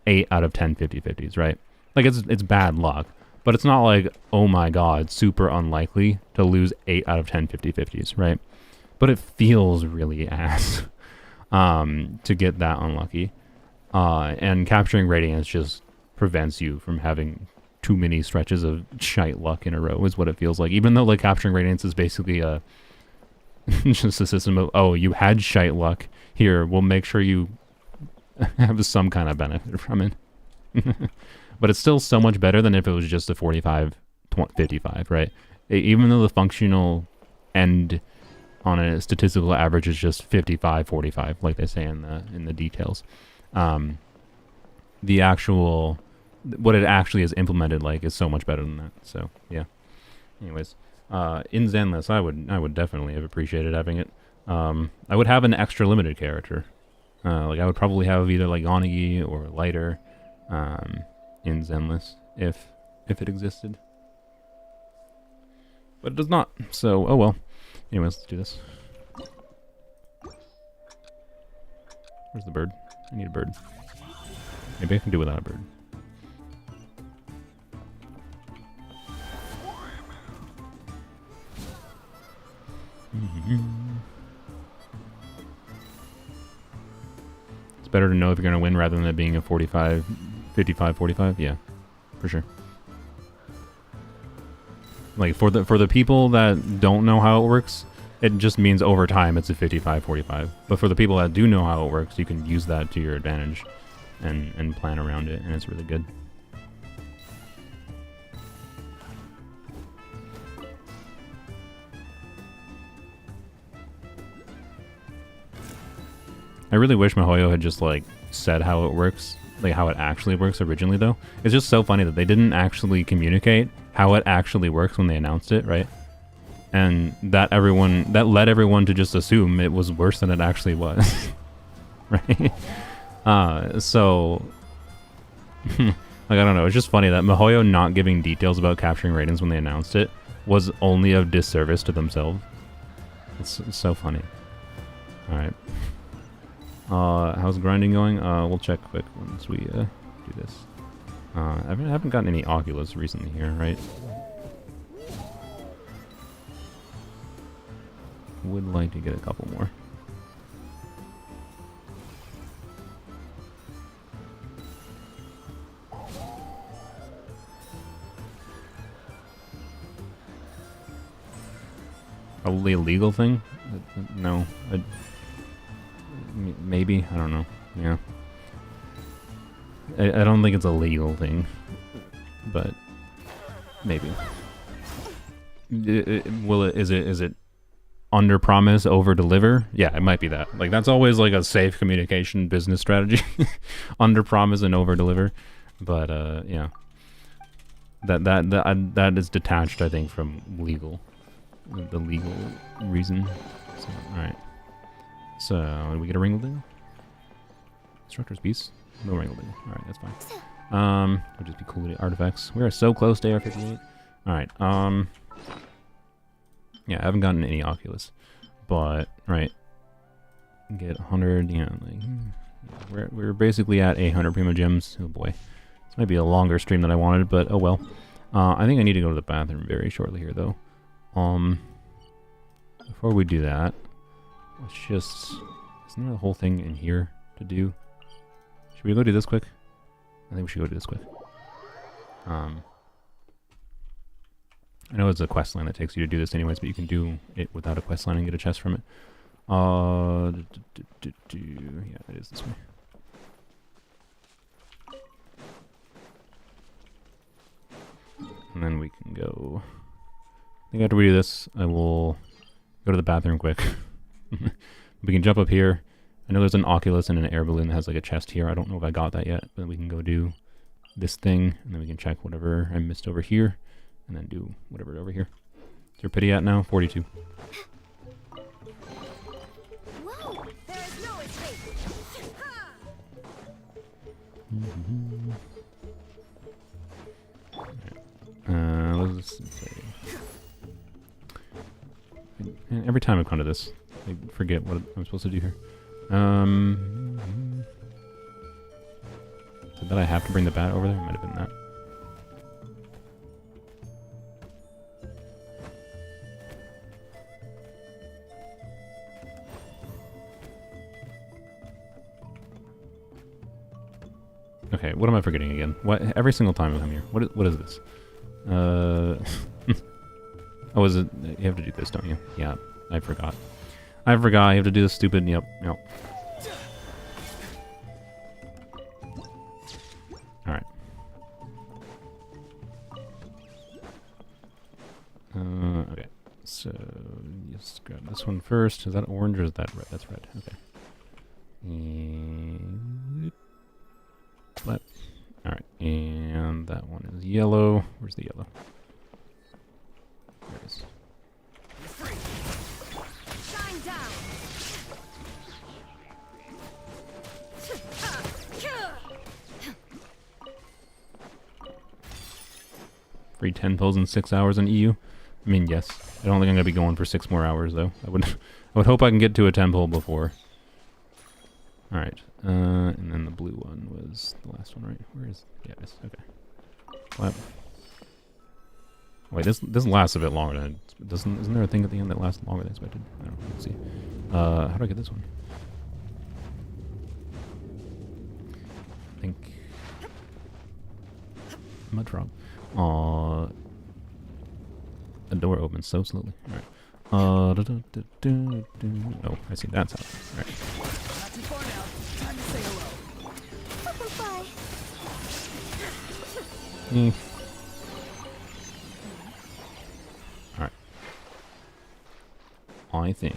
8 out of 10 50-50s, right? Like, it's bad luck. But it's not like, oh my god, super unlikely to lose 8 out of 10 50-50s, right? But it feels really ass to get that unlucky. And capturing Radiance just prevents you from having too many stretches of shite luck in a row, is what it feels like. Even though, like, capturing Radiance is basically just a system of, oh, you had shite luck, here, we'll make sure you have some kind of benefit from it. But it's still so much better than if it was just a 45-55, right? Even though the functional end on a statistical average is just 55-45, like they say in the details. The actual, what it actually is implemented like is so much better than that. So yeah. Anyways, in Zenless, I would definitely have appreciated having it. I would have an extra limited character. Like I would probably have either like Onigi or Lighter. In Zenless, if it existed. But it does not, so, oh well. Anyways, let's do this. Where's the bird? I need a bird. Maybe I can do without a bird. It's better to know if you're going to win rather than it being a 45, 55, 45. Yeah, for sure. Like for the people that don't know how it works, it just means over time it's a 55-45. But for the people that do know how it works, you can use that to your advantage and plan around it, and it's really good. I really wish MiHoYo had just like said how it works, like how it actually works originally though. It's just so funny that they didn't actually communicate how it actually works when they announced it, right? And that led everyone to just assume it was worse than it actually was. Right? So like I don't know, it's just funny that MiHoYo not giving details about capturing ratings when they announced it was only a disservice to themselves. It's so funny. Alright. How's grinding going? We'll check quick once we do this. I haven't gotten any Oculus recently here, right? Would like to get a couple more. Probably a legal thing? No. Maybe? I don't know. Yeah. I don't think it's a legal thing. But maybe. Is it under promise, over deliver? Yeah, it might be that. Like that's always like a safe communication business strategy. Under promise and over deliver. But yeah. That is detached, I think, from legal. The legal reason. So, alright. So, did we get a Ringleton? Instructor's Piece? No Ringleton. Alright, that's fine. Would just be cool to get artifacts. We are so close to AR-58. Alright, yeah, I haven't gotten any Oculus. But, right. Get 100, yeah, like... Yeah, we're basically at 800 primogems. Oh boy. This might be a longer stream than I wanted, but oh well. I think I need to go to the bathroom very shortly here, though. Before we do that... Let's just... Isn't there a whole thing in here to do? Should we go do this quick? I think we should go do this quick. I know it's a quest line that takes you to do this anyways, but you can do it without a quest line and get a chest from it. Yeah, it is this way. And then we can go... I think after we do this, I will go to the bathroom quick. We can jump up here. I know there's an Oculus and an air balloon that has like a chest here. I don't know if I got that yet, but we can go do this thing, and then we can check whatever I missed over here, and then do whatever over here. Is your pity at now? 42. Whoa, there is no escape. Let's say. And every time I come to this, I forget what I'm supposed to do here. So that I have to bring the bat over there? Might have been that. Okay, what am I forgetting again? What every single time I come here? What is this? Oh, is it? You have to do this, don't you? Yeah, I forgot. I forgot. You have to do this stupid. Yep. All right. Okay. So just grab this one first. Is that orange or is that red? That's red. Okay. And what? All right. And that one is yellow. Where's the yellow? There it is. Shine down. Free 10 pulls in 6 hours in EU. I mean, yes. I don't think I'm gonna be going for 6 more hours though. I would hope I can get to a 10 pull before. All right. And then the blue one was the last one, right? Where is? Yeah, it is. Okay. What? Wait, this lasts a bit longer than isn't there a thing at the end that lasts longer than expected? I don't know. Let's see. How do I get this one? I think mud frog. The door opens so slowly. All right. Oh, I see. That's how. All right. Not too far now. Time to say hello. Bye. Alright. I think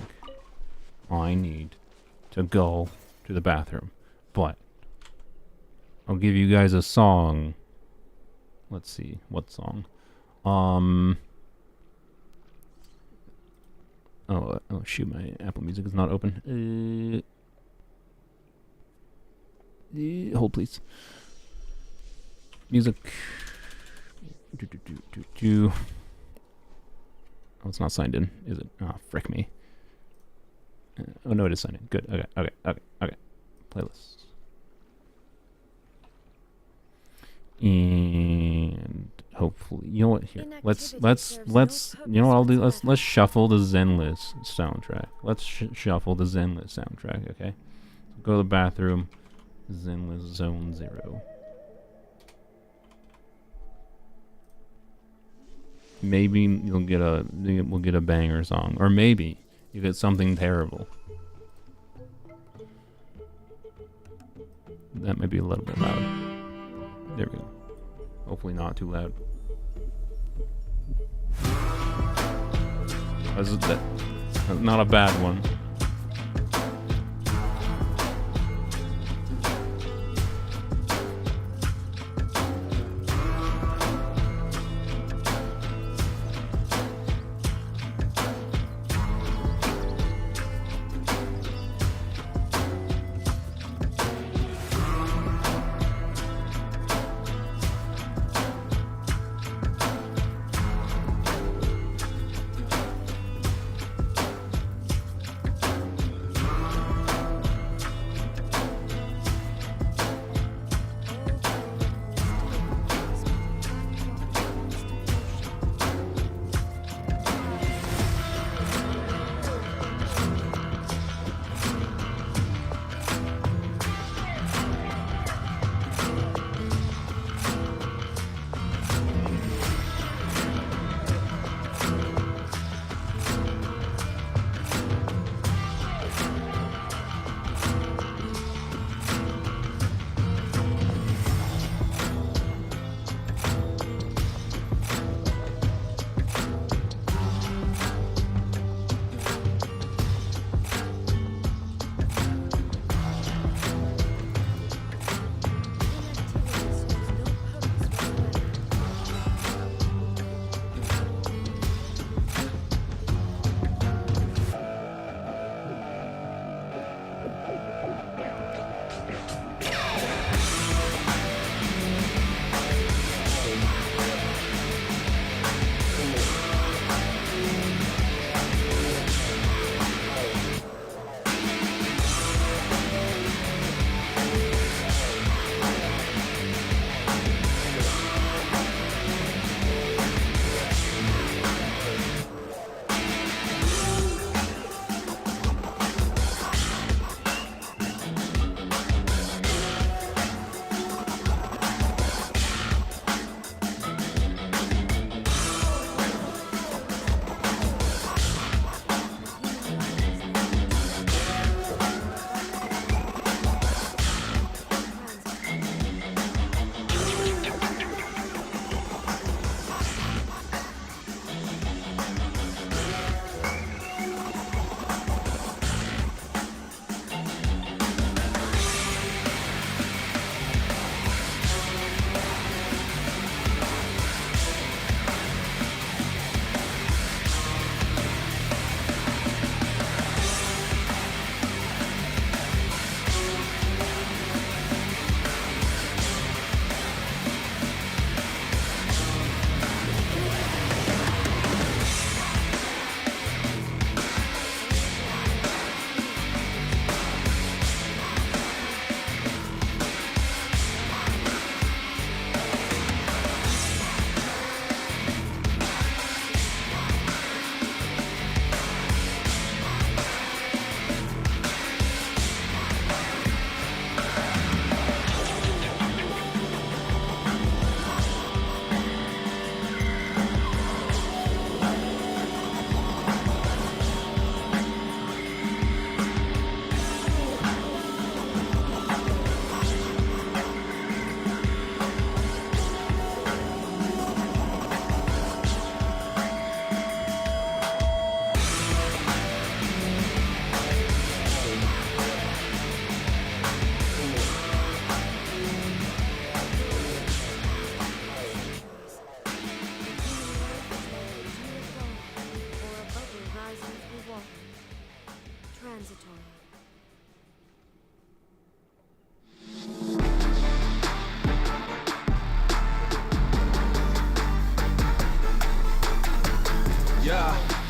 I need to go to the bathroom, but I'll give you guys a song. Let's see, what song? Oh shoot, my Apple Music is not open. Hold please. Music. Oh, it's not signed in, is it? Oh, frick me. Oh, no, it is signed in. Good. Okay. Playlist. And hopefully, you know what? Here, let's. You know what I'll do? Let's shuffle the Zenless soundtrack. Let's shuffle the Zenless soundtrack. Okay. Go to the bathroom. Zenless Zone 0. Maybe we'll get a banger song, or maybe you get something terrible. That might be a little bit loud. There we go. Hopefully not too loud. That's not a bad one.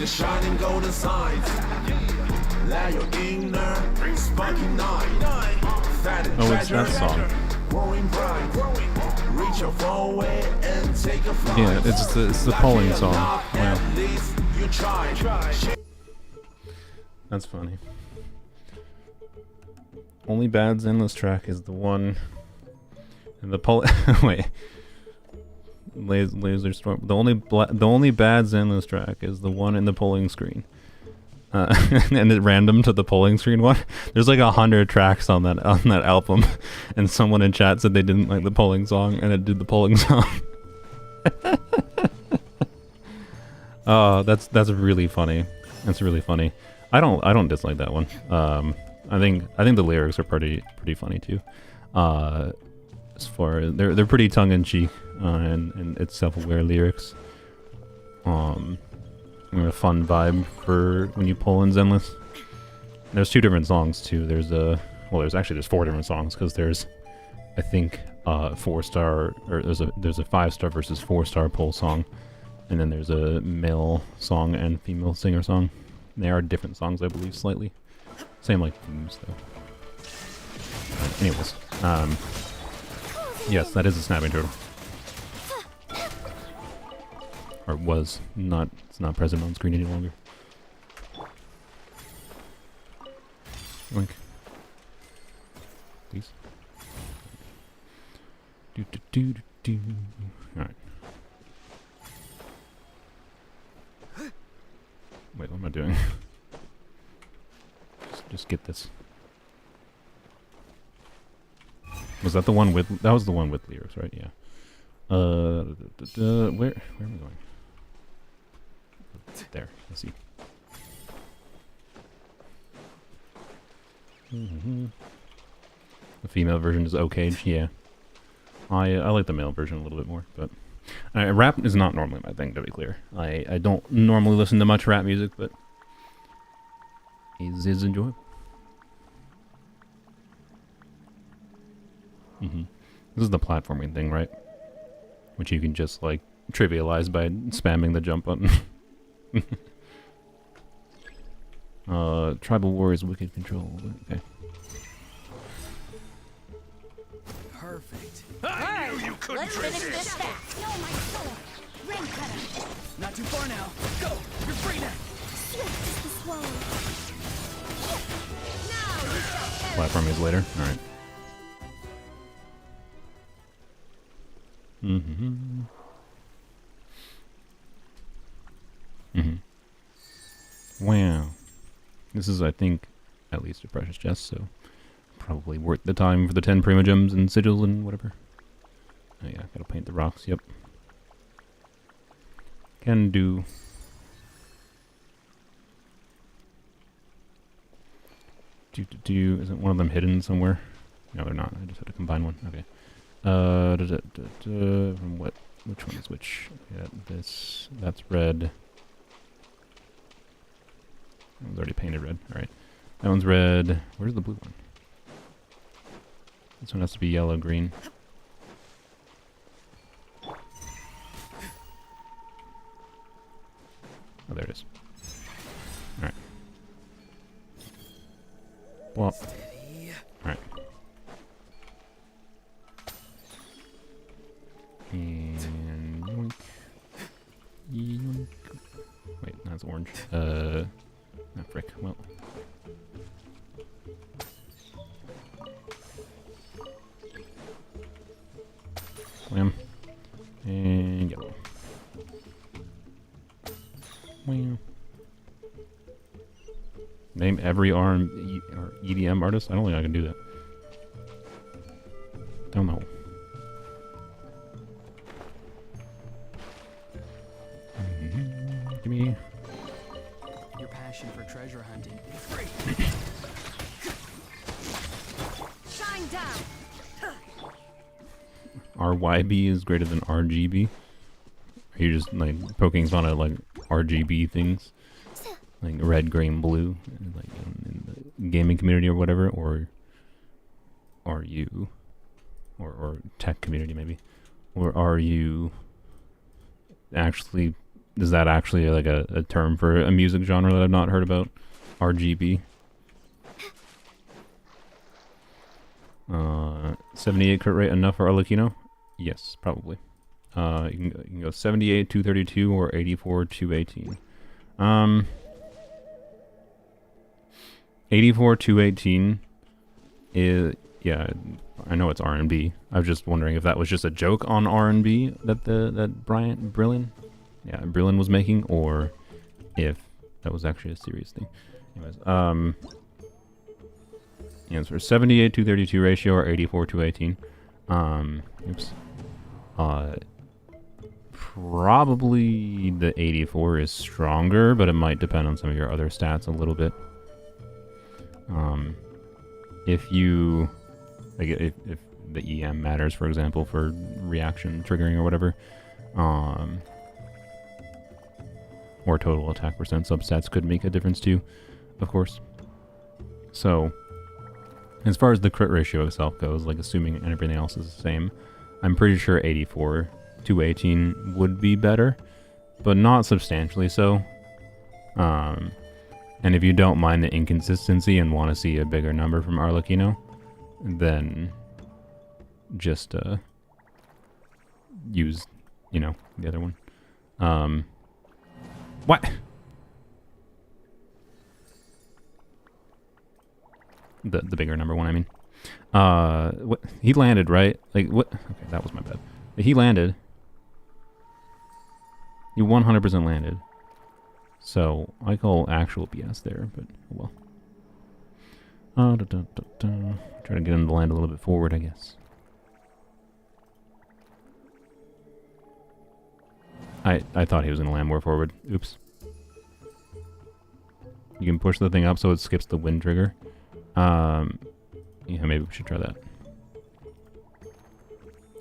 The shining golden signs. Let your inner sparking night. Oh, it's that song. Growing bright. Reach your forward and take a flight. Yeah, it's the polling song. Wow. At least you try. That's funny. Only Bad's endless track is the one. And the poll. Wait. Laser storm. The only Bad's endless track is the one in the polling screen. And it random to the polling screen one. There's like 100 tracks on that album, and someone in chat said they didn't like the polling song, and it did the polling song. Oh, that's really funny. That's really funny. I don't dislike that one. I think the lyrics are pretty funny too. As far as they're pretty tongue in cheek, and it's self-aware lyrics. A fun vibe for when you pull in Zenless. There's 2 different songs too. There's there's 4 different songs, because there's, I think, 4-star, or there's a 5-star versus 4-star pull song, and then there's a male song and female singer song. They are different songs, I believe, slightly. Same like themes though. Anyways, yes, that is a snapping turtle. Or was not. It's not present on screen any longer. Link. Please. Alright. Wait, what am I doing? just get this. Was that the one with... That was the one with lyrics, right? Yeah. Where am I going? There, let's see. The female version is okay. Yeah, I like the male version a little bit more, but rap is not normally my thing, to be clear. I don't normally listen to much rap music, but it is enjoyable. This is the platforming thing, right? Which you can just like trivialize by spamming the jump button. Tribal Warriors Wicked Control. Okay. Perfect. I knew you couldn't Let's trick finish this. this fast. No, my sword. Ring cutter. Not too far now. Go. You're free now. Swift as the swallow. Now you shall perish. Platform is later. All right. Wow. This is, I think, at least a precious chest, so probably worth the time for the 10 primogems and sigils and whatever. Oh yeah, gotta paint the rocks, yep. Can do. Isn't one of them hidden somewhere? No, they're not. I just had to combine one. Okay. From what? Which one is which? Yeah, that's red. That one's already painted red. Alright. That one's red. Where's the blue one? This one has to be yellow, green. Oh, there it is. Alright. Well. Alright. And yoink. Yoink. Wait, that's orange. Ah, frick. Well. Slam. And yellow. Wow. Name every RM or EDM artist? I don't think I can do that. Don't know. Give me. Your passion for treasure hunting. Free. Shine down. RYB is greater than RGB? Are you just like poking fun at like RGB things? Like red, green, blue, like in the gaming community or whatever, or are you, or tech community maybe, or are you actually is that actually like a term for a music genre that I've not heard about? RGB. 78 crit rate enough for Arlecchino? Yes, probably. You can go 78, 232, or 84, 218. 84, 218 is, yeah, I know it's R&B. I was just wondering if that was just a joke on R&B that Brillin was making, or if that was actually a serious thing. Anyways, answer 78 232 ratio or 84 218. Oops. Probably the 84 is stronger, but it might depend on some of your other stats a little bit. If you like, if the EM matters, for example, for reaction triggering or whatever, or total attack percent substats could make a difference too, of course. So, as far as the crit ratio itself goes, like assuming everything else is the same, I'm pretty sure 84 218 would be better, but not substantially so. And if you don't mind the inconsistency and want to see a bigger number from Arlecchino, then just use, you know, the other one. What? The bigger number one, I mean. What? He landed, right? Like, what? Okay, that was my bad. He landed. He 100% landed. So, I call actual BS there, but oh well. Try to get him to land a little bit forward, I guess. I thought he was going to land more forward. Oops. You can push the thing up so it skips the wind trigger. Yeah, maybe we should try that.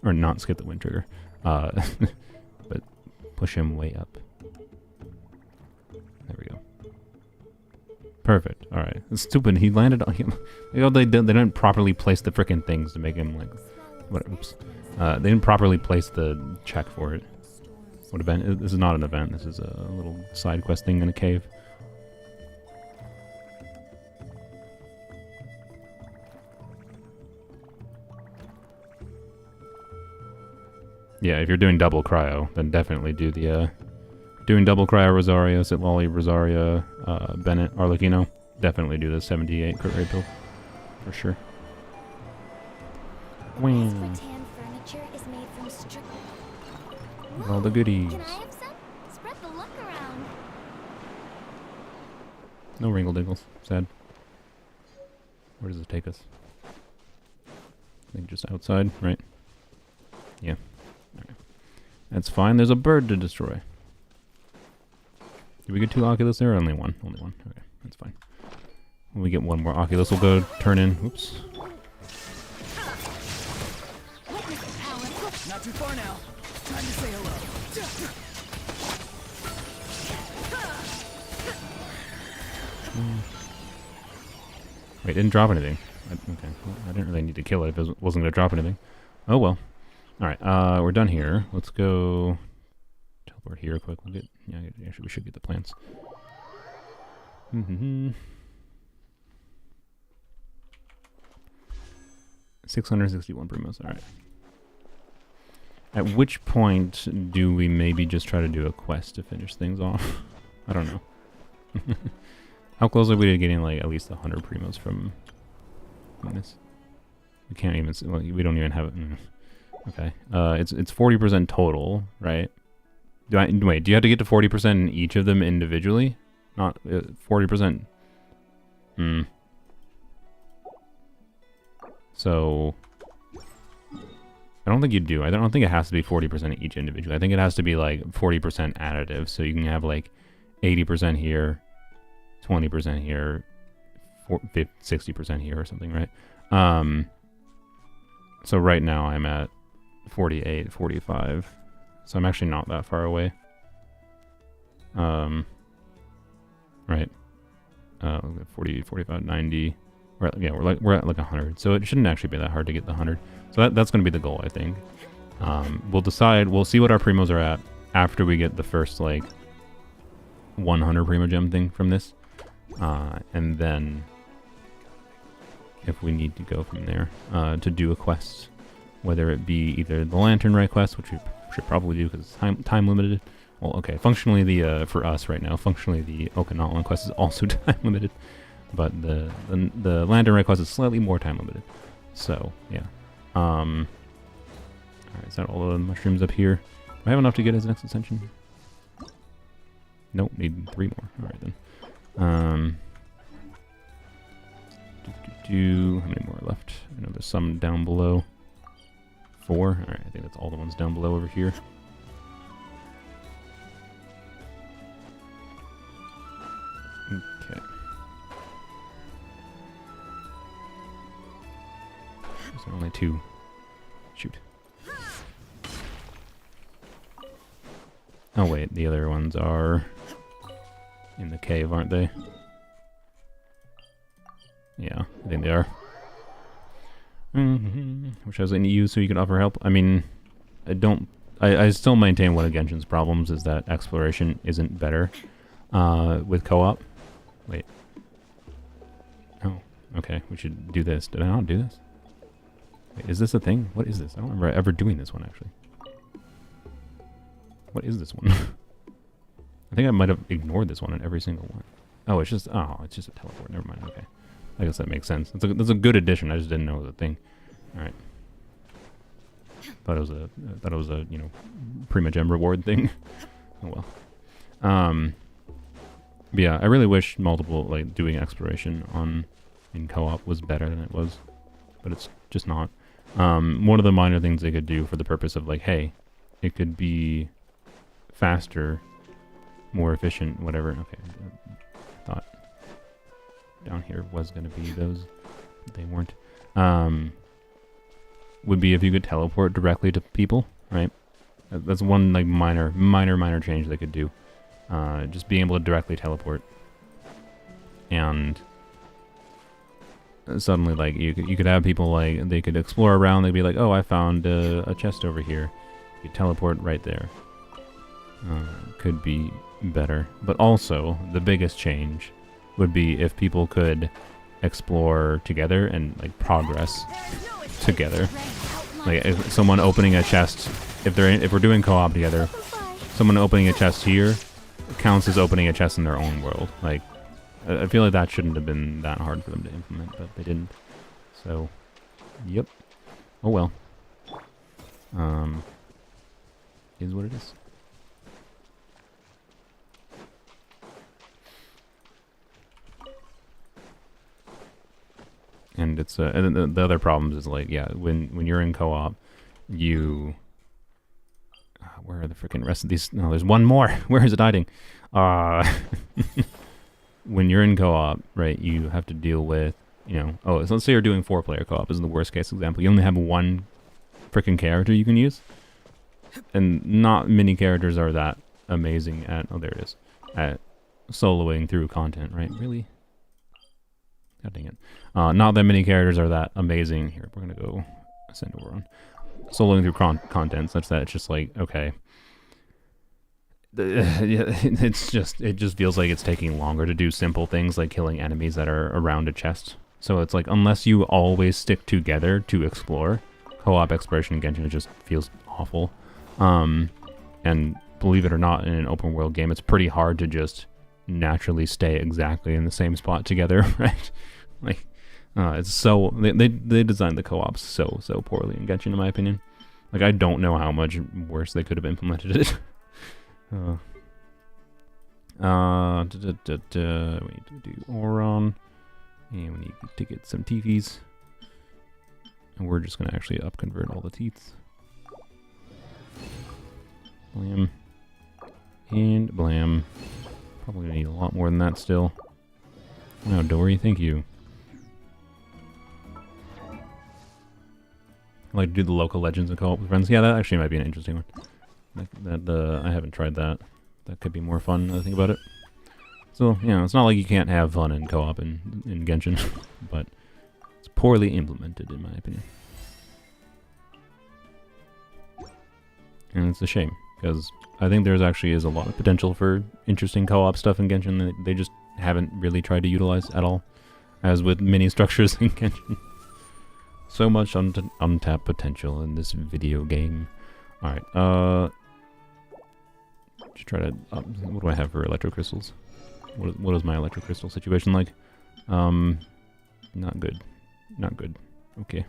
Or not skip the wind trigger. But push him way up. There we go. Perfect. Alright. It's stupid. He landed on him. You know, they didn't properly place the frickin' things to make him like... What? Oops. They didn't properly place the check for it. What event? This is not an event. This is a little side quest thing in a cave. Yeah, if you're doing double cryo, then definitely do the, doing double cryo Rosaria, Sitlali, Rosaria, Bennett, Arlecchino. Definitely do the 78 crit rate build. For sure. Wing. Rattan furniture is made from All the goodies. Can I have some? Spread the luck around. No wrinkle diggles. Sad. Where does it take us? I think just outside, right? Yeah. Alright. That's fine. There's a bird to destroy. Did we get 2 Oculus there or only one? Only one. Okay, that's fine. When we get one more Oculus, we'll go turn in. Oops. Not too far now. Time to say hello. Wait, didn't drop anything. Okay, well, I didn't really need to kill it if it wasn't going to drop anything. Oh well. Alright, we're done here. Let's go teleport here quick. We'll get, yeah, actually we should get the plants. 661 primos, alright. At which point do we maybe just try to do a quest to finish things off? I don't know. How close are we to getting like at least 100 primos from this? We can't even, well, we don't even have it. Okay, it's 40% total, right? Wait, do you have to get to 40% in each of them individually? Not 40%. So I don't think you do. I don't think it has to be 40% each individually. I think it has to be like 40% additive. So you can have like 80% here, 20% here, 60% here or something, right? So right now I'm at 48, 45. So I'm actually not that far away. Right. 40, 45, 90. We're at like 100. So it shouldn't actually be that hard to get the 100. So that's going to be the goal, I think. We'll decide. We'll see what our primos are at after we get the first like 100 primogem thing from this. And then if we need to go from there to do a quest, whether it be either the Lantern Ray quest, which we should probably do because it's time limited. Well, okay, functionally the for us right now, functionally the Natlan quest is also time limited, but the Lantern Ray quest is slightly more time limited. So yeah. Alright, is that all the mushrooms up here? Do I have enough to get his next ascension? Nope, need 3 more. Alright then. How many more are left? I know there's some down below. 4. Alright, I think that's all the ones down below over here. Okay. Is there only 2? Shoot. Oh wait, the other ones are in the cave, aren't they? Yeah, I think they are. Wish I was letting you so you can offer help. I mean, I still maintain one of Genshin's problems is that exploration isn't better with co-op. Wait. Oh, okay, we should do this. Did I not do this? Wait, is this a thing? What is this? I don't remember ever doing this one, actually. What is this one? I think I might have ignored this one in every single one. Oh, it's just a teleport. Never mind. Okay. I guess that makes sense. That's a good addition. I just didn't know it was a thing. All right. Thought it was a you know, primogem reward thing. Oh well. But yeah, I really wish multiple doing exploration in co-op was better than it was, but it's just not. One of the minor things they could do for the purpose of hey, it could be faster, more efficient, whatever. Okay, I thought down here was going to be those, but they weren't. Would be if you could teleport directly to people, right? That's one minor change they could do. Just being able to directly teleport, and suddenly you could have people they could explore around. They'd be like, oh, I found a chest over here. You could teleport right there. Could be better, but also the biggest change would be if people could explore together and progress together. If someone opening a chest, if we're doing co-op together, someone opening a chest here counts as opening a chest in their own world. I feel like that shouldn't have been that hard for them to implement, but they didn't. So, yep. Oh well. Is what it is. And it's and the other problems is when you're in co-op, you where are the freaking rest of these? No, there's one more. Where is it hiding? When you're in co-op, right, you have to deal with so let's say you're doing 4-player co-op. This is the worst case example. You only have one freaking character you can use, and not many characters are that amazing at there it is, at soloing through content, right? Really? God dang it. Not that many characters are that amazing. Here, we're going to go send over on soloing through content such that it's just okay. It just feels like it's taking longer to do simple things like killing enemies that are around a chest. So it's unless you always stick together to explore, co-op exploration in Genshin just feels awful. And believe it or not, in an open world game, it's pretty hard to just naturally stay exactly in the same spot together, right? It's so they designed the co-ops so poorly in Genshin, in my opinion. I don't know how much worse they could have implemented it. We need to do Auron, and we need to get some Teefies, and we're just gonna actually up-convert all the teeths. Blam. And blam. Probably gonna need a lot more than that still. Wow, Dory, thank you. I like to do the local legends and co-op with friends. Yeah, that actually might be an interesting one. I haven't tried that. That could be more fun, I think about it. So, it's not like you can't have fun in co-op in Genshin, but it's poorly implemented, in my opinion. And it's a shame, because I think there's actually is a lot of potential for interesting co-op stuff in Genshin that they just haven't really tried to utilize at all, as with many structures in Genshin. So much untapped potential in this video game. Alright, just try to, what do I have for electro crystals? What is my electro crystal situation like? Not good. Not good. Okay.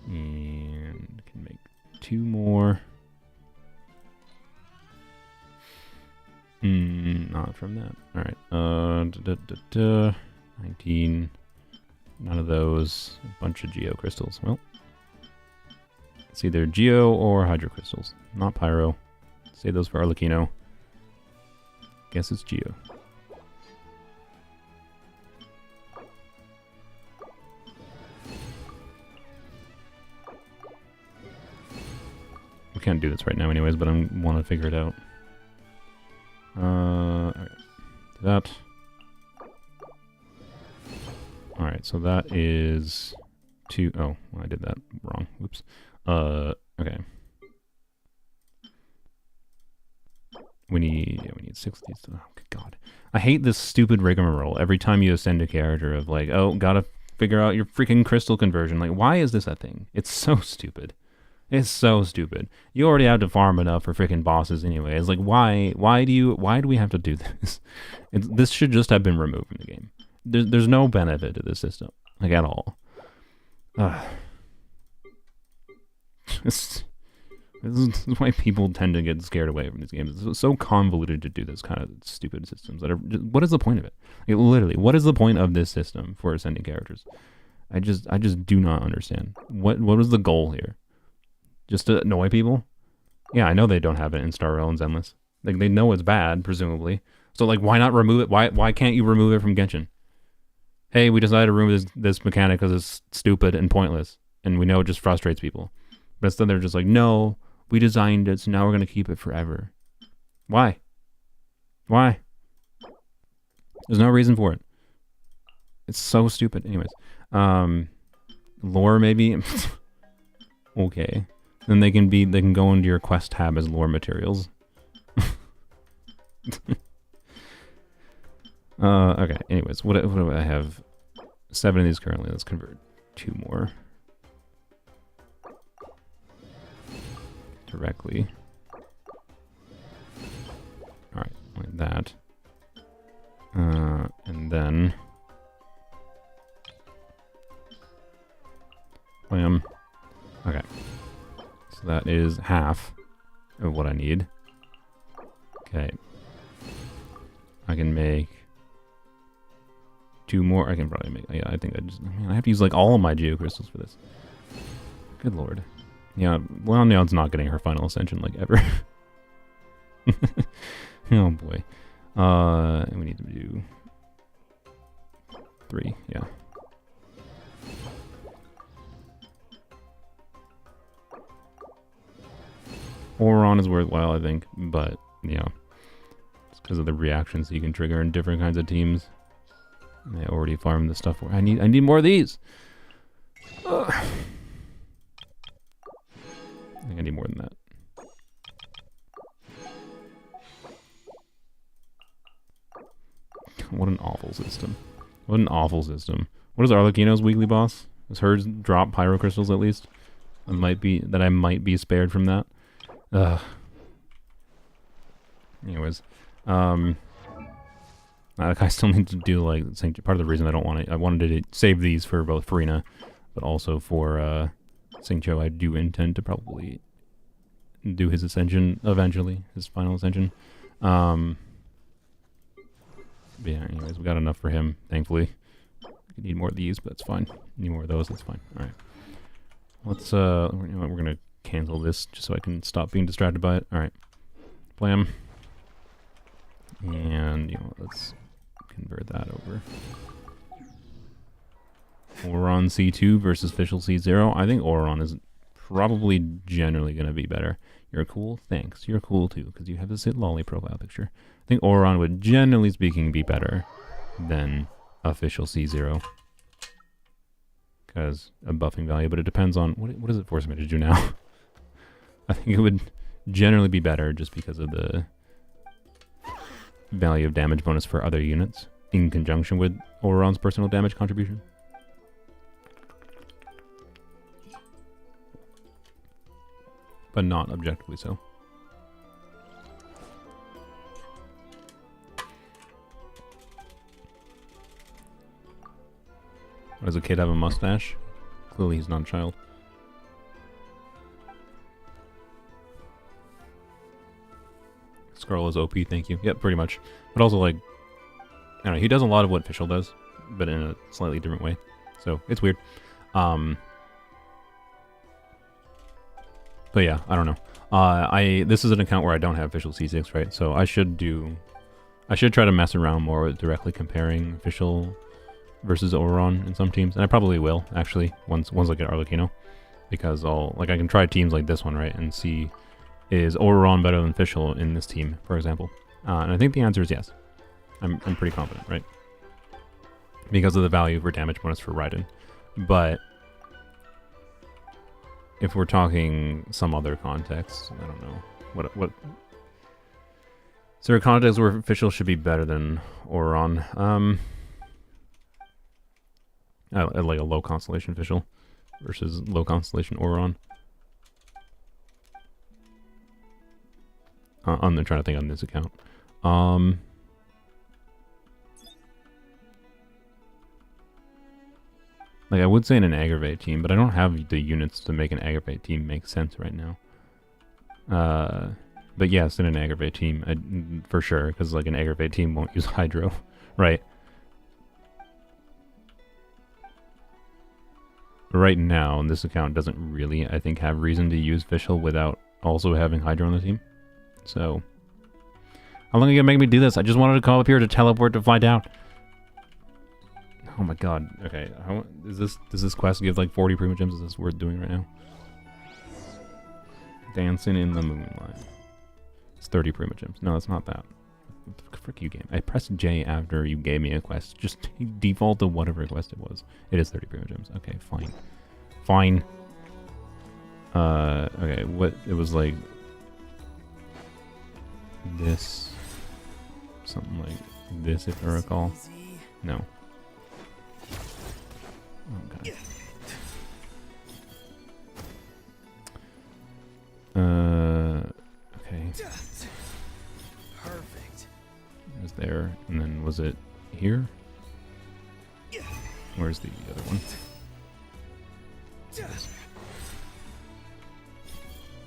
And can make 2 more. Not from that. Alright, 19. None of those. A bunch of Geo crystals. Well, it's either Geo or Hydro crystals. Not Pyro. Save those for Arlecchino. Guess it's Geo. We can't do this right now anyways, but I want to figure it out. Alright. Do that. Alright, so that is 2. Oh, well, I did that wrong. Whoops. Okay. We need 6 of these. Oh, God. I hate this stupid rigmarole every time you ascend a character of like, oh, gotta figure out your freaking crystal conversion. Like, why is this a thing? It's so stupid. It's so stupid. You already have to farm enough for freaking bosses anyway. It's like, why do we have to do this? This should just have been removed from the game. There's no benefit to this system, like, at all. This is why people tend to get scared away from these games. It's so convoluted to do this kind of stupid systems. What is the point of it? Like, literally, what is the point of this system for ascending characters? I just do not understand. What was the goal here? Just to annoy people? Yeah, I know they don't have it in Star Rail and Zenless. Like, they know it's bad, presumably. So, like, why not remove it? Why can't you remove it from Genshin? Hey, we decided to remove this mechanic because it's stupid and pointless, and we know it just frustrates people. But instead they're just like, no, we designed it, so now we're going to keep it forever. Why? Why? There's no reason for it. It's so stupid. Anyways. Lore, maybe? Okay. Then they can go into your quest tab as lore materials. Okay, anyways, what do I have? 7 of these currently. Let's convert 2 more. Directly. Alright, like that. And then... Blam. Okay. So that is half of what I need. Okay. I can make 2 more. I can probably make... Yeah, I think I have to use like all of my Geo Crystals for this. Good lord. Yeah, well, Neon's not getting her final ascension like ever. Oh boy. We need to do 3, yeah. Oron is worthwhile, I think, but yeah, it's because of the reactions you can trigger in different kinds of teams. I already farmed the stuff. I need more of these. I think I need more than that. What an awful system. What an awful system. What is Arlecchino's weekly boss? Does hers drop pyro crystals at least? I might be spared from that. Anyways, I still need to do like part of the reason I don't want it. I wanted to save these for both Farina, but also for C0. I do intend to probably do his ascension eventually, his final ascension. But yeah, anyways, we got enough for him, thankfully. We need more of these, but it's fine. Need more of those, that's fine. All right, let's you know what, we're gonna cancel this just so I can stop being distracted by it. All right, blam, and you know, let's convert that over. Oron C2 versus Official C0. I think Oron is probably generally going to be better. You're cool? Thanks. You're cool too, because you have this lolly profile picture. I think Oron would, generally speaking, be better than Official C0. as a buffing value, but it depends on what does it force me to do now. I think it would generally be better just because of the value of damage bonus for other units in conjunction with Oron's personal damage contribution. But not objectively so. Does a kid have a mustache? Clearly he's not a child. Skrull is OP, thank you. Yep, pretty much. But also, like, I don't know, he does a lot of what Fischl does, but in a slightly different way. So, it's weird. But yeah, I don't know. This is an account where I don't have Fischl C6, right? So I should try to mess around more with directly comparing Fischl versus Oron in some teams, and I probably will actually once I get Arlecchino, because I can try teams like this one, right, and see is Oron better than Fischl in this team, for example, and I think the answer is yes. I'm pretty confident, right, because of the value for damage bonus for Raiden. But if we're talking some other context, I don't know what. Is there a context where Fischl should be better than Oron? Like a low constellation Fischl versus low constellation Oron. I'm trying to think on this account. Like I would say in an aggravate team, but I don't have the units to make an aggravate team make sense right now. But yes, in an aggravate team, for sure, because like an aggravate team won't use Hydro, right? Right now, this account doesn't really, I think, have reason to use Fischl without also having Hydro on the team. So, how long are you gonna make me do this? I just wanted to come up here to teleport to fly down. Oh my god. Okay, does this quest give like 40 primogems? Is this worth doing right now? Dancing in the moonlight. It's 30 primogems. No, it's not that. Frick you, game. I pressed J after you gave me a quest. Just default to whatever quest it was. It is 30 primogems. Okay, fine. Fine. Okay, what, it was like this. Something like this, if I recall. No. Okay. Okay. Perfect. It was there, and then was it here? Where's the other one?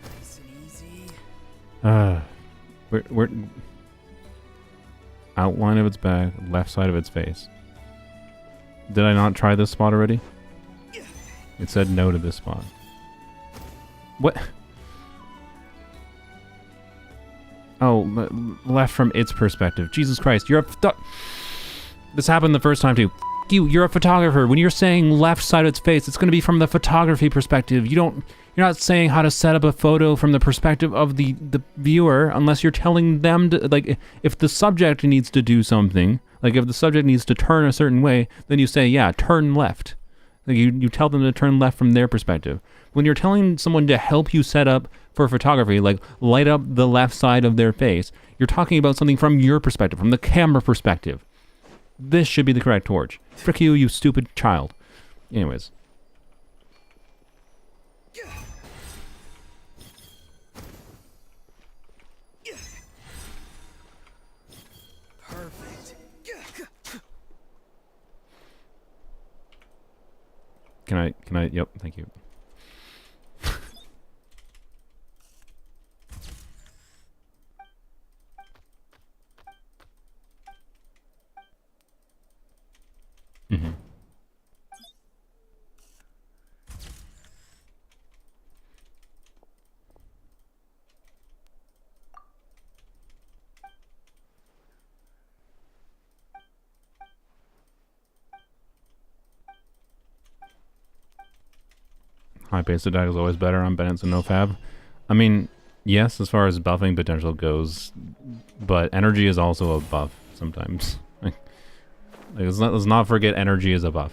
Nice and easy. Where outline of its back, left side of its face. Did I not try this spot already? It said no to this spot. What? Oh, left from its perspective. Jesus Christ, you're a this happened the first time too. You, you're a photographer. When you're saying left side of its face, it's going to be from the photography perspective. You're not saying how to set up a photo from the perspective of the viewer unless you're telling them to, like, if the subject needs to do something, like if the subject needs to turn a certain way, then you say, yeah, turn left. Like you tell them to turn left from their perspective. When you're telling someone to help you set up for photography, like light up the left side of their face, you're talking about something from your perspective, from the camera perspective. This should be the correct torch. Frick you, you stupid child. Anyways. Perfect. Can I, yep, thank you. Mm-hmm. High-paced attack is always better on Bennett's and no fab. I mean, yes, as far as buffing potential goes, but energy is also a buff sometimes. Let's not forget energy is a buff.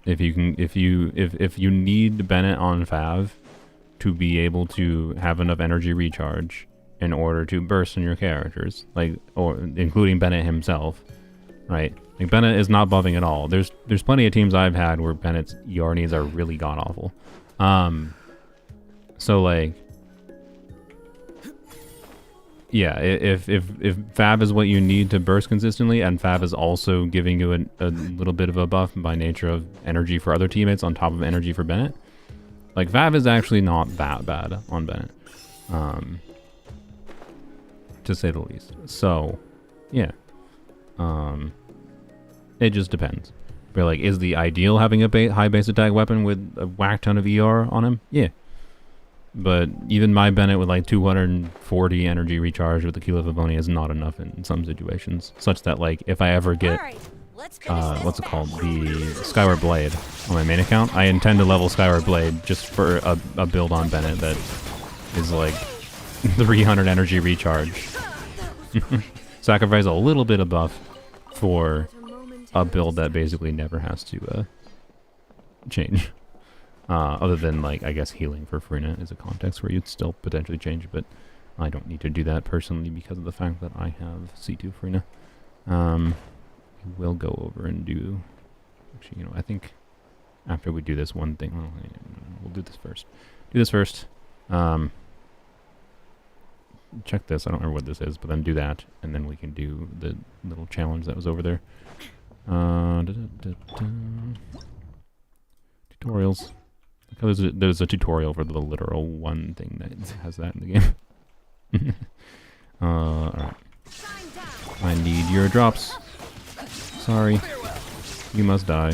If you need Bennett on Fav to be able to have enough energy recharge in order to burst in your characters, like, or including Bennett himself, right? Like, Bennett is not buffing at all. There's plenty of teams I've had where Bennett's ER needs are really god awful. So like, yeah, if Fab is what you need to burst consistently, and Fab is also giving you a little bit of a buff by nature of energy for other teammates on top of energy for Bennett, like, Fab is actually not that bad on Bennett, to say the least. So, yeah, it just depends. But like, is the ideal having a high base attack weapon with a whack ton of ER on him? Yeah. But even my Bennett with like 240 energy recharge with the Kilo Favoni is not enough in some situations, such that like, if I ever get what's it called, the Skyward Blade on my main account, I intend to level Skyward Blade just for a build on Bennett that is like 300 energy recharge. Sacrifice a little bit of buff for a build that basically never has to change. Other than, like, I guess healing for Frina is a context where you'd still potentially change, but I don't need to do that personally because of the fact that I have C2 Frina. We'll go over and do... Actually, you know, I think after we do this one thing... Well, we'll do this first. Do this first. Check this. I don't remember what this is, but then do that, and then we can do the little challenge that was over there. Tutorials. There's a tutorial for the literal one thing that has that in the game. Alright. I need your drops. Sorry. You must die.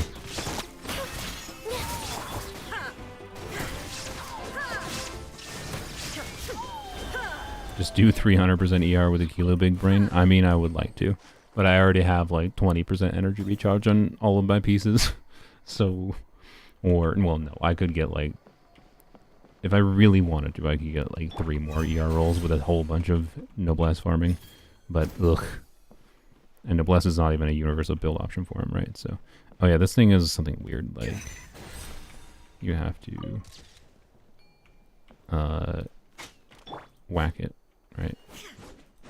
Just do 300% ER with a Kilo Big Brain? I mean, I would like to. But I already have like 20% energy recharge on all of my pieces. So... Or, well, no, I could get, like, if I really wanted to, I could get, like, 3 more ER rolls with a whole bunch of Noblesse farming. But, ugh. And Noblesse is not even a universal build option for him, right? So, oh yeah, this thing is something weird. Like, you have to, whack it, right?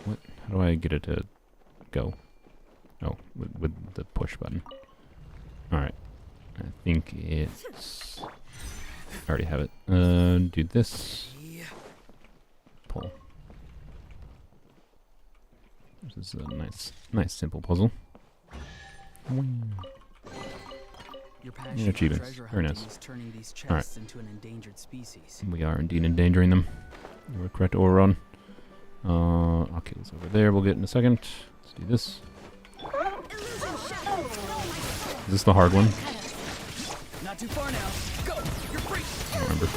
What? How do I get it to go? Oh, with the push button. Alright. I think it's... I already have it. Do this. Pull. This is a nice simple puzzle. Achievements. Very nice. Alright. We are indeed endangering them. We're correct Oron. Okay, it's over there. We'll get in a second. Let's do this. Is this the hard one? Not too far now. Go. You're free. I don't remember.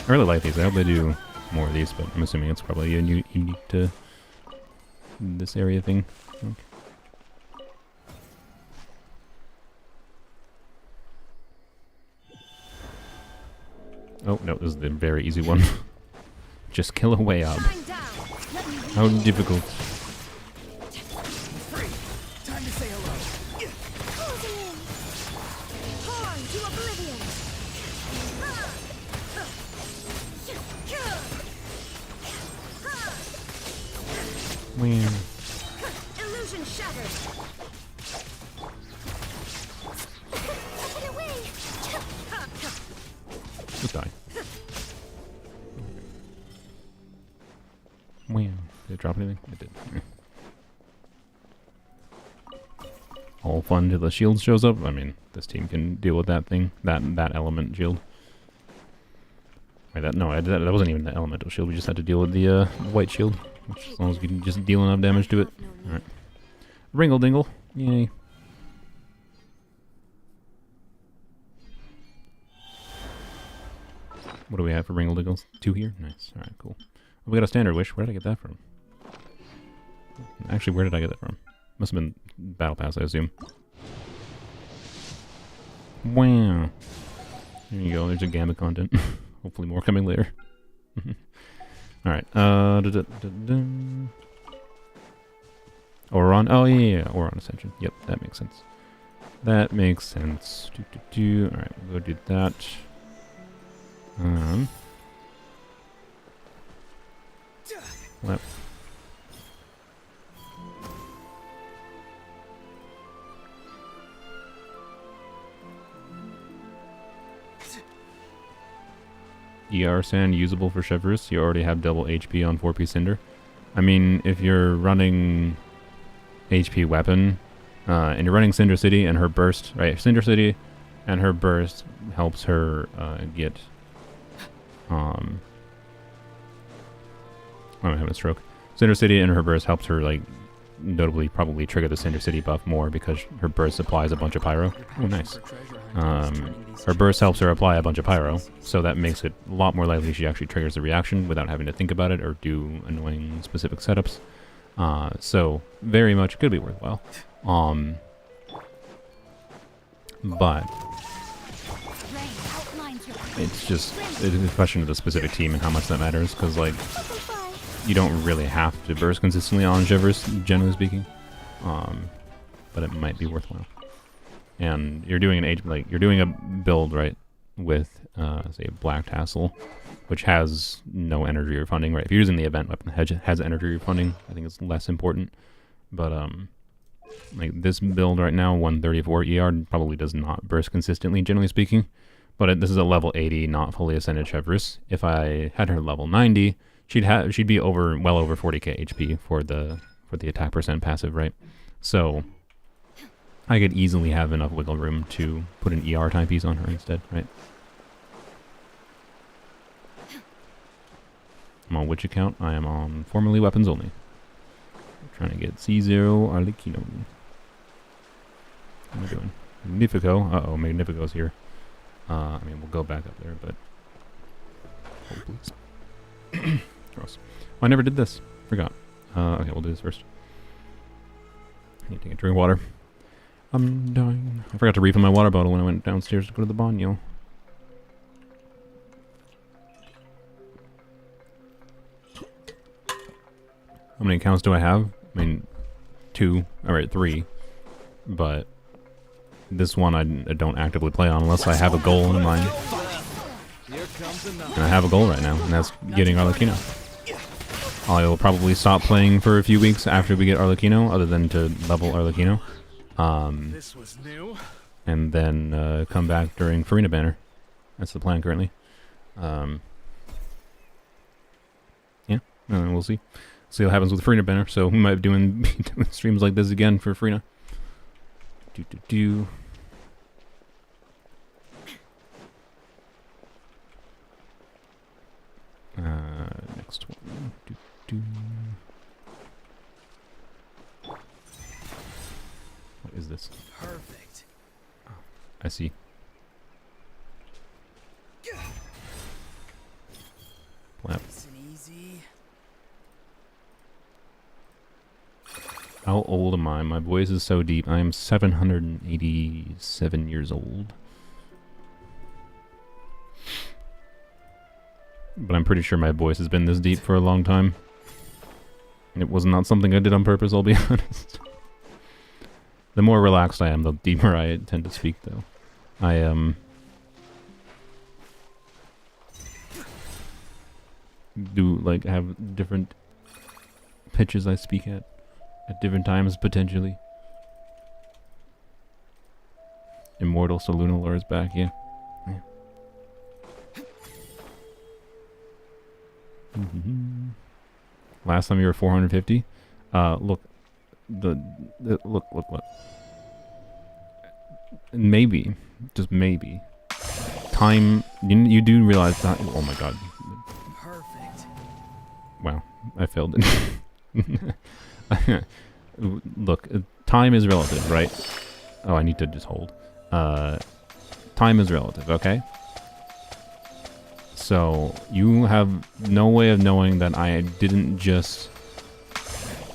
I really like these. I hope they do more of these, but I'm assuming it's probably a unique to this area thing. Okay. Oh, no, this is the very easy one. Just kill a way up. How difficult. Time to say hello. Illusion shattered. Just die. Did it drop anything? It did. All fun till the shield shows up. I mean, this team can deal with that thing. That element shield. Wait, that wasn't even the elemental shield. We just had to deal with the white shield. Which, as long as we can just deal enough damage to it. Alright. Ringle dingle. Yay. What do we have for Ringle Diggles? 2 here? Nice. Alright, cool. We got a standard wish. Where did I get that from? Actually, where did I get that from? Must have been Battle Pass, I assume. Wow. There you go. There's a gamma content. Hopefully more coming later. Alright. Oron. Oh yeah, Oron Ascension. Yep, that makes sense. That makes sense. All right, we'll go do that. What? ER Sand usable for Chevreuse. You already have double HP on 4-piece Cinder. I mean, if you're running HP weapon, and you're running Cinder City and her burst, right? Cinder City and her burst helps her get. I'm having a stroke. Cinder City and her burst helps her, like, notably probably trigger the Cinder City buff more because her burst applies a bunch of pyro. Oh, nice. Her burst helps her apply a bunch of pyro, so that makes it a lot more likely she actually triggers the reaction without having to think about it or do annoying specific setups. So very much could be worthwhile. But it's just a question of the specific team and how much that matters, because like you don't really have to burst consistently on Chevreuse, generally speaking, but it might be worthwhile. And you're doing you're doing a build, right, with say Black Tassel, which has no energy refunding, right? If you're using the event weapon, has energy refunding, I think it's less important. But like this build right now, 134 ER probably does not burst consistently, generally speaking. But this is a level 80, not fully ascended Chevreuse. If I had her level 90, she'd be well over 40k HP for the attack percent passive, right? So I could easily have enough wiggle room to put an ER timepiece on her instead, right? I'm on which account? I am on formerly weapons only. I'm trying to get C0 Arlecchino. What am I doing? Magnifico. Uh-oh, Magnifico's here. I mean, we'll go back up there, but... Oh, please. Gross. Oh, I never did this. Forgot. Okay, we'll do this first. I need to take a drink of water. I'm dying. I forgot to refill my water bottle when I went downstairs to go to the baño. How many accounts do I have? I mean, 2. Alright, 3. But this one I don't actively play on unless I have a goal in mind. And I have a goal right now, and that's getting Arlecchino. I will probably stop playing for a few weeks after we get Arlecchino, other than to level Arlecchino. This was new. And then come back during Farina Banner. That's the plan currently. Yeah, we'll see. See what happens with Farina Banner. So we might be doing streams like this again for Farina. Next one. What is this? Perfect. Oh, I see. Plap. Nice and easy. How old am I? My voice is so deep. I am 787 years old. But I'm pretty sure my voice has been this deep for a long time. It was not something I did on purpose, I'll be honest. The more relaxed I am, the deeper I tend to speak, though. I do like have different pitches I speak at different times, potentially. Immortal Solunalor is back, yeah. Last time you were 450. Look, look. Maybe, just maybe. Time. You do realize that. Oh my god. Perfect. Wow, I failed it. Look, time is relative, right? Oh, I need to just hold. Time is relative, okay? So, you have no way of knowing that I didn't just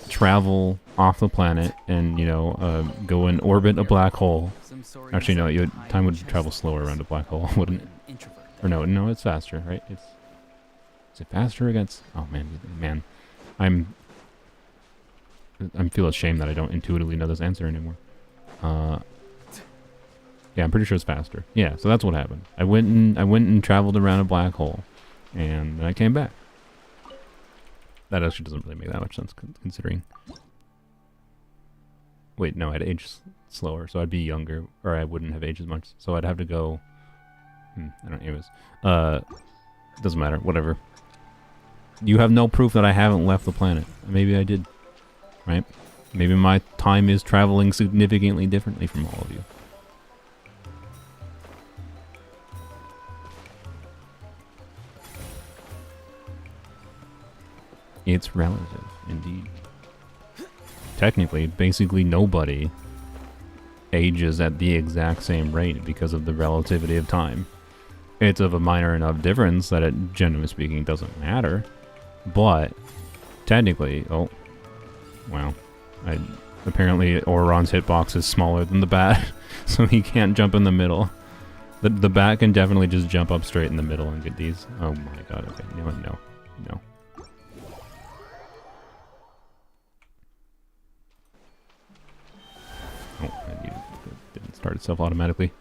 travel off the planet and, you know, go and orbit a black hole. Actually, no, time would travel slower around a black hole, wouldn't it? Or no, it's faster, right? Is it faster against... Oh, man. I feel ashamed that I don't intuitively know this answer anymore. Yeah, I'm pretty sure it's faster. Yeah, so that's what happened. I went and traveled around a black hole, and then I came back. That actually doesn't really make that much sense considering. Wait, no, I'd age slower, so I'd be younger, or I wouldn't have aged as much. So I'd have to go. I don't know. Anyways, doesn't matter. Whatever. You have no proof that I haven't left the planet. Maybe I did, right? Maybe my time is traveling significantly differently from all of you. It's relative, indeed. Technically, basically nobody ages at the exact same rate because of the relativity of time. It's of a minor enough difference that it, generally speaking, doesn't matter. But, technically, oh, wow. Apparently, Auron's hitbox is smaller than the bat, so he can't jump in the middle. The bat can definitely just jump up straight in the middle and get these. Oh my god, okay. No. Oh, it didn't start itself automatically.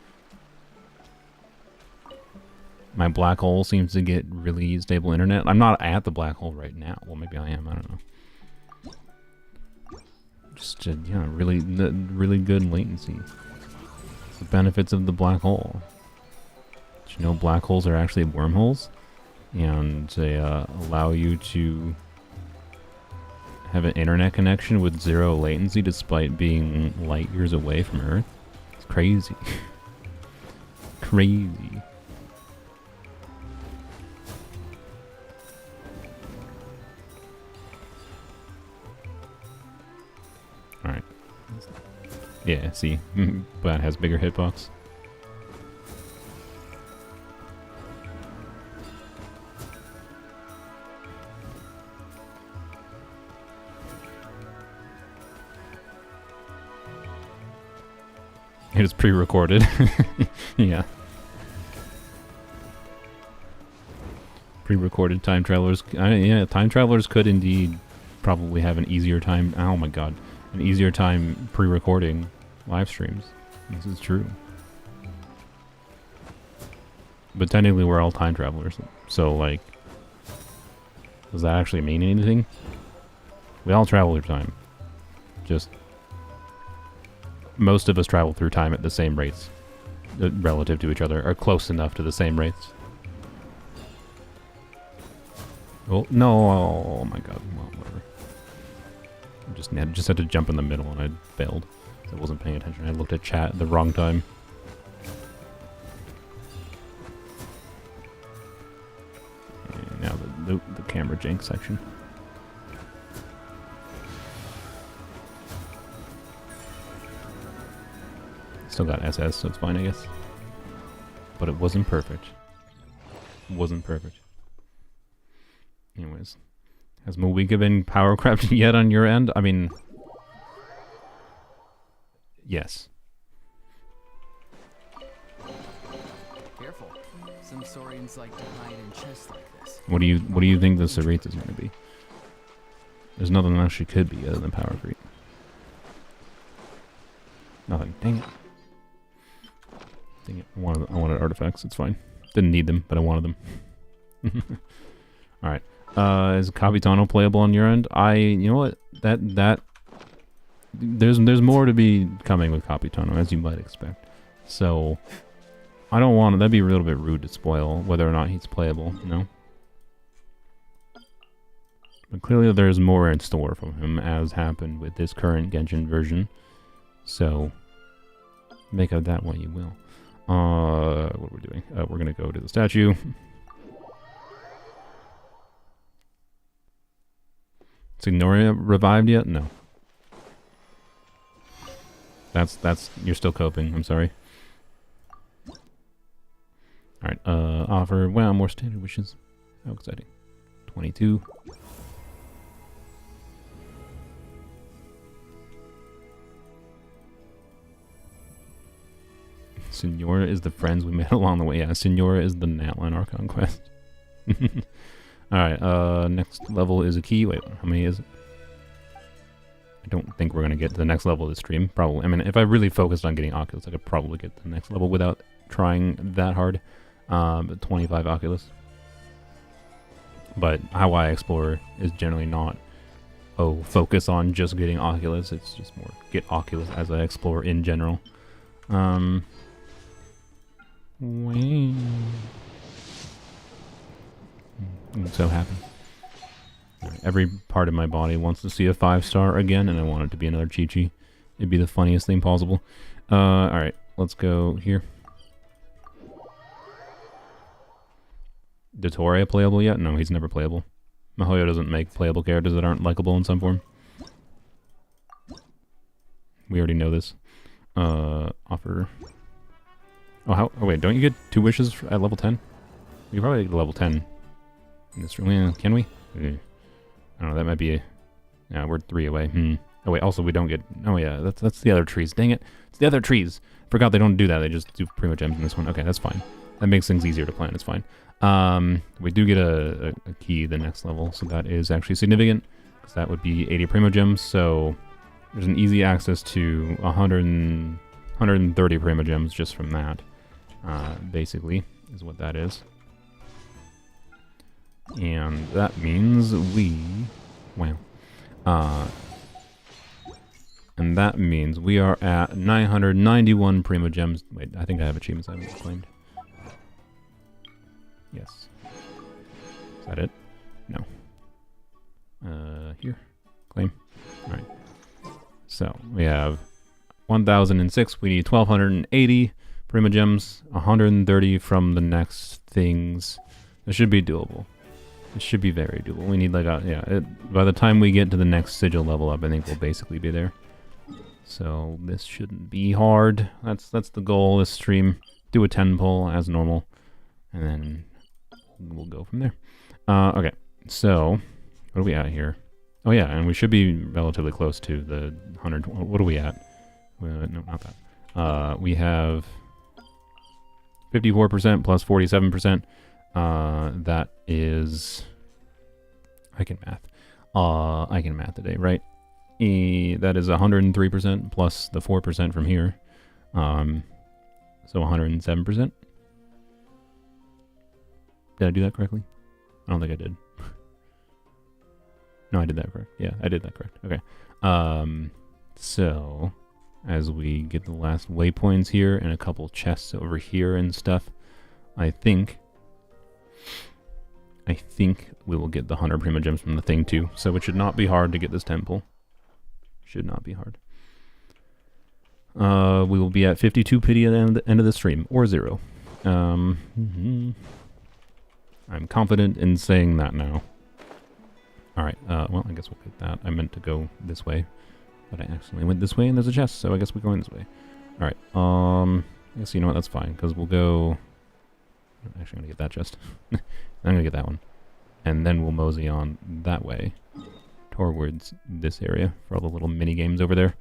My black hole seems to get really stable internet. I'm not at the black hole right now. Well, maybe I am. I don't know. Just, yeah, really good latency. It's the benefits of the black hole. Did you know black holes are actually wormholes? And they allow you to have an internet connection with 0 latency despite being light years away from Earth. It's crazy. Crazy. Alright. Yeah, see. But it has bigger hitbox. It is pre-recorded. Yeah. Pre-recorded time travelers. Yeah, time travelers could indeed probably have an easier time. Oh my god. An easier time pre-recording live streams. This is true. But technically we're all time travelers. So, like, does that actually mean anything? We all travel through time. Just most of us travel through time at the same rates relative to each other, or close enough to the same rates. Oh, no. Oh my god. Well, whatever. Just had to jump in the middle and I failed. I wasn't paying attention. I looked at chat at the wrong time. And now the camera jank section. Still got SS, so it's fine, I guess. But it wasn't perfect. It wasn't perfect. Anyways. Has Mawika been power crept yet on your end? I mean... Yes. Careful. Some saurians like to hide in chests like this. What do you think the Sarith is going to be? There's nothing else she could be other than power creep. Nothing. Dang it. Dang it. I wanted artifacts. It's fine. Didn't need them, but I wanted them. Alright. Is Capitano playable on your end? You know what? There's more to be coming with Capitano, as you might expect. So, I don't want that'd be a little bit rude to spoil whether or not he's playable, you know? But clearly there's more in store from him, as happened with this current Genshin version. So, make of that what you will. What we're doing? We're gonna go to the statue. Signoria revived yet? No. That's you're still coping. I'm sorry. All right. Offer. Wow, more standard wishes. How exciting. 22. Senora is the friends we met along the way. Yeah, Senora is the Natlan Archon quest. Alright, next level is a key. Wait, how many is it? I don't think we're going to get to the next level of the stream. Probably. I mean, if I really focused on getting Oculus, I could probably get to the next level without trying that hard. But 25 Oculus. But how I explore is generally not, oh, focus on just getting Oculus. It's just more get Oculus as I explore in general. I'm so happy. Every part of my body wants to see a 5-star again, and I want it to be another Chi-Chi. It'd be the funniest thing possible. Alright, let's go here. Dottore playable yet? No, he's never playable. Mihoyo doesn't make playable characters that aren't likable in some form. We already know this. Offer... Oh, wait, don't you get 2 wishes at level 10? You probably get level 10 in this room. Yeah, can we? I don't know, that might be... Yeah, we're 3 away. Oh wait, also we don't get... Oh yeah, that's the other trees. Dang it. It's the other trees. Forgot they don't do that. They just do primogems in this one. Okay, that's fine. That makes things easier to plan. It's fine. We do get a key the next level, so that is actually significant, because that would be 80 primogems, so there's an easy access to 130 primogems just from that, basically, is what that is. And that means we... Wow. And that means we are at 991 primogems. Wait, I think I have achievements I haven't claimed. Yes. Is that it? No. Here. Claim. Alright. So, we have 1006. We need 1280 primogems. 130 from the next things. This should be doable. It should be very doable. We need like a... Yeah, by the time we get to the next sigil level up, I think we'll basically be there. So, this shouldn't be hard. That's the goal this stream. Do a 10 pull as normal. And then... we'll go from there. Okay, so what are we at here? Oh yeah, and we should be relatively close to the 100. What are we at? No, not that. We have 54% plus 47%. That is... I can math. I can math today, right? That is 103% plus the 4% from here. So 107%. Did I do that correctly? I don't think I did. No, I did that correct. Yeah, I did that correct. Okay. So, as we get the last waypoints here and a couple chests over here and stuff, I think we will get the 100 primogems from the thing too. So it should not be hard to get this temple. Should not be hard. We will be at 52 pity at the end of the stream, or 0. I'm confident in saying that now. Alright, well, I guess we'll get that. I meant to go this way, but I accidentally went this way, and there's a chest, so I guess we're going this way. Alright, I guess you know what, that's fine, because we'll go... Actually, I'm going to get that chest. I'm going to get that one. And then we'll mosey on that way, towards this area, for all the little mini-games over there.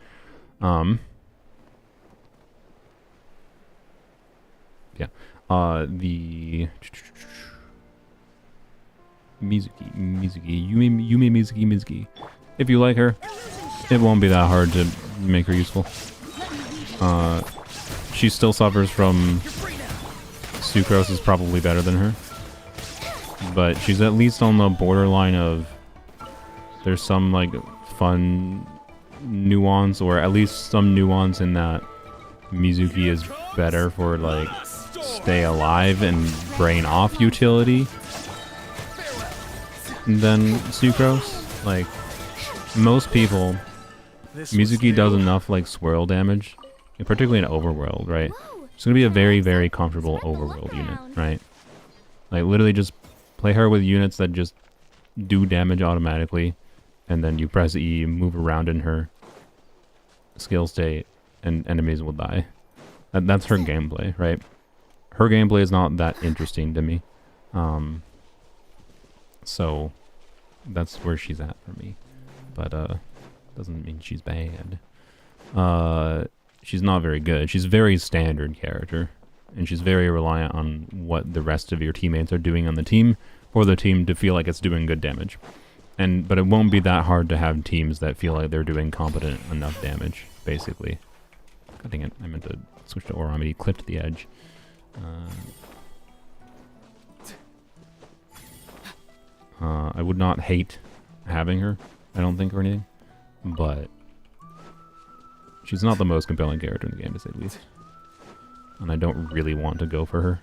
Yeah. The... Yume Mizuki. If you like her, it won't be that hard to make her useful. She still suffers from... Sucrose is probably better than her. But she's at least on the borderline of... There's some, like, fun nuance, or at least some nuance in that Mizuki is better for, like, stay alive and brain off utility than Sucrose. Like, most people, Mizuki does enough, like, swirl damage, particularly in Overworld, right? It's gonna be a very, very comfortable Overworld unit, right? Like, literally just play her with units that just do damage automatically, and then you press E, move around in her skill state, and enemies will die. That's her gameplay, right? Her gameplay is not that interesting to me. So that's where she's at for me. But doesn't mean she's bad. She's not very good. She's a very standard character, and she's very reliant on what the rest of your teammates are doing on the team for the team to feel like it's doing good damage. but it won't be that hard to have teams that feel like they're doing competent enough damage, basically. God dang it, I meant to switch to Orami. He clipped the edge. I would not hate having her, I don't think, or anything, but she's not the most compelling character in the game, to say the least. And I don't really want to go for her,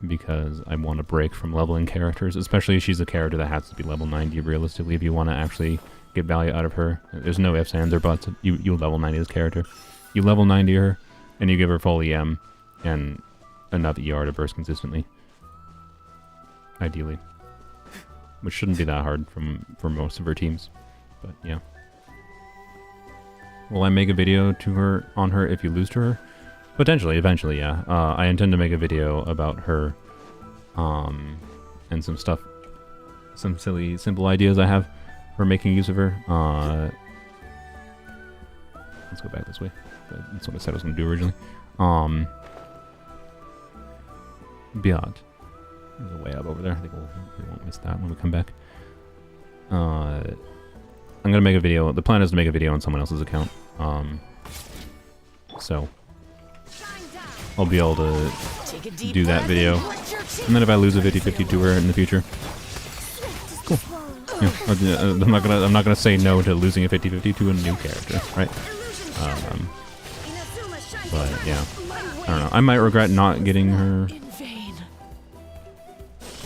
because I want to break from leveling characters, especially if she's a character that has to be level 90 realistically if you want to actually get value out of her. There's no ifs, ands, or buts. You level 90 this character. You level 90 her, and you give her full EM and enough ER to burst consistently. Ideally. Which shouldn't be that hard for most of her teams. But yeah. Will I make a video on her if you lose to her? Potentially, eventually, yeah. I intend to make a video about her, and some stuff, some silly, simple ideas I have for making use of her. Let's go back this way. That's what I said I was going to do originally. Beyond. There's a way up over there. I think we won't miss that when we come back. I'm going to make a video. The plan is to make a video on someone else's account. So I'll be able to do that video. And then if I lose a 50-50 to her in the future, cool. Yeah, I'm not gonna say no to losing a 50-50 to a new character, right? But yeah, I don't know. I might regret not getting her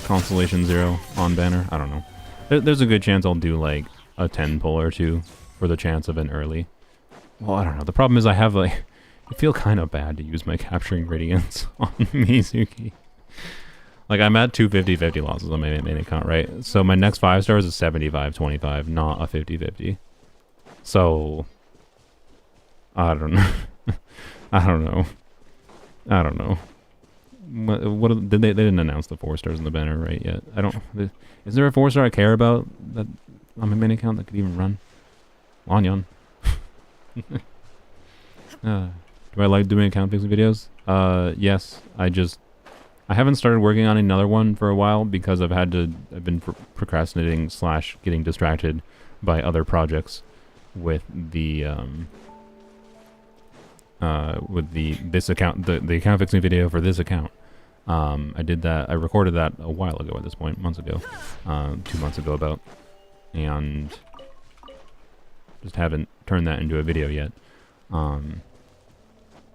Constellation 0 on banner. I don't know. There's a good chance I'll do like a 10 pull or 2 for the chance of an early. Well, I don't know. The problem is I have like, I feel kind of bad to use my capturing radiance on Mizuki. Like I'm at 2 50-50 losses on my main account, right? So my next 5 stars is 75-25, not a 50-50. So I don't know. I don't know. I don't know. What did they didn't announce the 4 stars in the banner right yet? I don't. Is there a 4 star I care about that on my main account that could even run? Lanyon. Do I like doing account fixing videos? Yes. I haven't started working on another one for a while because I've been procrastinating / getting distracted by other projects with the this account, the account fixing video for this account. I did that. I recorded that a while ago at this point, months ago, 2 months ago about, and just haven't turned that into a video yet. And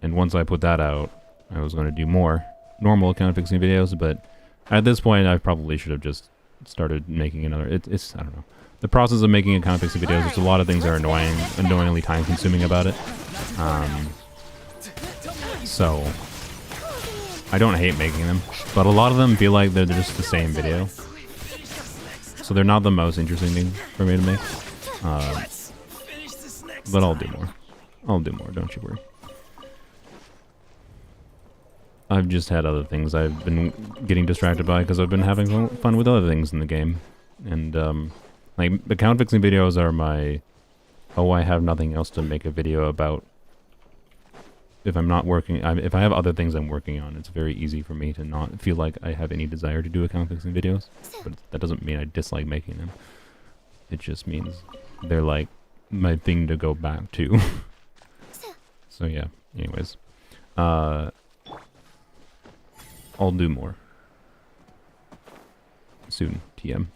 once I put that out, I was going to do more normal account fixing videos, but at this point, I probably should have just started making another. It's I don't know. The process of making account fixing videos, there's a lot of things that are annoyingly time consuming about it. So I don't hate making them, but a lot of them feel like they're just the same video. So they're not the most interesting thing for me to make. But I'll do more. I'll do more, don't you worry. I've just had other things I've been getting distracted by because I've been having fun with other things in the game. And, like, account fixing videos are my, oh, I have nothing else to make a video about. If I'm not working, if I have other things I'm working on, it's very easy for me to not feel like I have any desire to do account fixing videos. But that doesn't mean I dislike making them. It just means they're like my thing to go back to. So yeah, anyways. I'll do more. Soon, TM.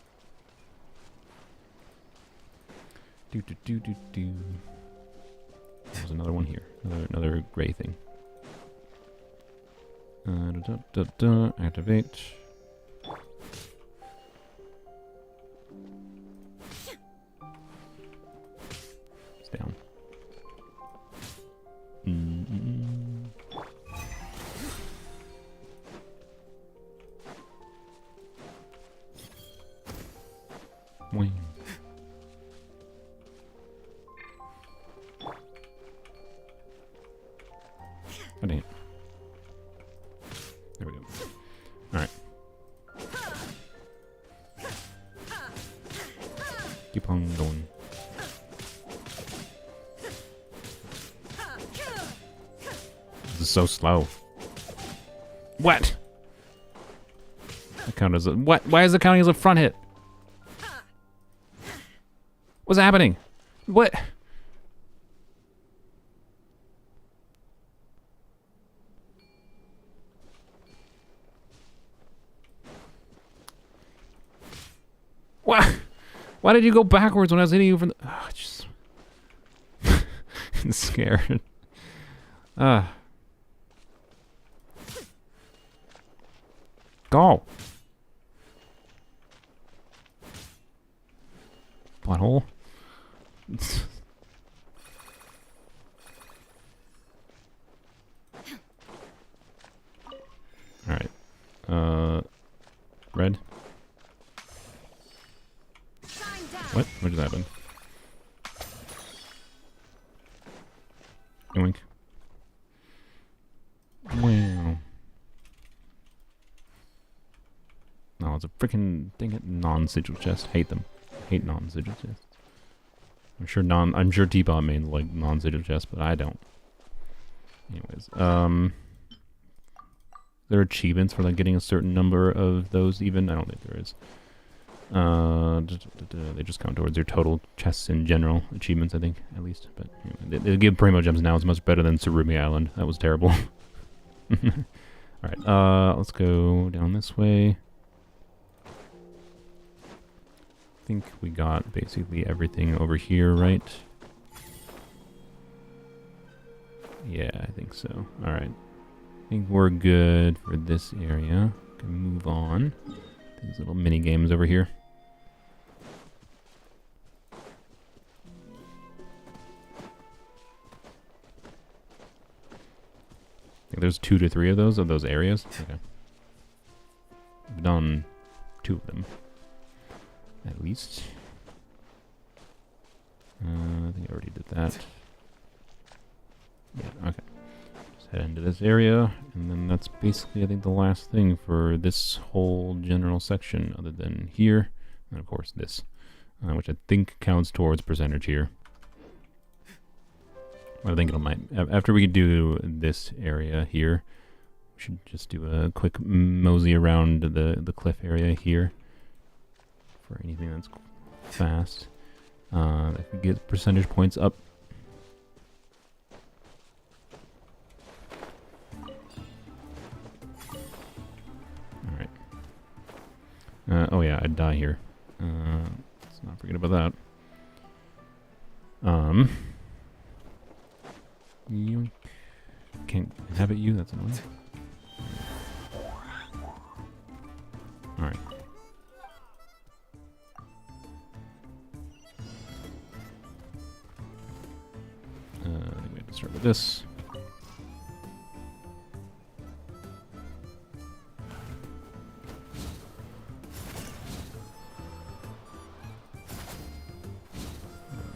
There's another one here. Another gray thing. Activate. It's down. Wing. Oh, dang it. There we go. Alright. Keep on going. This is so slow. What? That count as a... What? Why is it counting as a front hit? What's happening? What? What? Why did you go backwards when I was hitting you from the... Oh, just... I'm scared. Go! Butthole. Alright. Red. What? What just happened? Yoink. Wow. No, it's a freaking dang it non-sigil chest. Hate them. Hate non-sigil chests. I'm sure T-Bot made like non-sigil chests, but I don't. Anyways, there are achievements for like getting a certain number of those even? I don't think there is. They just count towards your total chests in general achievements, I think, at least. But anyway, they give primogems now. It's much better than Surumi Island. That was terrible. Alright, let's go down this way. I think we got basically everything over here, right? Yeah, I think so. Alright. I think we're good for this area. Can move on. These little mini games over here. I think there's 2 to 3 of those areas. Okay. I've done 2 of them. At least. I think I already did that. Yeah, okay. Just head into this area, and then that's basically, I think, the last thing for this whole general section, other than here, and of course this, which I think counts towards percentage here. I think it might, after we do this area here, we should just do a quick mosey around the cliff area here for anything that's fast. That could get percentage points up. Alright. Oh yeah, I'd die here. Let's not forget about that. You can't inhabit you, that's annoying. Alright. I think we have to start with this.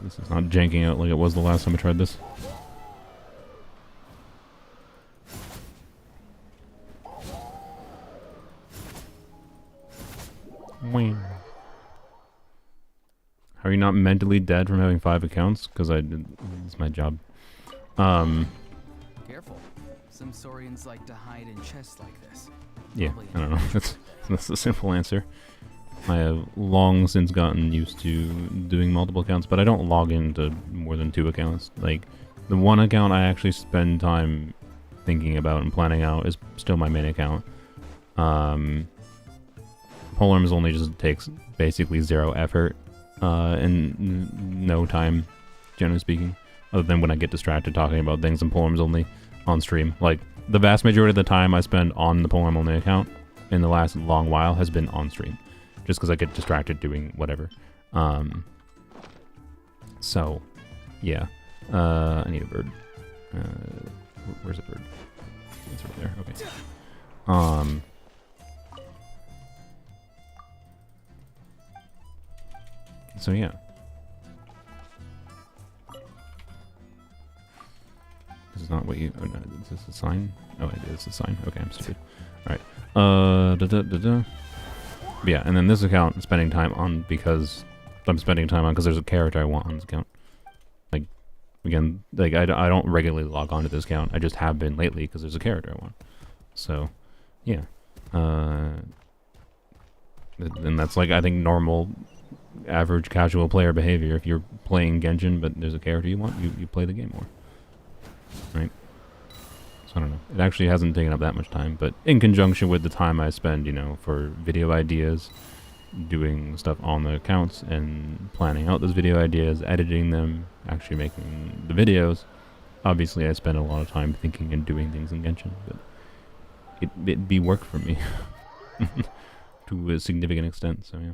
This is not janking out like it was the last time I tried this. Are you not mentally dead from having 5 accounts? Because it's my job. Careful. Some saurians like to hide in chests like this. Yeah, Probably I don't know. That's the simple answer. I have long since gotten used to doing multiple accounts, but I don't log into more than 2 accounts. Like, the one account I actually spend time thinking about and planning out is still my main account. Polearms only just takes basically 0 effort and no time, generally speaking, other than when I get distracted talking about things in Polearms only on stream. Like, the vast majority of the time I spend on the Polearm only account in the last long while has been on stream, just because I get distracted doing whatever. So, yeah. I need a bird. Where's a bird? It's right there. Okay. So yeah. This is not what you... Oh, no, is this a sign? Oh, it is a sign. Okay, I'm stupid. Alright. Yeah, and then this account I'm spending time on because... I'm spending time on because there's a character I want on this account. Like, again, like I don't regularly log on to this account. I just have been lately because there's a character I want. So, yeah. And that's like, I think, normal average casual player behavior. If you're playing Genshin but there's a character you want, you play the game more. Right? So I don't know. It actually hasn't taken up that much time, but in conjunction with the time I spend, you know, for video ideas, doing stuff on the accounts and planning out those video ideas, editing them, actually making the videos, obviously I spend a lot of time thinking and doing things in Genshin, but it'd be work for me to a significant extent, so yeah.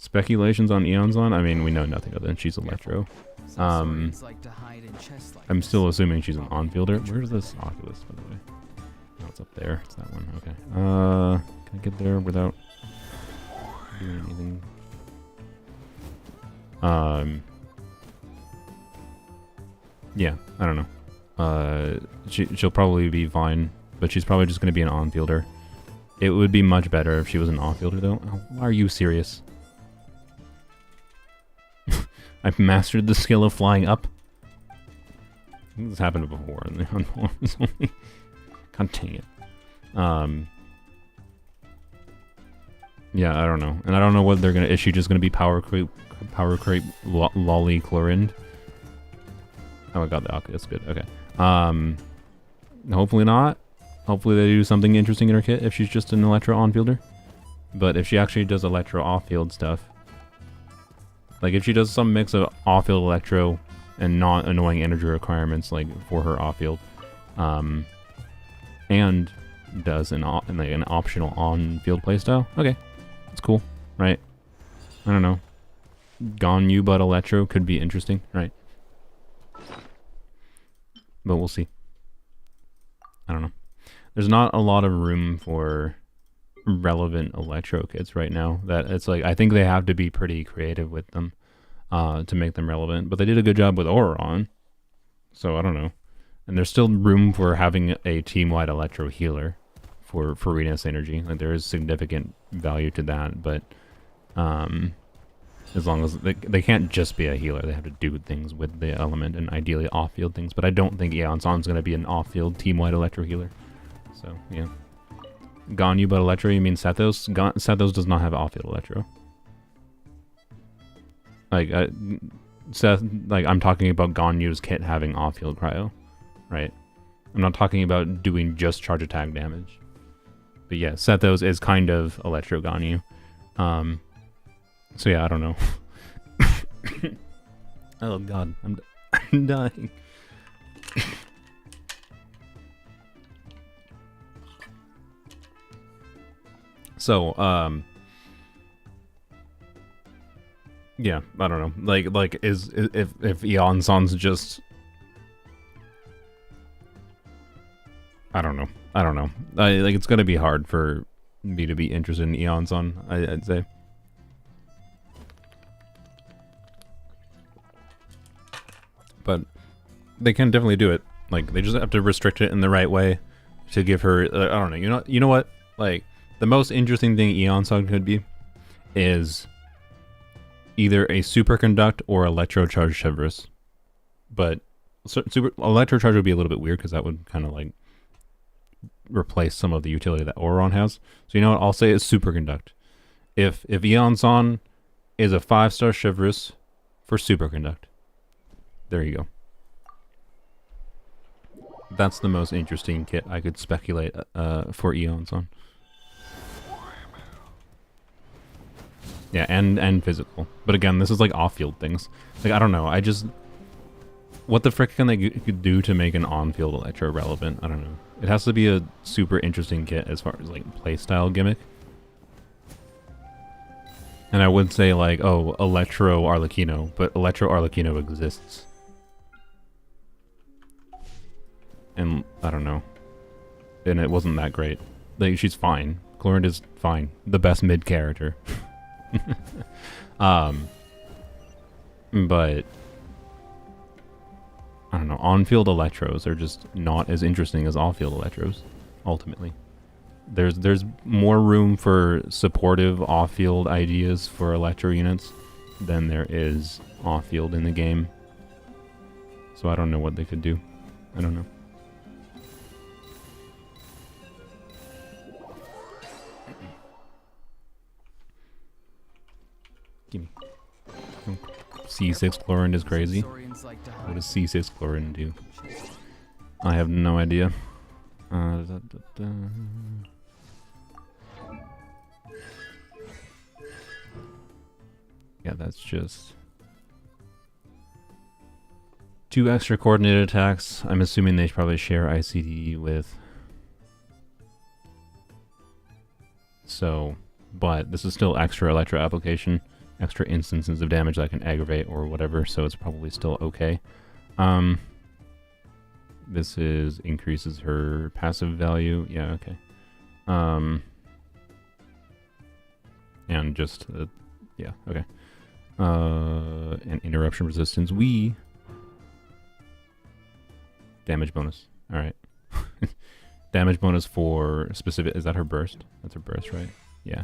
Speculations on Eonzon? I mean, we know nothing other than she's Electro. I'm still assuming she's an on-fielder. Where's this Oculus, by the way? Oh, it's up there. It's that one. Okay. Can I get there without doing anything? Yeah, I don't know. She'll probably be fine, but she's probably just going to be an on-fielder. It would be much better if she was an off-fielder, though. Oh, are you serious? I've mastered the skill of flying up. This happened before in the Unforms only. God dang it. Yeah, I don't know. And I don't know what they're gonna... Is she just gonna be power creep lolly chlorind? Oh, I got the Oculus. Good. Okay. Hopefully not. Hopefully they do something interesting in her kit if she's just an Electro on-fielder. But if she actually does Electro off-field stuff... Like, if she does some mix of off-field Electro and not annoying energy requirements, like, for her off-field, and does an optional on-field playstyle, okay, that's cool, right? I don't know. Ganyu but Electro could be interesting, right? But we'll see. I don't know. There's not a lot of room for relevant Electro kits right now. That it's like, I think they have to be pretty creative with them to make them relevant. But they did a good job with Auron, so I don't know. And there's still room for having a team-wide Electro healer for Renus Energy. Like, there is significant value to that, but as long as they can't just be a healer, they have to do things with the element and ideally off-field things. But I don't think Eonzon's going to be an off-field team-wide Electro healer. So yeah. Ganyu but Electro, you mean Sethos? Sethos does not have off-field Electro. Like, I'm talking about Ganyu's kit having off-field Cryo, right? I'm not talking about doing just charge attack damage. But yeah, Sethos is kind of Electro Ganyu. So yeah, I don't know. Oh god, I'm dying. So, yeah, I don't know. Like if Eonzon's just, I don't know. Like, it's gonna be hard for me to be interested in Eonzon, I'd say. But they can definitely do it. Like, they just have to restrict it in the right way to give her, I don't know. You know what? Like, the most interesting thing Eonzon could be is either a superconduct or electrocharged Chevreuse. But electrocharge would be a little bit weird because that would kind of like replace some of the utility that Auron has. So you know what? I'll say it's superconduct. If Eonzon is a 5-star Chevreuse for superconduct. There you go. That's the most interesting kit I could speculate for Eonzon. Yeah, and physical. But again, this is like off-field things. Like, I don't know. What the frick can they do to make an on-field Electro relevant? I don't know. It has to be a super interesting kit as far as like playstyle gimmick. And I would say like, oh, Electro Arlecchino, but Electro Arlecchino exists. And I don't know. And it wasn't that great. Like, she's fine. Chlorinde is fine. The best mid character. But I don't know, on-field Electros are just not as interesting as off-field Electros, ultimately. There's more room for supportive off-field ideas for Electro units than there is off-field in the game. So I don't know what they could do. I don't know. Gimme. C6 chlorine is crazy. Sensorians like to What hide does C6 chlorine do? in chest. I have no idea. Yeah, that's just 2 extra coordinated attacks. I'm assuming they probably share ICD with. So, but this is still extra electro application, extra instances of damage that can aggravate or whatever, so it's probably still okay. This is increases her passive value. Yeah, okay. And just yeah, okay. And interruption resistance. Damage bonus. All right. Damage bonus for specific. Is that her burst? That's her burst, right? Yeah.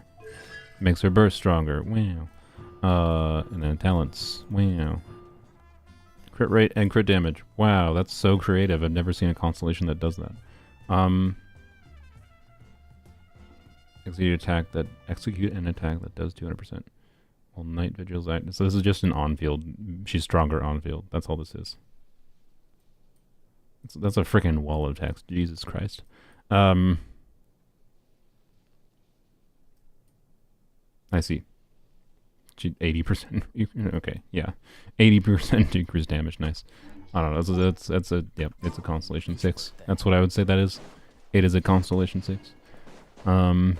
Makes her burst stronger. Wow. And then talents. Wow. Crit rate and crit damage. Wow, that's so creative. I've never seen a constellation that does that. Execute an attack that does 200%. While night vigils act. So this is just an on-field. She's stronger on-field. That's all this is. That's a freaking wall of text. Jesus Christ. I see. 80%. Okay, yeah. 80% decreased damage. Nice. I don't know. That's a yep. It's a constellation 6. That's what I would say that is. It is a constellation 6. Yep.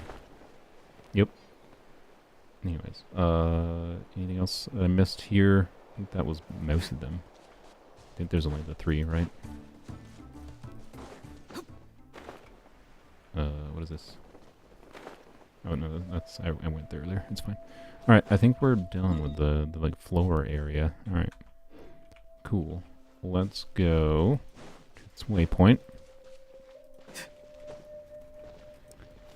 Anyways, anything else that I missed here? I think that was most of them. I think there's only the 3, right? What is this? Oh no, that's I went there earlier. It's fine. All right, I think we're done with the like floor area. All right, cool. Let's go to its waypoint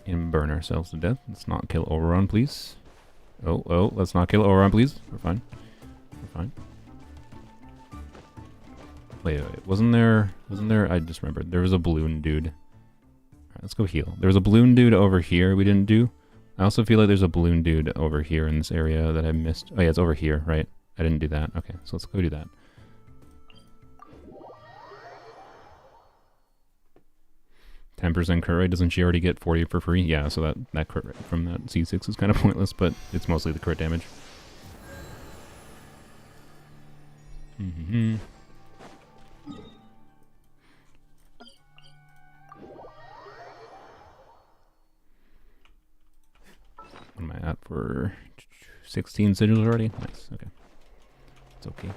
and burn ourselves to death. Let's not kill Oberon, please. Oh, let's not kill Oberon, please. We're fine. We're fine. Wait, wasn't there? I just remembered there was a balloon dude. All right, let's go heal. There was a balloon dude over here we didn't do. I also feel like there's a balloon dude over here in this area that I missed. Oh yeah, it's over here, right? I didn't do that. Okay, so let's go do that. 10% crit rate. Doesn't she already get 40 for free? Yeah, so that crit rate from that C6 is kind of pointless, but it's mostly the crit damage. What am I at for 16 sigils already? Nice, okay. It's okay.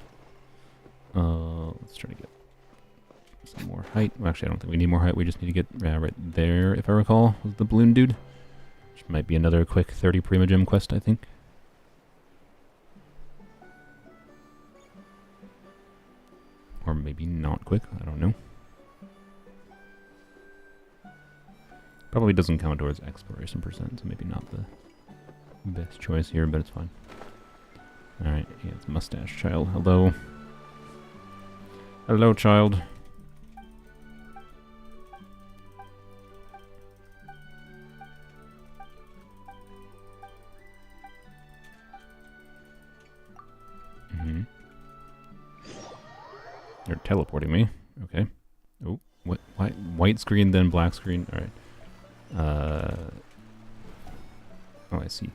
Let's try to get some more height. Well, actually, I don't think we need more height. We just need to get right there, if I recall, with the balloon dude. Which might be another quick 30 primogem quest, I think. Or maybe not quick, I don't know. Probably doesn't count towards exploration percent, so maybe not the best choice here, but it's fine. Alright, yeah, it's Mustache Child. Hello. Hello, child. They're teleporting me. Okay. Oh, what? White screen, then black screen. Alright. Oh, I see.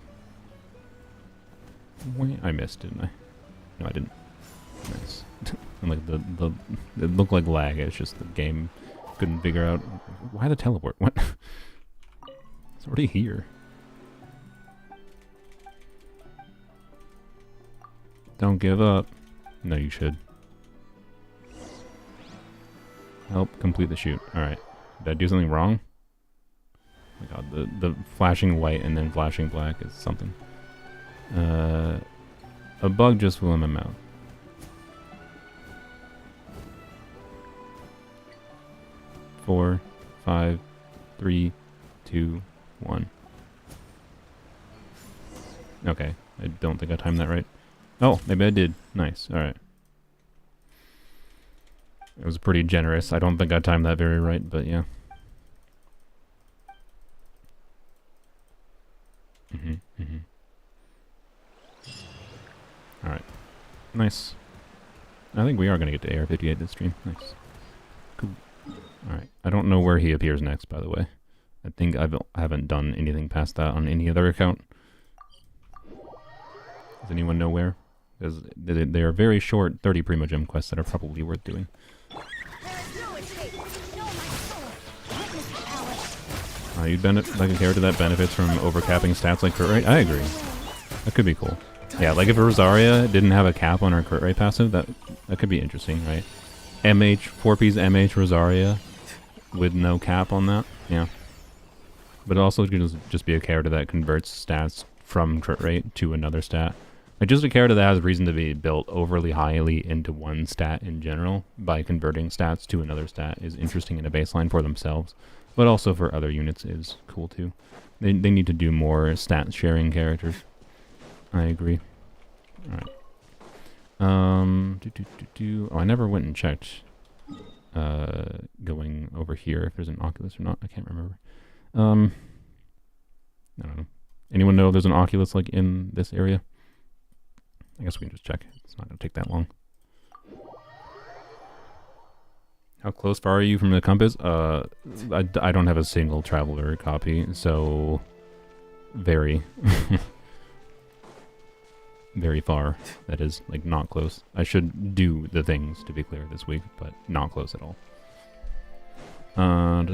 I missed, didn't I? No, I didn't. Nice. And like it looked like lag. It's just the game couldn't figure out why the teleport. What? It's already here. Don't give up. No, you should. Help complete the shoot. All right. Did I do something wrong? Oh my god, the flashing white and then flashing black is something. A bug just flew in my mouth. Four, 5, 3, 2, 1. Okay, I don't think I timed that right. Oh, maybe I did. Nice. All right. It was pretty generous. I don't think I timed that very right, but yeah. Alright. Nice. I think we are going to get to AR-58 this stream. Nice. Cool. Alright. I don't know where he appears next, by the way. I think I haven't done anything past that on any other account. Does anyone know where? Because they are very short 30 primogem quests that are probably worth doing. You'd like a character that benefits from overcapping stats like crit rate? I agree. That could be cool. Yeah, like if a Rosaria didn't have a cap on her crit rate passive, that could be interesting, right? MH, 4-piece MH Rosaria with no cap on that. Yeah. But it also could just be a character that converts stats from crit rate to another stat. Like just a character that has reason to be built overly highly into one stat in general by converting stats to another stat is interesting in a baseline for themselves. But also for other units is cool too. They need to do more stat sharing characters. I agree. Alright. Oh, I never went and checked going over here if there's an Oculus or not. I can't remember. I don't know. Anyone know if there's an Oculus like in this area? I guess we can just check. It's not going to take that long. How close far are you from the compass? I don't have a single Traveler copy, so very, very far. That is, like, not close. I should do the things, to be clear, this week, but not close at all. Nice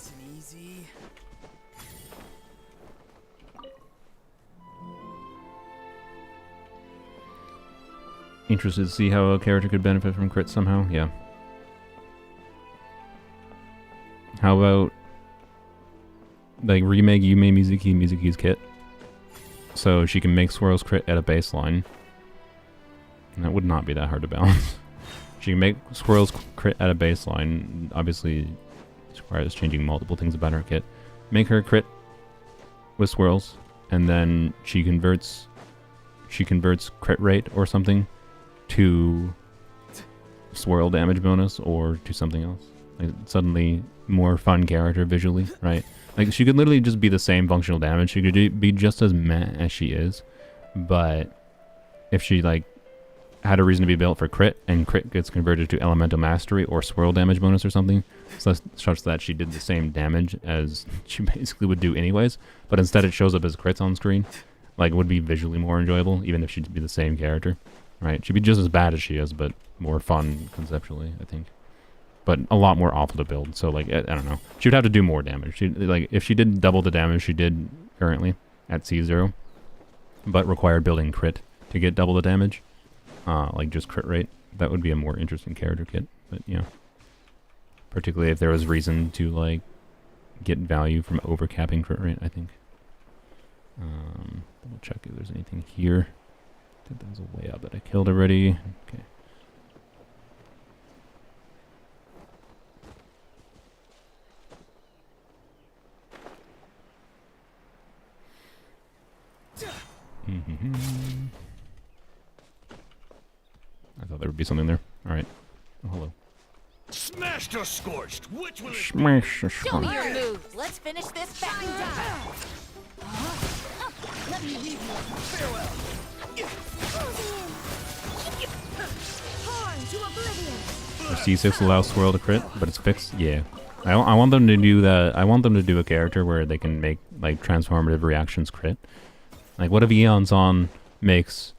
and easy. Interested to see how a character could benefit from crit somehow? Yeah. How about, like, remake Yume Mizuki's kit? So she can make Swirl's crit at a baseline. And that would not be that hard to balance. She can make Swirl's crit at a baseline. Obviously, it requires changing multiple things about her kit. Make her crit with Swirls, and then she converts crit rate or something to swirl damage bonus or to something else. Like suddenly more fun character visually, right? Like she could literally just be the same functional damage. She could be just as meh as she is, but if she like had a reason to be built for crit and crit gets converted to elemental mastery or swirl damage bonus or something, such that she did the same damage as she basically would do anyways, but instead it shows up as crits on screen, like it would be visually more enjoyable even if she'd be the same character. Right, she'd be just as bad as she is, but more fun conceptually, I think. But a lot more awful to build. So, like, I don't know. She would have to do more damage. Like, if she did double the damage she did currently at C0, but required building crit to get double the damage, like just crit rate, that would be a more interesting character kit. But yeah, particularly if there was reason to like get value from overcapping crit rate, I think. Double check if there's anything here. I think there's a way out that I killed already. Okay. I thought there would be something there. Alright. Oh, hello. Smashed or scorched? Which will it Smash. Show me your moves. Let's finish this back down. Let me leave you. farewell? Torn to oblivion. C6 allows Swirl to crit, but it's fixed? Yeah. I want them to do that. I want them to do a character where they can make like transformative reactions crit. Like what if Eon's on makes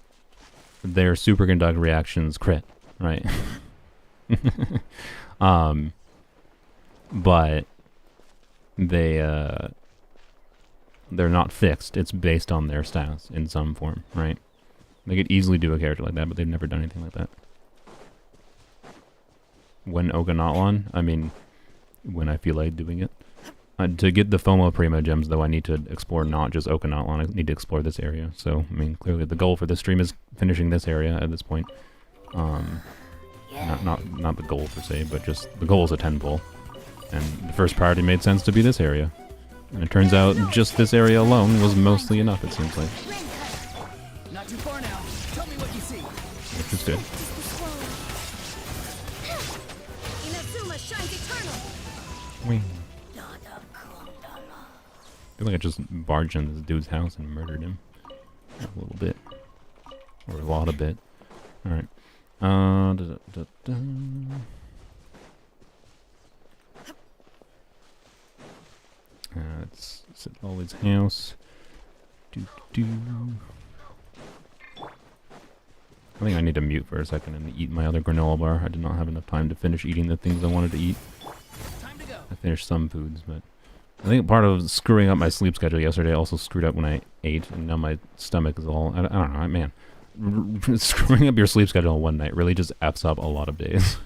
their superconduct reactions crit, right? But they're not fixed. It's based on their stats in some form, right? They could easily do a character like that, but they've never done anything like that. When Natlan, I mean, when I feel like doing it. To get the FOMO primogems, though, I need to explore not just Natlan. I need to explore this area. So, I mean, clearly the goal for this stream is finishing this area at this point. Not the goal per se, but just the goal is a 10-pull. And the first priority made sense to be this area. And it turns out just this area alone was mostly enough, it seems like. Not too far now. Tell me what you see. Which is good. Inazuma shines eternal. Wing. feel like I just barged in this dude's house and murdered him. A little bit. Or a lot of bit. Alright. Let's sit all his house. I think I need to mute for a second and eat my other granola bar. I did not have enough time to finish eating the things I wanted to eat. Time to go. I finished some foods, but I think part of screwing up my sleep schedule yesterday also screwed up when I ate, and now my stomach is all... I don't know, man. Screwing up your sleep schedule one night really just F's up a lot of days.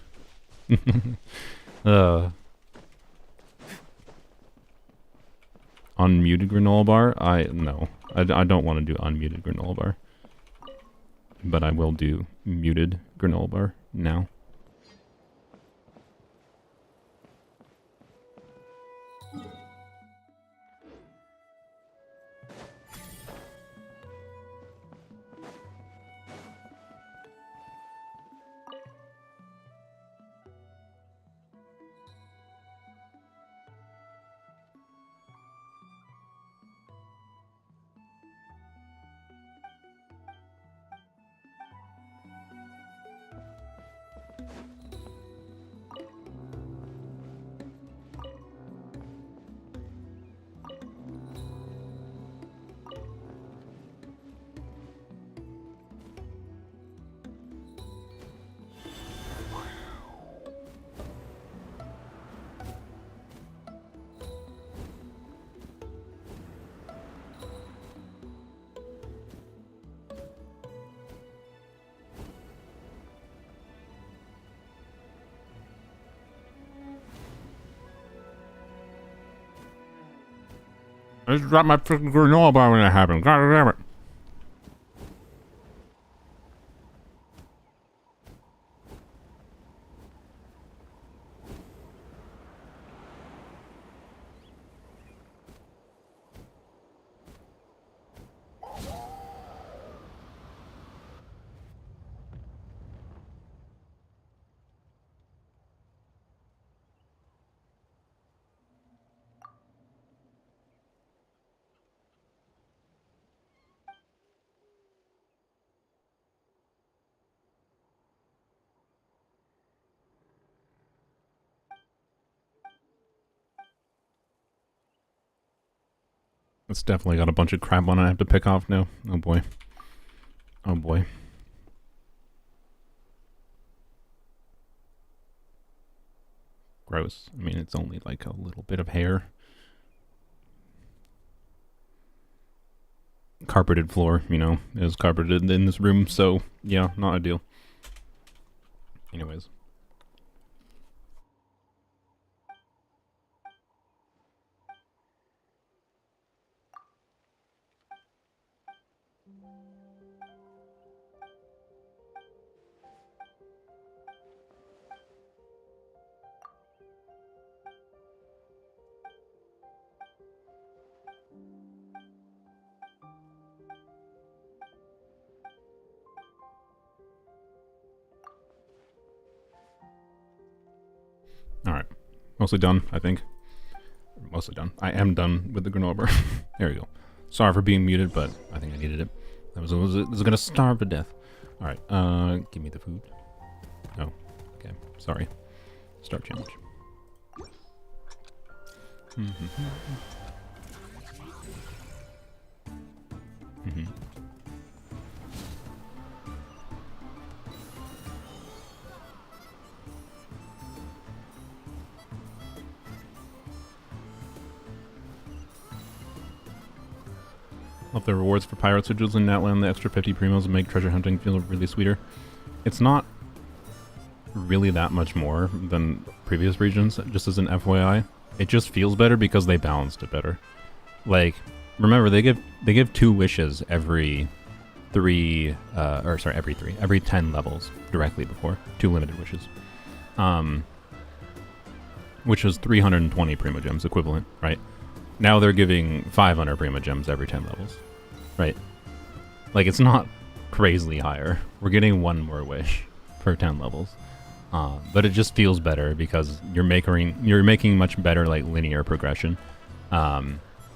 Unmuted granola bar? No. I don't want to do unmuted granola bar. But I will do muted granola bar now. I just dropped my freaking granola bar when that happened. God damn it. It's definitely got a bunch of crap on it I have to pick off now. Oh boy. Oh boy. Gross. I mean, it's only like a little bit of hair. Carpeted floor, you know, is carpeted in this room, so yeah, not ideal. Anyways. Alright. Mostly done, I think. Mostly done. I am done with the granola bar. There we go. Sorry for being muted, but I think I needed it. I was gonna starve to death. Alright, give me the food. Oh, okay. Sorry. Start challenge. Love the rewards for pirate sigils in Natlan. The extra 50 primos make treasure hunting feel really sweeter. It's not really that much more than previous regions, just as an FYI. It just feels better because they balanced it better. Like, remember, they give 2 wishes every 10 levels directly before. 2 limited wishes. Which is 320 primogems equivalent, right? Now they're giving 500 primogems every 10 levels, right? Like, it's not crazily higher. We're getting 1 more wish per 10 levels. But it just feels better because you're making much better, like, linear progression.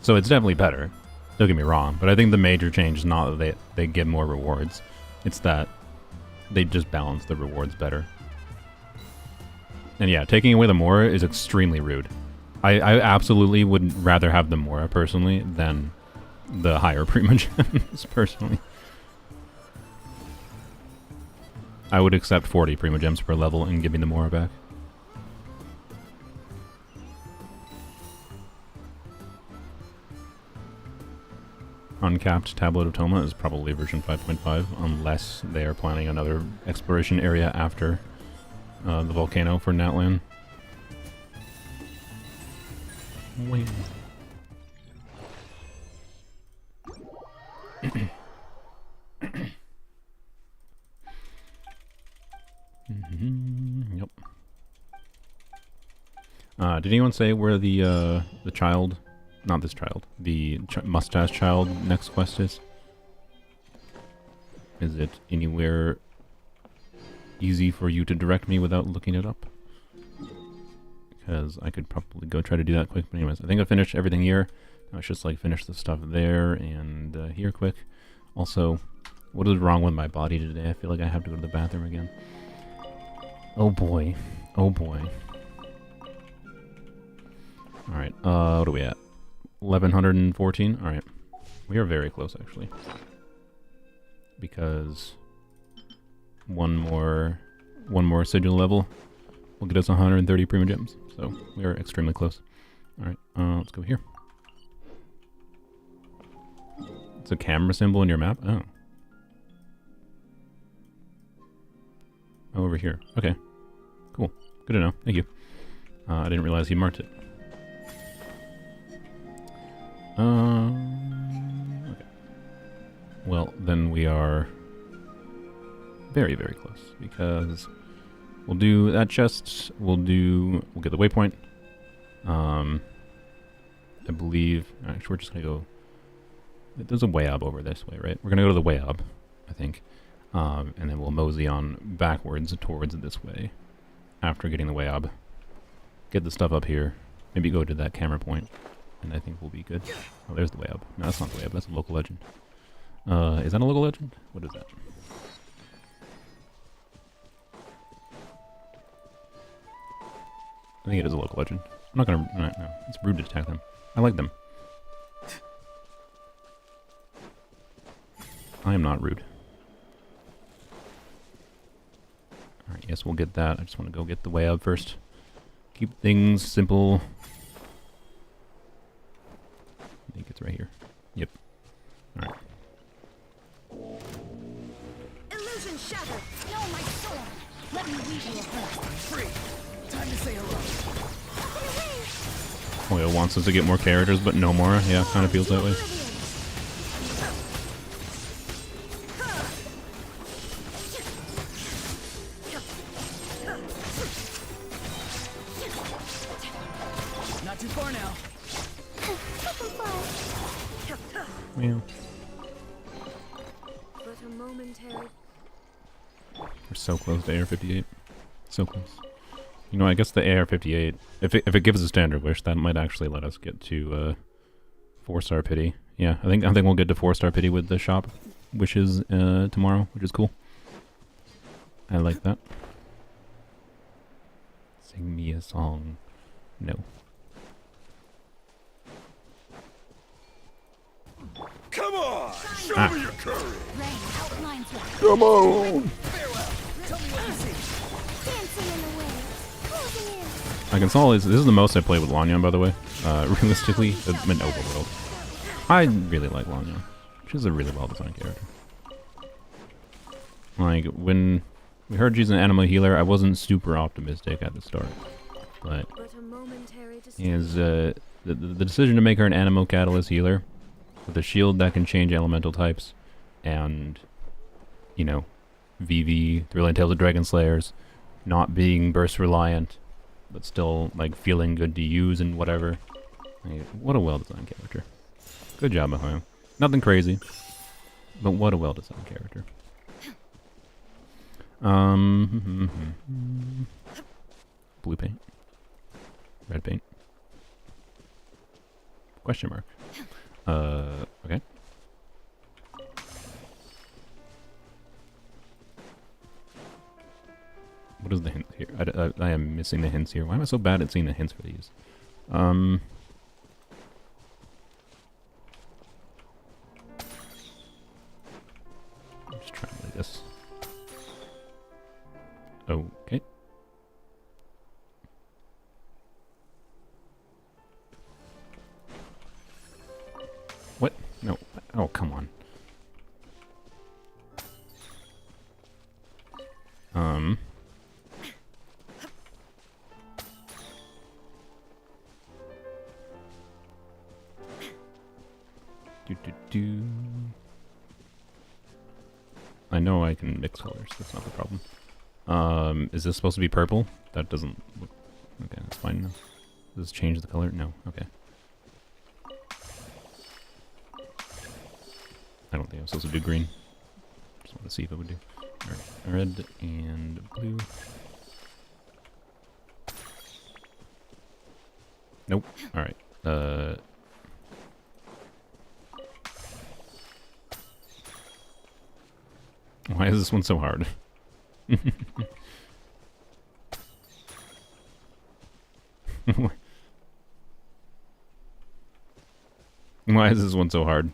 So it's definitely better. Don't get me wrong, but I think the major change is not that they get more rewards. It's that they just balance the rewards better. And yeah, taking away the Mora is extremely rude. I absolutely would rather have the Mora, personally, than the higher primogems, personally. I would accept 40 primogems per level and give me the Mora back. Uncapped Tablet of Toma is probably version 5.5, unless they are planning another exploration area after the volcano for Natlan. Wait. Yep. Did anyone say where the child, not this child, the mustache child next quest is? Is it anywhere easy for you to direct me without looking it up? Because I could probably go try to do that quick. But anyways, I think I finished everything here. Now it's just like finish the stuff there and here quick. Also, what is wrong with my body today? I feel like I have to go to the bathroom again. Oh boy. Oh boy. Alright, what are we at? 1114? Alright. We are very close, actually. Because one more sigil level will get us 130 primogems. So we are extremely close. Alright, let's go here. It's a camera symbol in your map? Oh. Oh, over here. Okay. Cool. Good to know. Thank you. I didn't realize he marked it. Okay. Well, then we are very, very close, because we'll do that chest, we'll get the waypoint. I believe, actually we're just gonna go, there's a way up over this way, right? We're gonna go to the way up, I think. And then we'll mosey on backwards towards this way after getting the way up. Get the stuff up here, maybe go to that camera point, and I think we'll be good. Oh, there's the way up. No, that's not the way up, that's a local legend. Is that a local legend? What is that? I think it is a local legend. I'm not gonna... No, it's rude to attack them. I like them. I am not rude. Alright, yes, we'll get that. I just want to go get the way up first. Keep things simple. I think it's right here. Yep. Alright. Illusion shattered. Know my sword. Let me read you a verse. Free. Time to say hello. Oil wants us to get more characters, but no more. Yeah, kind of feels that way. Not too far now. Yeah. But a momentary. We're so close to AR-58. So close. You know, I guess the AR-58, if it gives a standard wish, that might actually let us get to 4-star pity. Yeah, I think we'll get to 4-star pity with the shop wishes tomorrow, which is cool. I like that. Sing me a song. No. Come on! Show me your courage! Rain outlines it. Come on! Farewell. Tell me what you see. Dancing in the wind. Closing in. I can solve this is the most I play with Lanyan, by the way. Realistically, in overworld. I really like Lanyan. She's a really well-designed character. Like, when we heard she's an anima healer, I wasn't super optimistic at the start. But But a momentary is the decision to make her an animo catalyst healer with a shield that can change elemental types and, you know, VV, Thrilling Tales of Dragon Slayers, not being burst reliant, but still like feeling good to use and whatever. Like, what a well-designed character. Good job, Mahoyo. Nothing crazy, but what a well-designed character. Blue paint. Red paint. Question mark. Okay. What is the hint here? I am missing the hints here. Why am I so bad at seeing the hints for these? I'm just trying to do this. Okay. What? No. Oh, come on. Do. I know I can mix colors. That's not the problem. Is this supposed to be purple? That doesn't look... Okay, that's fine now. Does this change the color? No. Okay. I don't think I'm supposed to do green. Just want to see if it would do. Alright, red and blue. Nope. Alright. Why is this one so hard? Why is this one so hard?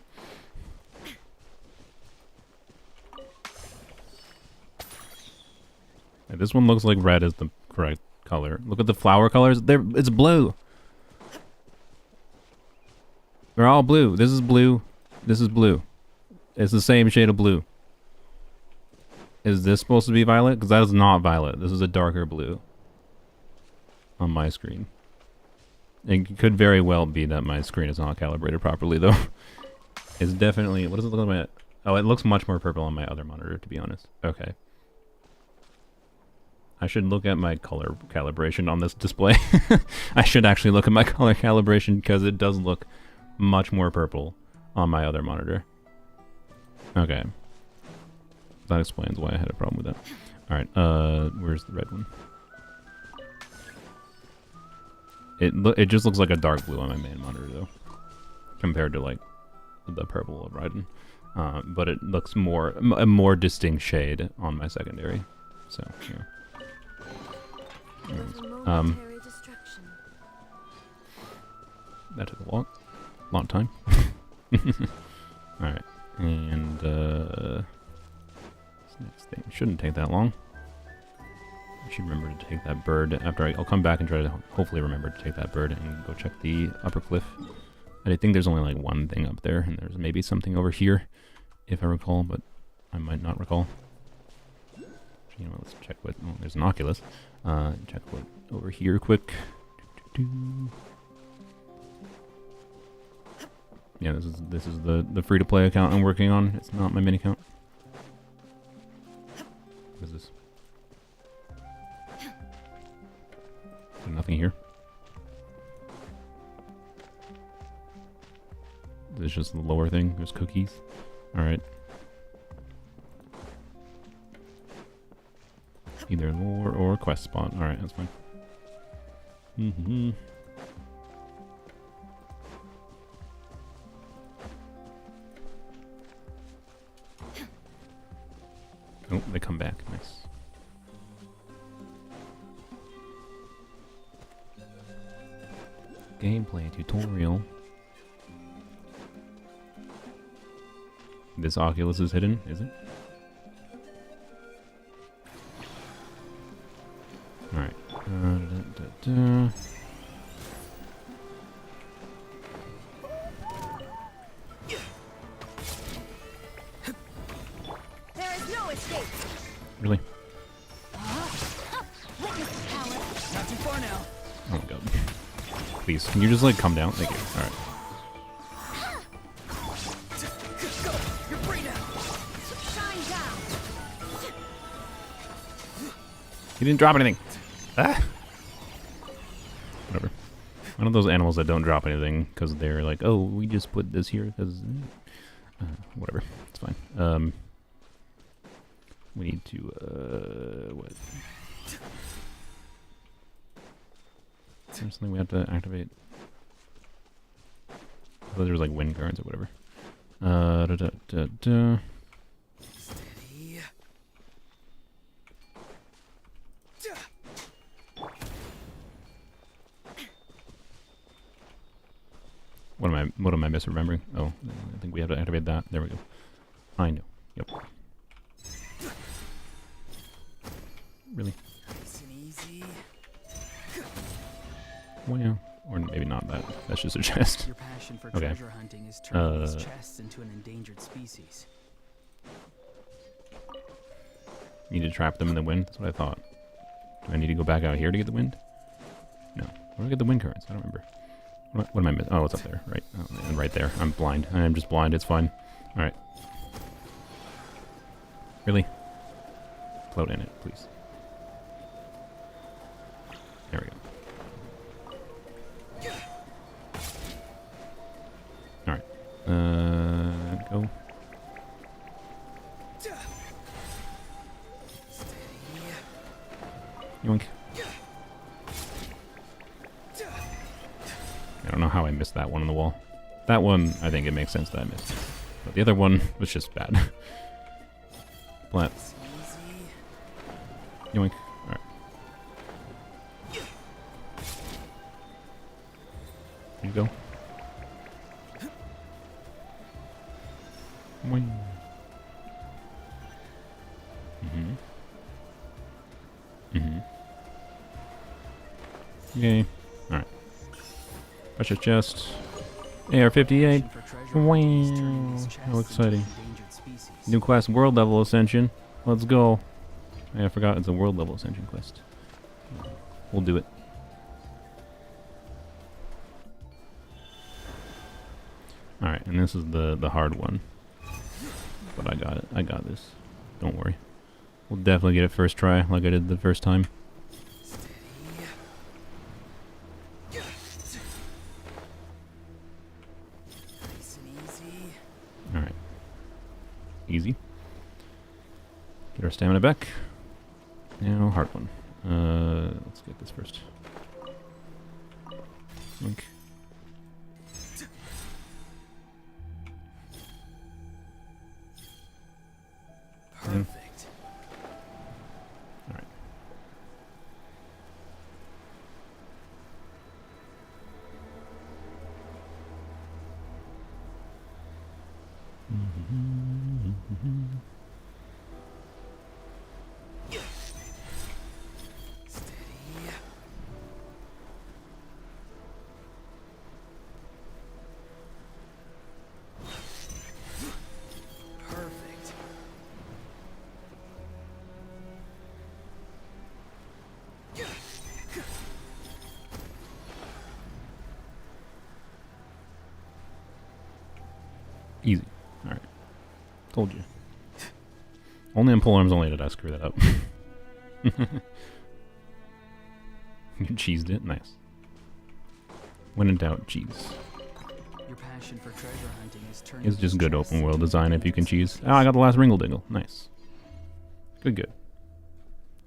This one looks like red is the correct color. Look at the flower colors. It's blue. They're all blue. This is blue. This is blue. It's the same shade of blue. Is this supposed to be violet? Because that is not violet. This is a darker blue on my screen. It could very well be that my screen is not calibrated properly, though. It's definitely... What does it look like? Oh, it looks much more purple on my other monitor, to be honest. Okay. I should look at my color calibration on this display. I should actually look at my color calibration because it does look much more purple on my other monitor. Okay. That explains why I had a problem with that. Alright, where's the red one? It just looks like a dark blue on my main monitor, though. Compared to, like, the purple of Raiden. But it looks a more distinct shade on my secondary. So, yeah. Anyways, that took a long time. Alright, and this next thing shouldn't take that long. I should remember to take that bird after I'll come back and try to hopefully remember to take that bird and go check the upper cliff. I think there's only like one thing up there, and there's maybe something over here, if I recall, but I might not recall. You know, let's check what... Oh, there's an Oculus. Check what over here quick. Yeah, this is the free-to-play account I'm working on. It's not my mini account. What is this? There's nothing here. There's just the lower thing. There's cookies. Alright. Either lore or quest spot. Alright, that's fine. Oh, they come back. Nice. Gameplay tutorial. This Oculus is hidden, is it? Alright. There is no escape. Really? Witness the power. Not too far now. Oh my god. Please, can you just like come down? Thank you. Alright. Go! You're free now! Shine down. He didn't drop anything. Ah! Whatever. One of those animals that don't drop anything because they're like, oh, we just put this here because... whatever. It's fine. We need to, what? Is there something we have to activate? thought there was like wind currents or whatever. Da, da, da, da. Steady. What am I misremembering? Oh, I think we have to activate that. There we go. I know. Yep. Really? Nice and easy. Well, or maybe not that. That's just a chest. Your passion for Okay. treasure hunting is turning these chests into an endangered species. Need to trap them in the wind? That's what I thought. Do I need to go back out here to get the wind? No. Where do I get the wind currents? I don't remember. What am I missing? Oh, it's up there. Right. Oh, and right there. I'm blind. I am just blind. It's fine. Alright. Really? Float in it, please. There we go. Alright. Go. Yoink. I don't know how I missed that one on the wall. That one, I think it makes sense that I missed. But the other one was just bad. Plant. Yoink. Alright. There you go. Boing. Yay. Alright. Precious chest. AR-58. Wow. How exciting. New class world level ascension. Let's go. I forgot it's a world level ascension quest. We'll do it. Alright, and this is the hard one. But I got it. I got this. Don't worry. We'll definitely get it first try like I did the first time. Alright. Easy. Get our stamina back. Now, hard one. Let's get this first. Link. Perfect. Alright. Perfect. Easy. Alright. Told you. Only on polearms only did I screw that up. You cheesed it. Nice. When in doubt, cheese. Your passion for treasure hunting is turning It's just these good chests open world into design if you can endangered cheese. Oh, I got the last Ringle Dingle. Nice. Good, good.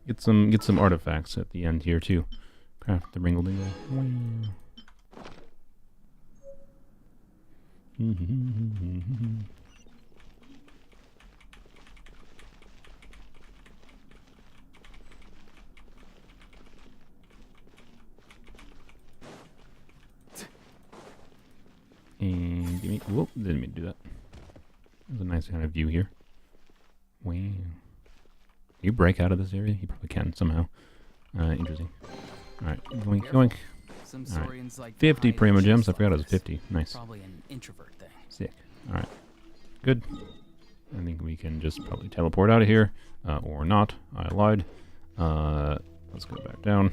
Get some artifacts at the end here too. Craft the Ringle Dingle. And give me. Whoop! Didn't mean to do that. There's a nice kind of view here. Wow. You break out of this area? You probably can somehow. Interesting. Alright, yoink, yoink. Some Alright. saurians like to 50 hide in primogems. chests I forgot it like was this. 50. Nice. Probably an introvert thing. Sick. Alright. Good. I think we can just probably teleport out of here. Or not. I lied. Let's go back down.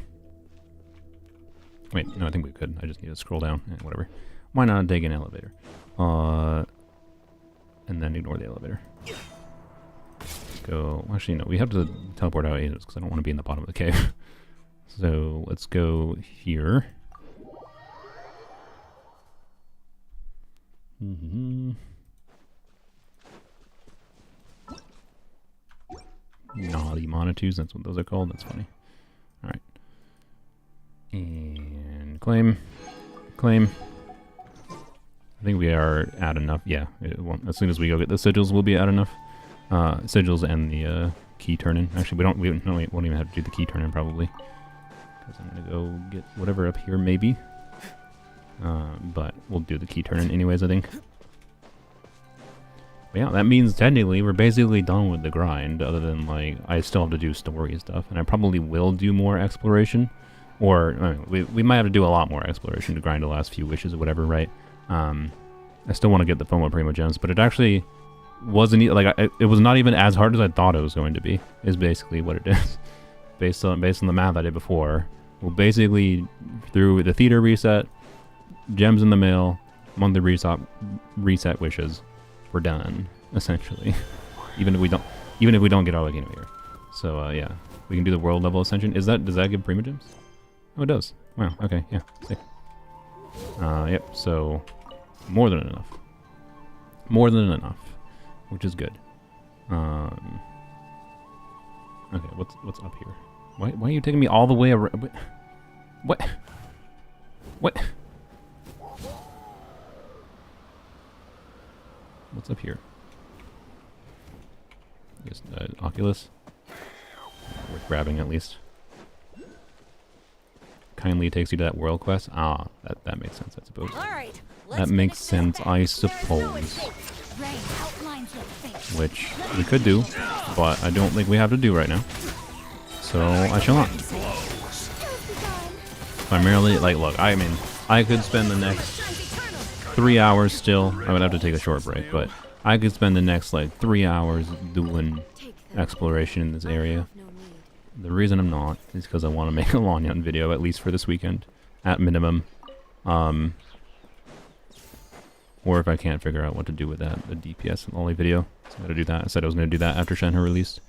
Wait, no, I think we could. I just need to scroll down. Whatever. Why not take an elevator? And then ignore the elevator. Go. Actually, no. We have to teleport out because I don't want to be in the bottom of the cave. So let's go here. Naughty Monitors. That's what those are called. That's funny. All right. And claim. Claim. I think we are at enough. Yeah, as soon as we go get the sigils, we'll be at enough. Sigils and the key turn-in. Actually, we won't even have to do the key turn-in probably. Because I'm going to go get whatever up here maybe. But we'll do the key turn-in anyways, I think. But yeah, that means technically we're basically done with the grind, other than like I still have to do story stuff, and I probably will do more exploration. Or, I mean, we might have to do a lot more exploration to grind the last few wishes or whatever, right? I still want to get the FOMO primogems, but it actually wasn't like it was not even as hard as I thought it was going to be. Is basically what it is, based on the math I did before. Well, basically through the theater reset, gems in the mail, monthly reset wishes, we're done essentially. even if we don't get Arlecchino here. So yeah, we can do the world level ascension. Does that give primogems? Oh, it does. Wow. Okay. Yeah. Sick. Yep. So more than enough. More than enough, which is good. Okay. What's up here? Why are you taking me all the way around? What? What's up here? Just Oculus. Worth grabbing at least. Kindly takes you to that world quest. Ah, that makes sense, I suppose. All right, That makes sense, I suppose. Which we could do, but I don't think we have to do right now. So I shall not. Primarily, like, look, I mean, I could spend the next 3 hours still. I would have to take a short break, but I could spend the next, like, 3 hours doing exploration in this area. The reason I'm not is because I want to make a Lanyan video, at least for this weekend, at minimum. Or if I can't figure out what to do with that, the DPS and Ollie video. So I gotta do that. I said I was gonna do that after Shenhe released.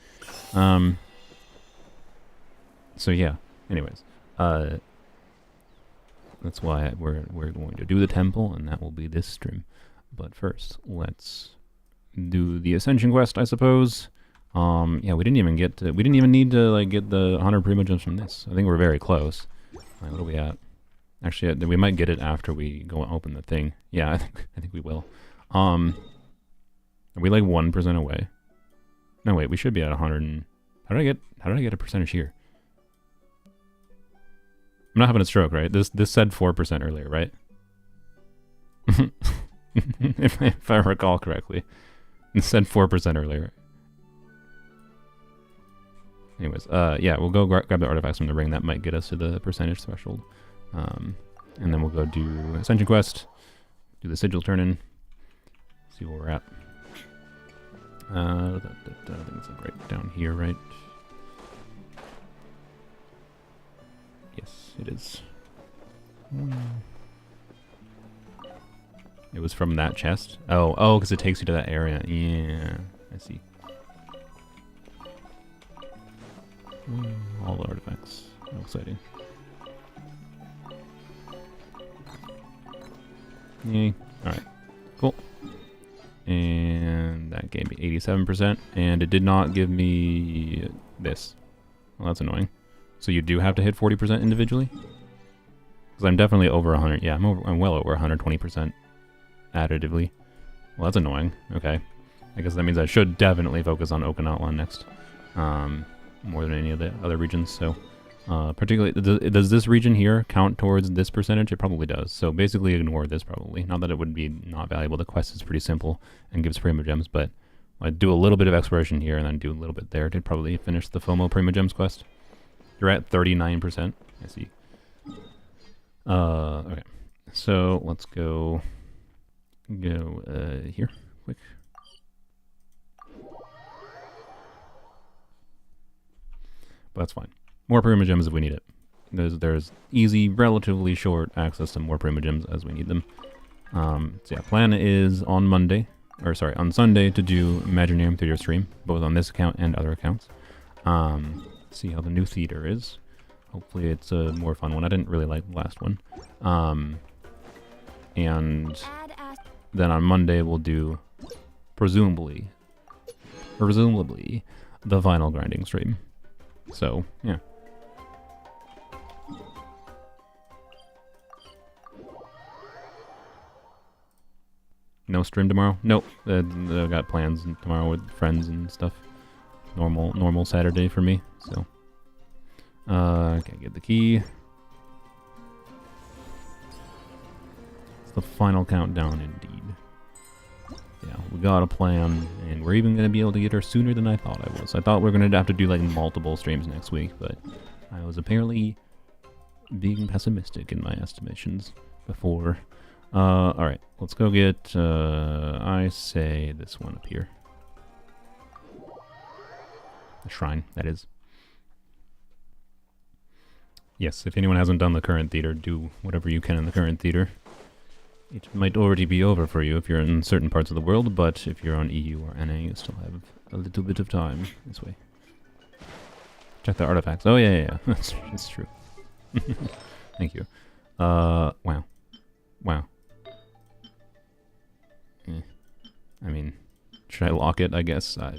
So yeah, anyways. That's why we're going to do the temple, and that will be this stream. But first, let's do the Ascension quest, I suppose. Yeah, we didn't even need to like get the 100 primogems from this. I think we're very close. What are we at? Actually, we might get it after we go and open the thing. Yeah, I think we will. Are we like 1% away? No, wait, we should be at 100. And, how did I get a percentage here? I'm not having a stroke, right? This said 4% earlier, right? if I recall correctly, it said 4% earlier. Anyways, yeah, we'll go grab the artifacts from the ring. That might get us to the percentage threshold. And then we'll go do Ascension Quest, do the sigil turn-in, see where we're at. I think it's like right down here, right? Yes, it is. It was from that chest? Oh, because it takes you to that area. Yeah, I see. All the artifacts. How exciting. Yay. Alright. Cool. And that gave me 87%. And it did not give me this. Well, that's annoying. So you do have to hit 40% individually? Because I'm definitely over 100. Yeah, I'm well over 120% additively. Well, that's annoying. Okay. I guess that means I should definitely focus on Natlan next. More than any of the other regions. So, particularly, does this region here count towards this percentage? It probably does. So basically ignore this probably. Not that it would be not valuable. The quest is pretty simple and gives primogems, but I'd do a little bit of exploration here and then do a little bit there to probably finish the FOMO primogems quest. You're at 39%. I see. Okay. So let's go here quick. But that's fine. More primogems if we need it. There's easy, relatively short access to more primogems as we need them. So yeah, plan is on on Sunday to do Imaginarium Theater stream, both on this account and other accounts. See how the new theater is. Hopefully it's a more fun one. I didn't really like the last one. And then on Monday we'll do, presumably, the final grinding stream. So, yeah. No stream tomorrow? Nope. I've got plans tomorrow with friends and stuff. Normal Saturday for me. So, can't get the key. It's the final countdown, indeed. Yeah, we got a plan, and we're even gonna be able to get her sooner than I thought I was. I thought we were gonna have to do like multiple streams next week, but I was apparently being pessimistic in my estimations before. Alright, let's go get, I say this one up here. The shrine, that is. Yes, if anyone hasn't done the current theater, do whatever you can in the current theater. It might already be over for you if you're in certain parts of the world, but if you're on EU or NA, you still have a little bit of time this way. Check the artifacts. Oh, yeah. That's true. Thank you. Wow. Wow. I mean, should I lock it? I guess. I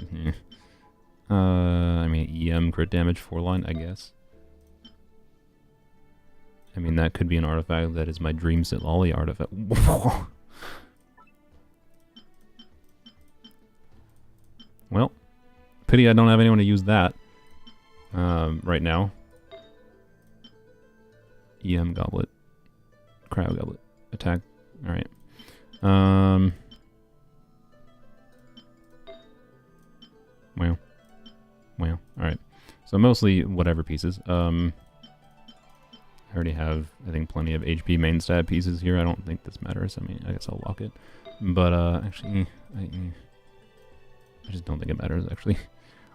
mean, EM crit damage 4-line, I guess. I mean, that could be an artifact. That is my Dream Sit Lolly artifact. Well, pity I don't have anyone to use that right now. EM Goblet. Cryo Goblet. Attack. Alright. Well. Alright. So mostly whatever pieces. I already have, I think, plenty of HP main stab pieces here. I don't think this matters. I mean, I guess I'll lock it. But, actually, I just don't think it matters, actually.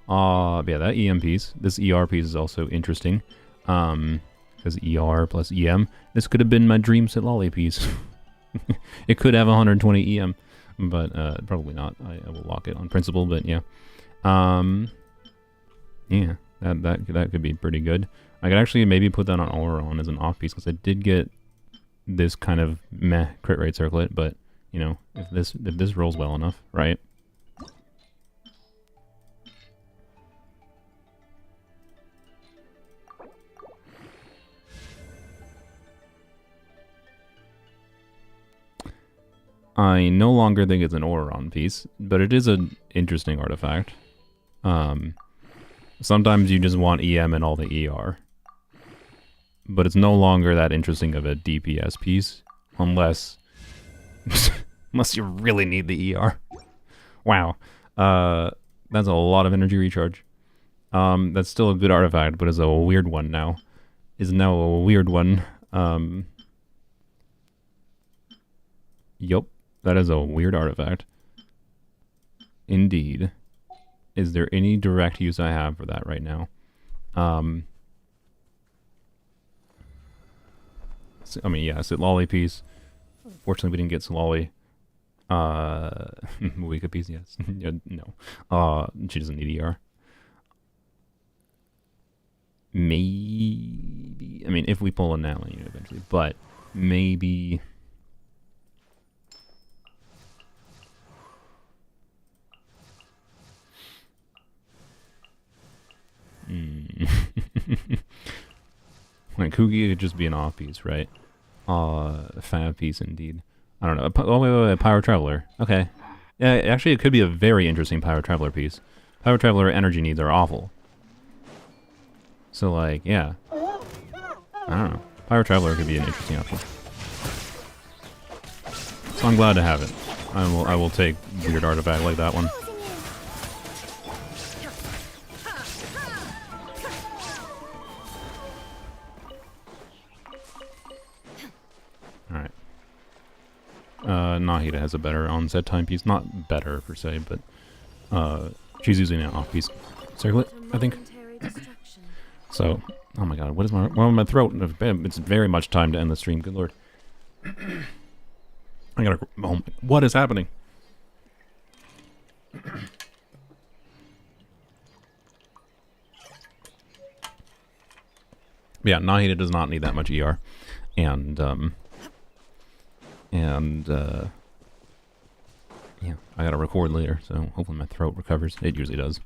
But yeah, that EM piece. This ER piece is also interesting. Because ER plus EM. This could have been my Dream Sit Lolly piece. It could have 120 EM. But, probably not. I will lock it on principle, but yeah. Yeah, that could be pretty good. I could actually maybe put that on Auron as an off piece, because I did get this kind of meh crit rate circlet, but you know, if this rolls well enough, right? I no longer think it's an Auron piece, but it is an interesting artifact. Sometimes you just want EM and all the ER. But it's no longer that interesting of a DPS piece, unless you really need the ER. Wow. That's a lot of energy recharge. That's still a good artifact, but it's a weird one now. Is now a weird one. Yup, that is a weird artifact. Indeed. Is there any direct use I have for that right now? I mean, yeah, Sit Lolly piece. Fortunately, we didn't get Lolly. Wika piece, yes. No. She doesn't need ER. Maybe. I mean, if we pull a Natlan unit eventually, but maybe. Like, Kugi could just be an off piece, right? A fab piece indeed. I don't know. Oh, wait, Pyro Traveler. Okay. Yeah, actually, it could be a very interesting Pyro Traveler piece. Pyro Traveler energy needs are awful. So, like, yeah. I don't know. Pyro Traveler could be an interesting option. So I'm glad to have it. I will take weird artifact like that one. Alright. Nahida has a better onset time piece. Not better, per se, but she's using an off-piece circlet, I think. So, oh my god, what is my throat? It's very much time to end the stream, good lord. I gotta, oh, what is happening? Yeah, Nahida does not need that much ER. And, yeah, I gotta record later, so hopefully my throat recovers. It usually does.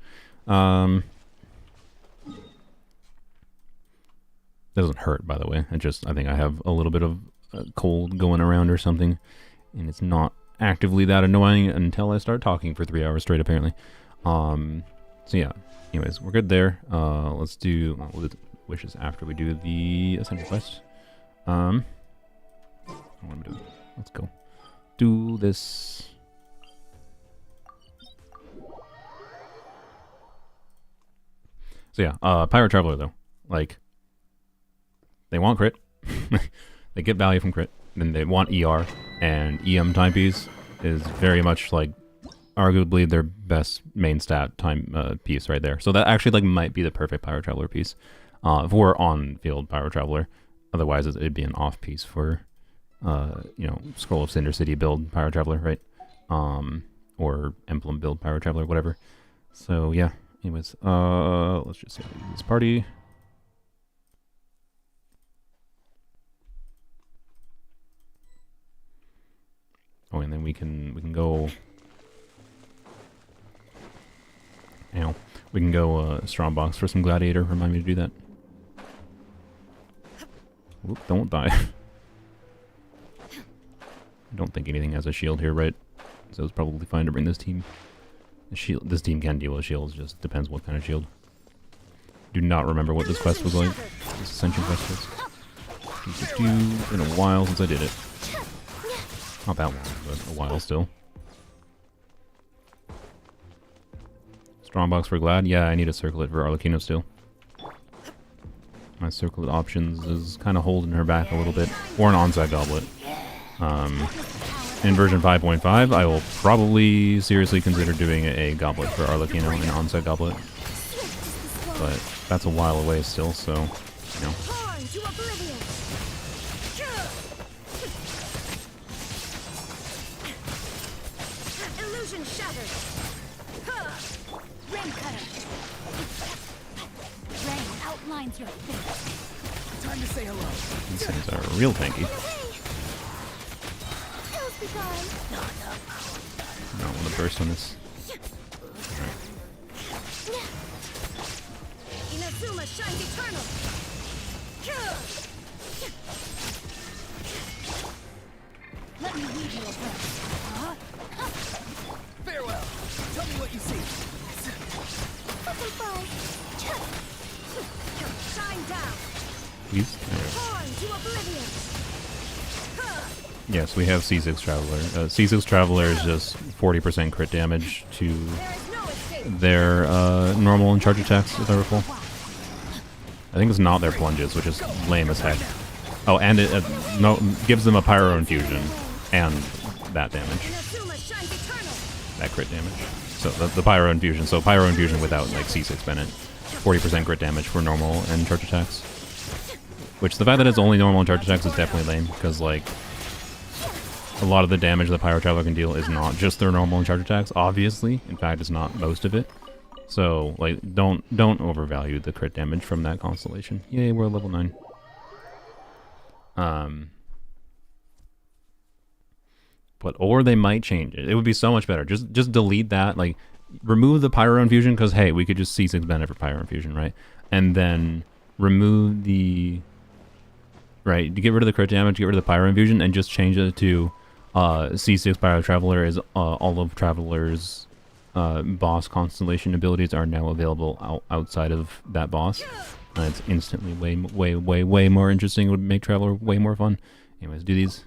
Doesn't hurt, by the way. I think I have a little bit of cold going around or something, and it's not actively that annoying until I start talking for 3 hours straight, apparently. So yeah, anyways, we're good there. Let's do we'll do wishes after we do the essential quest. What am I doing? Let's go do this. So yeah, Pirate Traveler though, like, they want crit, they get value from crit, then they want ER, and EM timepiece is very much like arguably their best main stat time piece right there. So that actually like might be the perfect Pirate Traveler piece for on-field Pirate Traveler. Otherwise, it'd be an off piece for you know, Scroll of Cinder City build Pirate Traveler, right? Or Emblem build Pirate Traveler, whatever. So yeah. Anyways, let's just see this party. Oh, and then we can go. Ow. We can go Strongbox for some Gladiator. Remind me to do that. Whoop, don't die. I don't think anything has a shield here, right? So it's probably fine to bring this team. Shield. This team can deal with shields, just depends what kind of shield. Do not remember what this quest was like. This Ascension quest was. Been a while since I did it. Not that long, but a while still. Strongbox for Glad? Yeah, I need a circlet for Arlecchino still. My circlet options is kind of holding her back a little bit. Or an onside goblet. In version 5.5, I will probably seriously consider doing a goblet for Arlecchino, an onside goblet. But that's a while away still, so, you know. Illusion shattered. Rain cutter. Rain outlines your fate. Time to say hello. These things are real tanky. I don't want to burst on this. Alright. Inazuma shines eternal. Let me read your breath. Farewell. Tell me what you see. Shine down. Please? Torn to oblivion. Yes, we have C6 Traveler. C6 Traveler is just 40% crit damage to their normal and charge attacks, if I recall. I think it's not their plunges, which is lame as heck. Oh, and it gives them a Pyro Infusion and that damage. That crit damage. So the Pyro Infusion. So Pyro Infusion without like C6 Bennett. 40% crit damage for normal and charge attacks. Which the fact that it's only normal and charge attacks is definitely lame, because like a lot of the damage the Pyro Traveler can deal is not just their normal and charge attacks, obviously. In fact, it's not most of it. So, like, don't overvalue the crit damage from that constellation. Yay, we're level 9. But, or they might change it. It would be so much better. Just delete that, like, remove the Pyro Infusion, because, hey, we could just C6 Bennett for Pyro Infusion, right? And then remove the... Right, to get rid of the crit damage, get rid of the Pyro Infusion, and just change it to... C6 Pyro Traveler is all of Traveler's boss constellation abilities are now available outside of that boss. And it's instantly way more interesting. It would make Traveler way more fun. Anyways, do these.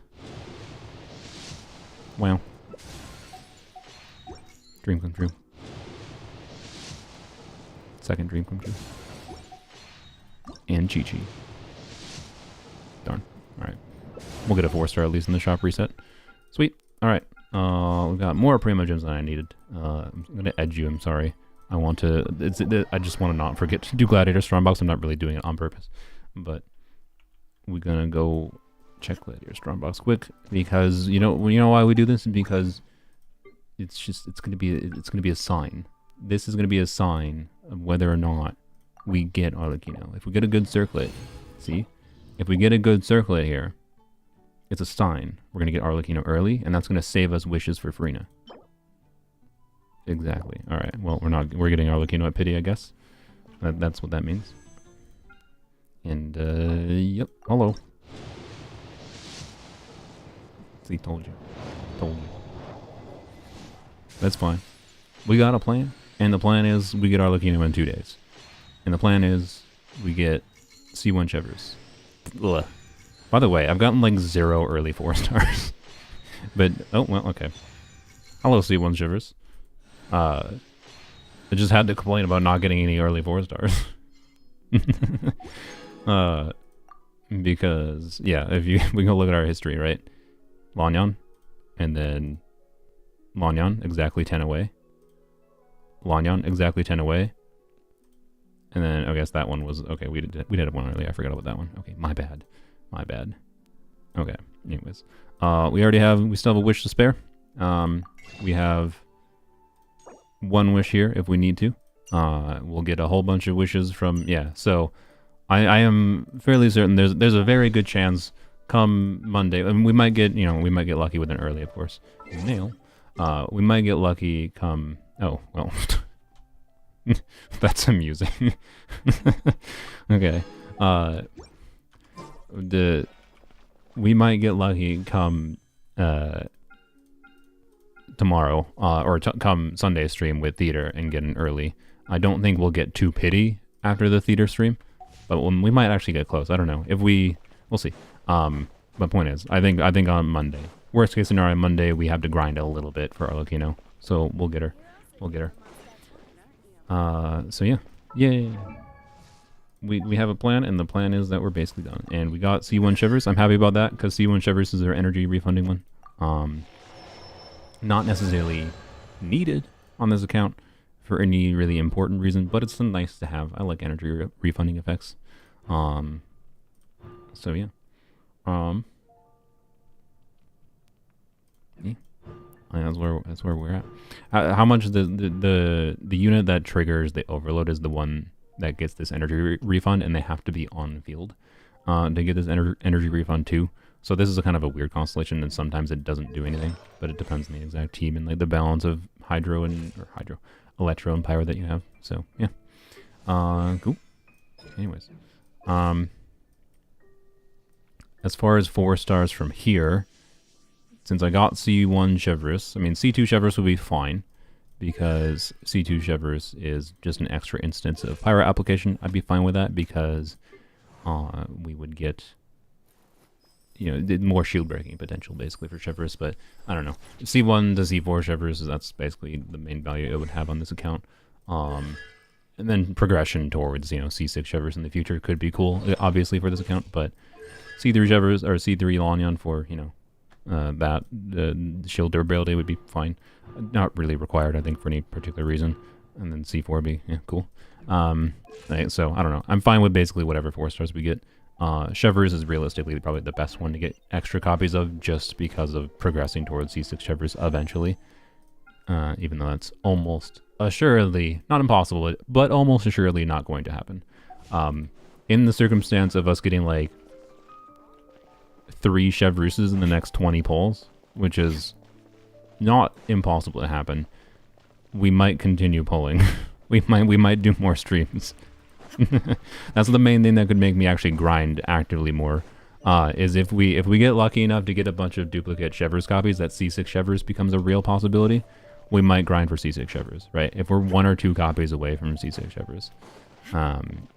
Wow. Dream come true. Second dream come true. And Chi-Chi. Darn. Alright. We'll get a 4-star at least in the shop reset. Sweet. Alright. We got more primogems than I needed. I'm going to edge you, I'm sorry. I want to... I just want to not forget to do Gladiator Strongbox. I'm not really doing it on purpose. But we're going to go check Gladiator Strongbox quick. Because, you know why we do this? Because it's going to be a sign. This is going to be a sign of whether or not we get Arlecchino. If we get a good circlet, see? If we get a good circlet here, it's a sign. We're going to get Arlecchino early, and that's going to save us wishes for Farina. Exactly. Alright, well, we're getting Arlecchino at pity, I guess. That's what that means. And, yep, hello. See, told you. Told you. That's fine. We got a plan, and the plan is we get Arlecchino in 2 days. And the plan is we get C1 Chevers. Ugh. By the way, I've gotten like 0 early 4 stars. But, oh, well, okay. Hello, C1 Chevers. I just had to complain about not getting any early 4 stars. Because, yeah, if you we go look at our history, right? Lanyan, and then Lanyan, exactly 10 away. Lanyan, exactly 10 away. And then, I guess that one was, okay, we did have one early, I forgot about that one. Okay, my bad. Okay, anyways. We still have a wish to spare. We have 1 wish here if we need to. We'll get a whole bunch of wishes from, yeah, so I am fairly certain there's a very good chance come Monday, and we might get lucky with an early, of course. Nail. We might get lucky come, oh, well, that's amusing. Okay. We might get lucky come tomorrow, or come Sunday stream with theater and get an early. I don't think we'll get 2 pity after the theater stream, but we might actually get close. I don't know. We'll see. But point is, I think on Monday, worst case scenario, Monday we have to grind a little bit for Arlecchino, so we'll get her. So yeah, yay. We have a plan, and the plan is that we're basically done. And we got C1 Shivers. I'm happy about that, because C1 Shivers is our energy refunding one. Not necessarily needed on this account for any really important reason, but it's nice to have. I like energy refunding effects. So yeah. Yeah. That's where we're at. How much the unit that triggers the overload is the one that gets this energy refund, and they have to be on field to get this energy refund too. So this is a kind of a weird constellation, and sometimes it doesn't do anything, but it depends on the exact team and like the balance of electro and pyro that you have. So yeah, cool. Anyways, as far as 4 stars from here, since I got C1 Chevreuse, I mean C2 Chevreuse would be fine, because C2 Chevreuse is just an extra instance of pyro application. I'd be fine with that, because we would get, more shield breaking potential basically for Chevreuse. But I don't know, C1 to C4 Chevreuse, that's basically the main value it would have on this account. And then progression towards C6 Chevreuse in the future could be cool, obviously, for this account. But C3 Chevreuse or C3 Lanyan for that shield durability would be fine. Not really required, I think, for any particular reason. And then C4 would be cool. So I don't know. I'm fine with basically whatever 4 stars we get. Chevreuse is realistically probably the best one to get extra copies of, just because of progressing towards C6 Chevreuse eventually. Even though that's almost assuredly, not impossible, but almost assuredly not going to happen. In the circumstance of us getting like 3 Chevreuses in the next 20 polls, which is not impossible to happen, we might continue pulling. we might do more streams. That's the main thing that could make me actually grind actively more. Is if we get lucky enough to get a bunch of duplicate Chevreuse copies, that C6 Chevreuse becomes a real possibility. We might grind for C6 Chevreuse, right? If we're 1 or 2 copies away from C6 Chevreuse,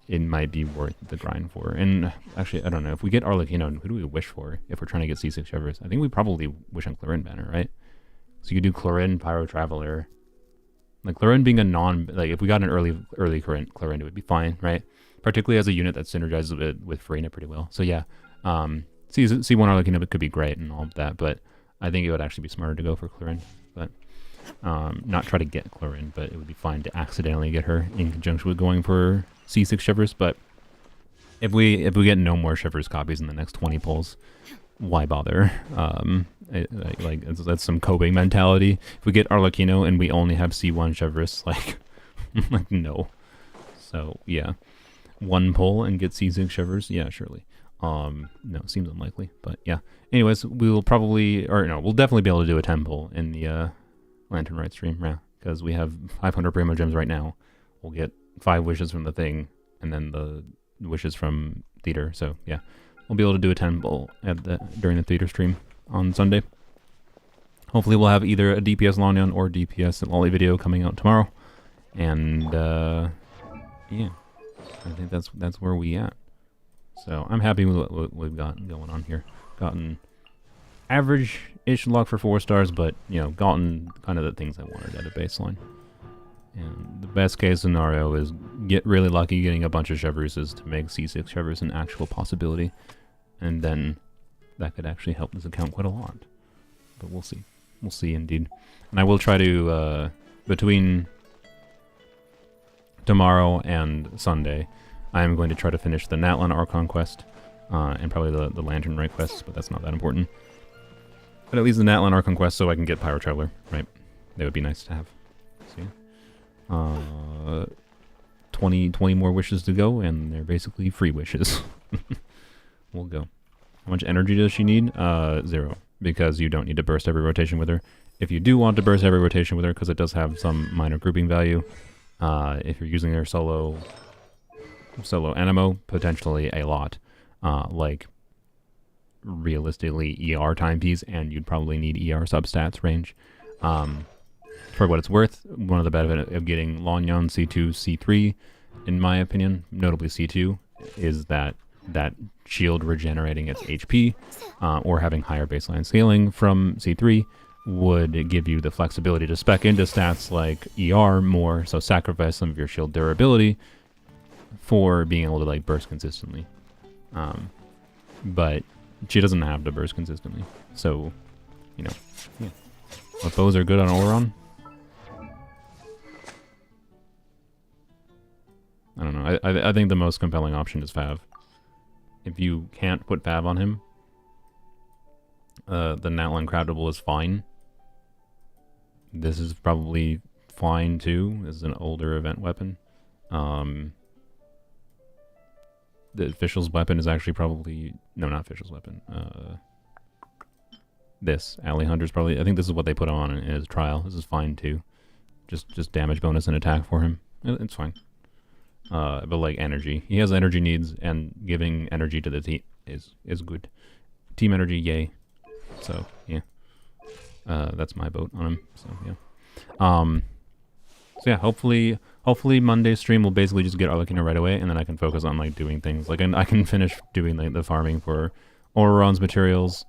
it might be worth the grind for. And actually, I don't know, if we get Arlecchino, who do we wish for if we're trying to get C6 Chevreuse? I think we probably wish on Clarin banner, right? So you could do Clarin, Pyro Traveler. Like Clarin being a if we got an early Clarin, it would be fine, right? Particularly as a unit that synergizes with Farina pretty well. So yeah, C1 Arlecchino could be great and all of that, but I think it would actually be smarter to go for Clarin. But not try to get Clarin, but it would be fine to accidentally get her in conjunction with going for C6 Chevreuse. But if we get no more Chevreuse copies in the next 20 polls, why bother? That's some coping mentality. If we get Arlecchino and we only have C1 Chevreuse, like no. So yeah, 1 poll and get C6 Chevreuse, yeah, surely. No, seems unlikely, but yeah. Anyways, we'll definitely be able to do a 10 poll in the Lantern Rite stream, yeah, because we have 500 primogems right now. We'll get 5 wishes from the thing, and then the wishes from theater. So yeah, we'll be able to do a 10 poll during the theater stream on Sunday. hopefully we'll have either a DPS Lonyon or DPS Lolly video coming out tomorrow. And yeah, I think that's where we at. So I'm happy with what we've got going on here. Gotten average-ish luck for 4 stars, but you know, gotten kind of the things I wanted at a baseline. And the best case scenario is get really lucky getting a bunch of Chevruses to make C6 Chevrus an actual possibility, and then that could actually help this account quite a lot. But we'll see. We'll see indeed. And I will try to, between tomorrow and Sunday, I am going to try to finish the Natlan Archon quest, and probably the Lantern Rite quests, but that's not that important. But at least the Natlan Archon quest so I can get Pyro Traveler, right? That would be nice to have. So yeah. 20 more wishes to go, and they're basically free wishes. We'll go. How much energy does she need? 0, because you don't need to burst every rotation with her. If you do want to burst every rotation with her, because it does have some minor grouping value, if you're using her solo animo, potentially a lot. Like, realistically, ER timepieces, and you'd probably need ER substats range. For what it's worth, one of the benefits of getting Lonyon C2, C3, in my opinion, notably C2, is that shield regenerating its HP, or having higher baseline scaling from C3 would give you the flexibility to spec into stats like ER more, so sacrifice some of your shield durability for being able to like burst consistently. But she doesn't have to burst consistently, so you know, yeah. What bows are good on Auron? I don't know. I think the most compelling option is Fav. If you can't put Fav on him, the Natlan Craftable is fine. This is probably fine too. This is an older event weapon. The official's weapon is actually probably... No, not official's weapon. This. Alley Hunter's probably... I think this is what they put on in his trial. This is fine too. Just damage bonus and attack for him. It's fine. But like energy. He has energy needs, and giving energy to the team is good. Team energy, yay. So, yeah. That's my vote on him. So, yeah. So yeah, hopefully Monday's stream will basically just get Arlecchino right away, and then I can focus on like doing things. Like I can finish doing like the farming for Auron's materials.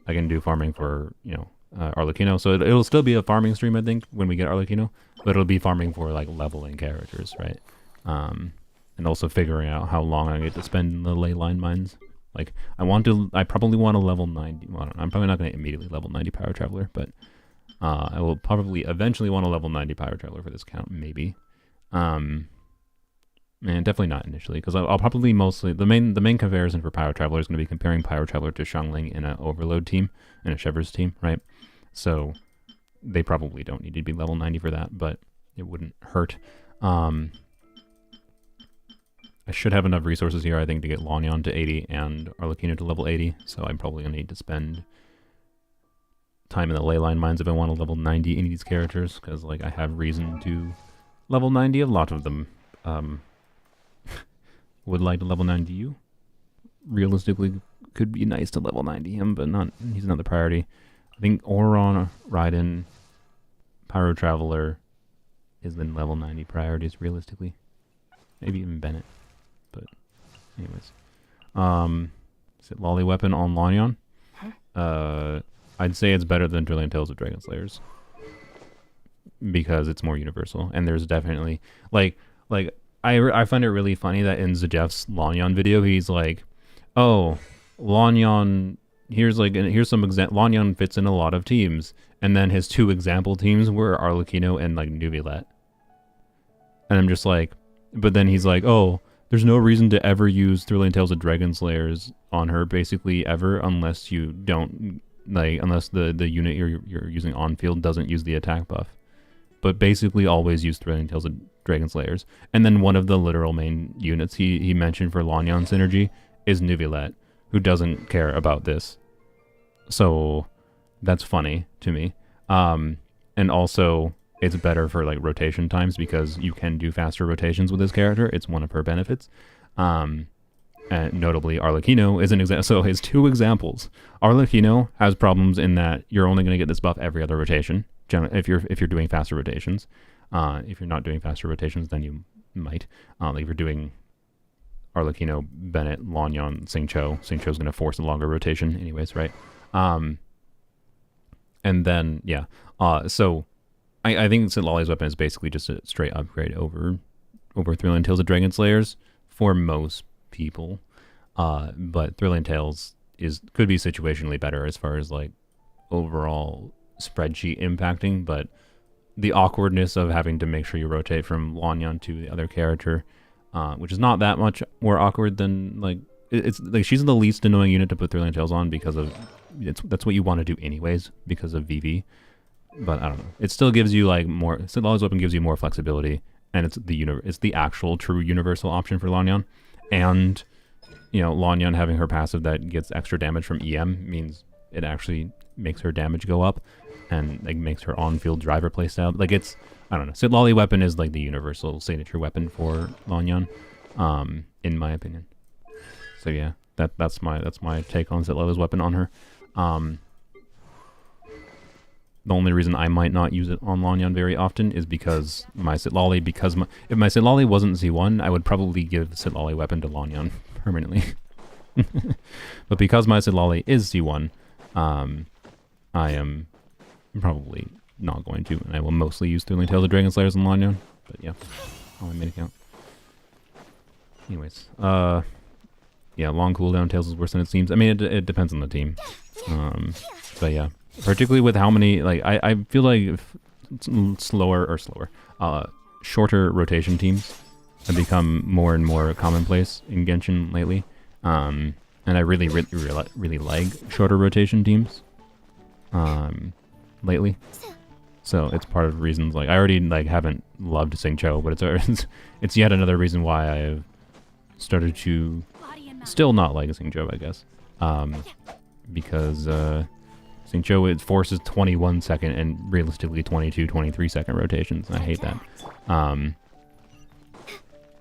I can do farming for, you know, Arlecchino. So it'll still be a farming stream, I think, when we get Arlecchino, but it'll be farming for like leveling characters, right? And also figuring out how long I get to spend in the ley line mines. Like I probably want to level 90. Well, I'm probably not going to immediately level 90 Pyro Traveler, but I will probably eventually want to level 90 Pyro Traveler for this count, maybe. And definitely not initially, because I'll probably mostly the main comparison for Pyro Traveler is going to be comparing Pyro Traveler to Xiangling in an Overload team and a Shevers team, right? So they probably don't need to be level 90 for that, but it wouldn't hurt. I should have enough resources here, I think, to get Lonyon to 80 and Arlecchino to level 80, so I'm probably going to need to spend time in the ley line mines if I want to level 90 any of these characters, because like I have reason to level 90 a lot of them. Would like to level 90 you. Realistically, could be nice to level 90 him, but he's not the priority. I think Auron, Raiden, Pyro Traveler is the level 90 priorities, realistically. Maybe even Bennett. But, anyways. Is it Lolly Weapon on Lonyon? I'd say it's better than Trillion Tales of Dragon Slayers. Because it's more universal. And there's definitely... Like I find it really funny that in Zajeff's Lonyon video, he's like, oh, Lonyon... Here's some Lonyon fits in a lot of teams. And then his 2 example teams were Arlecchino and, like, Nuvilet. And I'm just like... But then he's like, oh, there's no reason to ever use Trillion Tales of Dragon Slayers on her, basically, ever, unless you don't, like, unless the unit you're using on field doesn't use the attack buff. But basically always use Trillion Tales of Dragon Slayers. And then one of the literal main units he mentioned for Lonyon synergy is Nuvilet, who doesn't care about this. So that's funny to me. And also... It's better for like rotation times because you can do faster rotations with this character. It's one of her benefits. And notably, Arlecchino is an example. So his 2 examples. Arlecchino has problems in that you're only going to get this buff every other rotation. If you're doing faster rotations. If you're not doing faster rotations, then you might. Like if you're doing Arlecchino, Bennett, Lanyan, Xingqiu. Xingqiu's going to force a longer rotation anyways, right? And then, yeah. So I think Sitlali's weapon is basically just a straight upgrade over Thrilling Tales of Dragon Slayers for most people. But Thrilling Tales could be situationally better as far as like overall spreadsheet impacting, but the awkwardness of having to make sure you rotate from Lanyan to the other character, which is not that much more awkward than like it's like she's the least annoying unit to put Thrilling Tales on because of that's what you want to do anyways because of VV. But I don't know. It still gives you like more. Sitlali's weapon gives you more flexibility, and it's the actual true universal option for Lanyan. And you know, Lanyan having her passive that gets extra damage from EM means it actually makes her damage go up, and like makes her on-field driver playstyle. Like it's, I don't know. Sitlali weapon is like the universal signature weapon for Lanyan, in my opinion. So yeah, that's my take on Sitlali's weapon on her. The only reason I might not use it on Lanyan very often is because my Sitlali, if my Sitlali wasn't Z1, I would probably give Sitlali weapon to Lanyan permanently. But because my Sitlali is Z1, I am probably not going to, and I will mostly use Thrilling Tales of Dragon Slayers and Lanyan. But yeah, on my main account. Anyways, yeah, long cooldown Tails is worse than it seems. I mean, it depends on the team. But yeah. Particularly with how many, like, I feel like shorter rotation teams have become more and more commonplace in Genshin lately. And I really like shorter rotation teams lately. So it's part of the reasons, like, I already, like, haven't loved Xingqiu, but it's yet another reason why I have started to still not like Xingqiu, I guess. Because, Xingqiu, it forces 21 second and realistically 22, 23 second rotations. I hate that.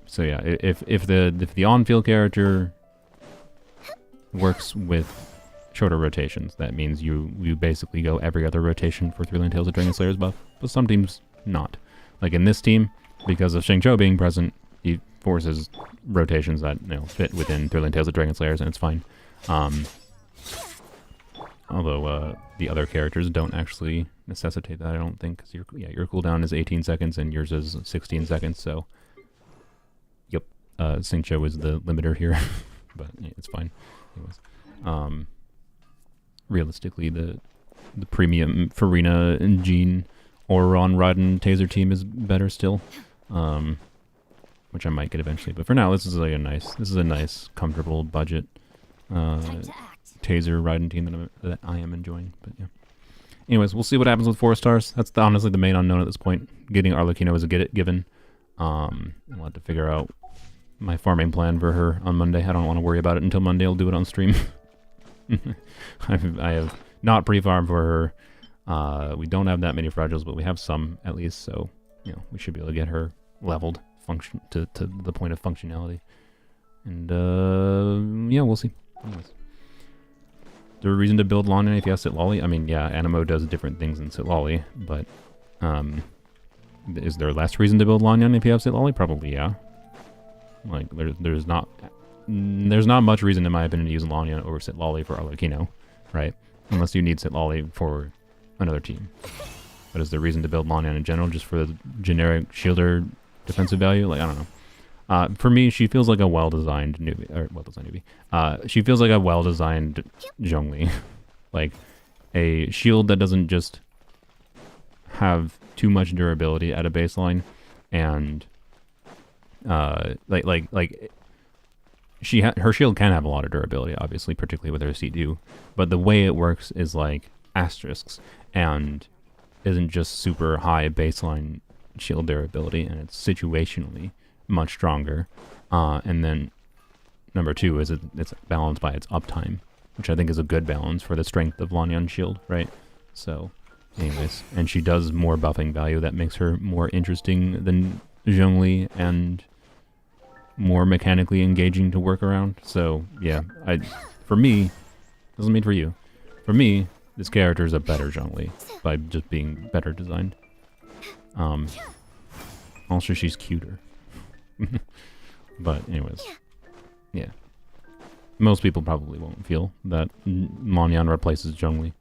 So yeah, if the on-field character works with shorter rotations, that means you basically go every other rotation for Thrilling Tales of Dragon Slayers buff. But some teams not. Like in this team, because of Xingqiu being present, he forces rotations that fit within Thrilling Tales of Dragon Slayers, and it's fine. Although the other characters don't actually necessitate that, I don't think. Cause your cooldown is 18 seconds and yours is 16 seconds. So, yep, Xingqiu is the limiter here, but yeah, it's fine. Anyways, realistically, the premium Farina and Jean Auron Raiden Taser team is better still, which I might get eventually. But for now, this is like a nice, comfortable budget. Taser Raiden team that I am enjoying, but yeah. Anyways, we'll see what happens with 4 stars. That's honestly the main unknown at this point. Getting Arlecchino is a given. I'll have to figure out my farming plan for her on Monday. I don't want to worry about it until Monday. I'll do it on stream. I have not pre-farmed for her. We don't have that many fragiles, but we have some at least. So we should be able to get her leveled to the point of functionality. And yeah, we'll see. Anyways. Is there a reason to build Lanyan if you have Sitlali? I mean, yeah, Animo does different things than Sitlali, but is there less reason to build Lanyan if you have Sitlali? Probably, yeah. Like, there's not much reason, in my opinion, to use Lanyan over Sitlali for Arlecchino, right? Unless you need Sitlali for another team. But is there reason to build Lanyan in general, just for the generic shielder defensive value? Like, I don't know. For me, she feels like a well-designed newbie. She feels like a well-designed Zhongli. Like a shield that doesn't just have too much durability at a baseline, and her shield can have a lot of durability, obviously, particularly with her C2. But the way it works is like asterisks, and isn't just super high baseline shield durability, and it's situationally much stronger. And then number 2 is it's balanced by its uptime, which I think is a good balance for the strength of Lanyan's shield, right? So anyways, and she does more buffing value that makes her more interesting than Zhongli and more mechanically engaging to work around. So yeah, for me, doesn't mean for you. For me, this character is a better Zhongli by just being better designed. Also, she's cuter. But anyways, yeah. Most people probably won't feel that Monyan replaces Zhongli.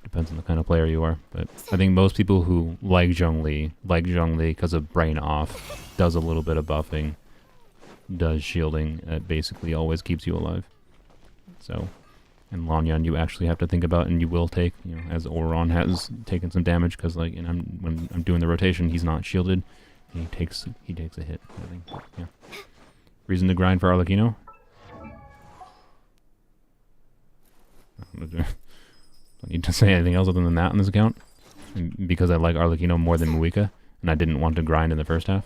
Depends on the kind of player you are. But I think most people who like Zhongli because of Brain Off, does a little bit of buffing, does shielding, it basically always keeps you alive. So, and Lanyan you actually have to think about, and you will take, you know, as Oron has taken some damage, because like, you know, when I'm doing the rotation, he's not shielded. He takes a hit, I think. But, yeah. Reason to grind for Arlecchino? Don't need to say anything else other than that on this account. And because I like Arlecchino more than Muika, and I didn't want to grind in the first half.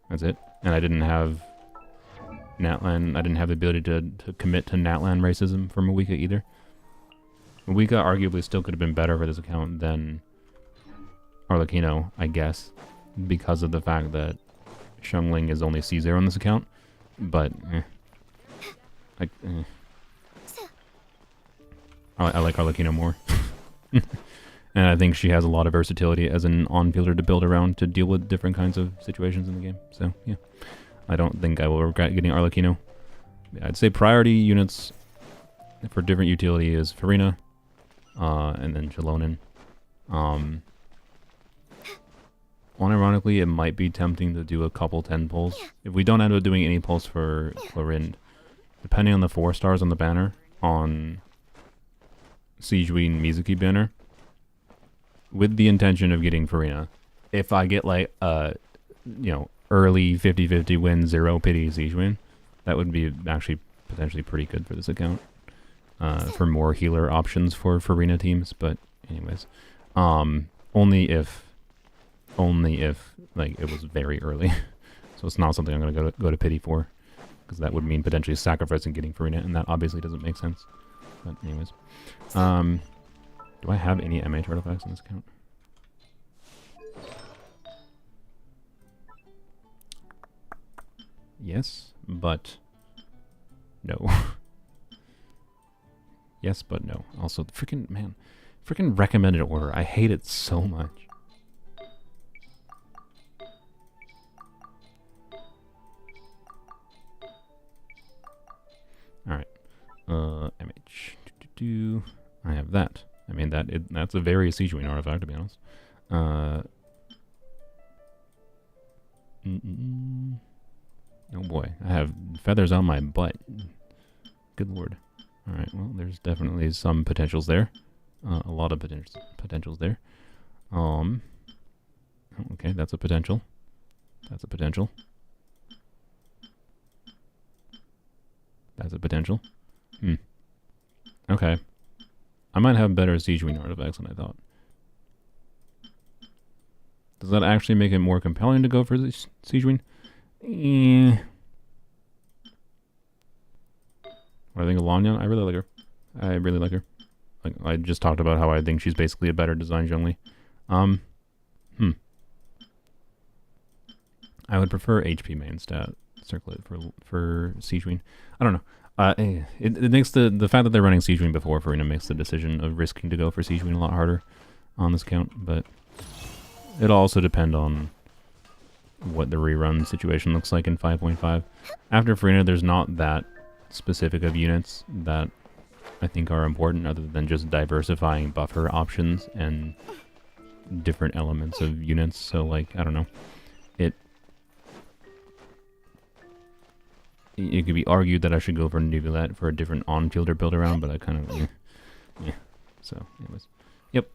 That's it. And I didn't have Natlan. I didn't have the ability to commit to Natlan racism for Muika either. Muika arguably still could have been better for this account than Arlecchino, I guess, because of the fact that Xiangling is only C0 on this account. But, I like Arlecchino more. And I think she has a lot of versatility as an on-fielder to build around to deal with different kinds of situations in the game. So, yeah. I don't think I will regret getting Arlecchino. I'd say priority units for different utility is Farina, and then Jalonin. Unironically, it might be tempting to do a couple 10 pulls. If we don't end up doing any pulls for Clorind, depending on the 4 stars on the banner, on Sijuin Mizuki banner, with the intention of getting Farina, if I get like early 50-50 win, 0 pity Sijuin, that would be actually potentially pretty good for this account. For more healer options for Farina teams, but anyways. Only if like it was very early. So it's not something I'm gonna go to pity for, because that would mean potentially sacrificing getting Farina, and that obviously doesn't make sense. But anyways. Do I have any MH artifacts on this account? Yes, but no. Yes, but no. Also, freaking recommended order. I hate it so much. Alright. MH. I have that. I mean, that's a very Sijuin artifact, to be honest. Oh boy, I have feathers on my butt. Good lord. Alright, well, there's definitely some potentials there. A lot of potentials there. Okay, that's a potential. That's a potential. That's a potential. Okay. I might have better Sijuin artifacts than I thought. Does that actually make it more compelling to go for the Sijuin? What I think of Lanyan? I really like her. I really like her. Like, I just talked about how I think she's basically a better design Zhongli. I would prefer HP main stat circlet for Sijuin. I don't know. It makes the fact that they're running Sijuin before Farina makes the decision of risking to go for Sijuin a lot harder on this count, but it'll also depend on what the rerun situation looks like in 5.5. After Farina, there's not that specific of units that I think are important, other than just diversifying buffer options and different elements of units. So, like, I don't know. It could be argued that I should go for Nubilet for a different on-fielder build around, but I kind of, yeah. So, anyways. Yep.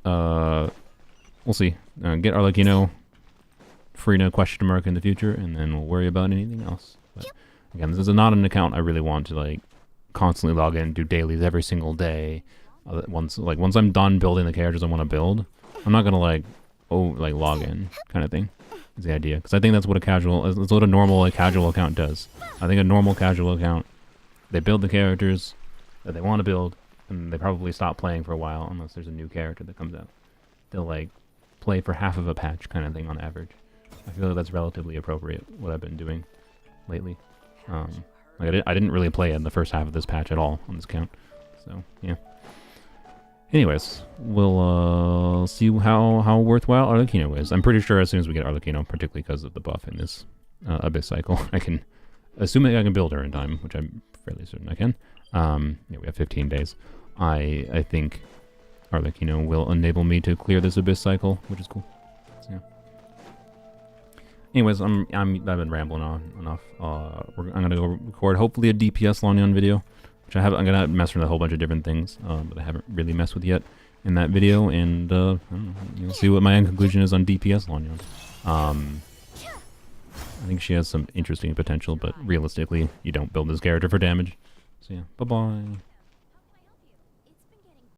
We'll see. Get Arlecchino, Farina question mark in the future, and then we'll worry about anything else. But again, this is not an account I really want to like constantly log in, do dailies every single day. Once I'm done building the characters I want to build, I'm not gonna log in kind of thing. Is the idea, because I think that's what a normal casual account does. I think a normal casual account, they build the characters that they want to build, and they probably stop playing for a while unless there's a new character that comes out. They'll like play for half of a patch kind of thing on average, I feel like that's relatively appropriate, what I've been doing lately. Like I didn't really play in the first half of this patch at all on this count. So, yeah. Anyways, we'll see how worthwhile Arlecchino is. I'm pretty sure as soon as we get Arlecchino, particularly because of the buff in this Abyss cycle, I can, assuming I can build her in time, which I'm fairly certain I can. Yeah, we have 15 days. I think Arlecchino will enable me to clear this Abyss cycle, which is cool. So, yeah. Anyways, I've been rambling on enough. I'm gonna go record hopefully a DPS Lanyon video, which I'm gonna mess with a whole bunch of different things that I haven't really messed with yet in that video, and I don't know, you'll see what my end conclusion is on DPS Lanyon. I think she has some interesting potential, but realistically, you don't build this character for damage. So yeah, bye bye.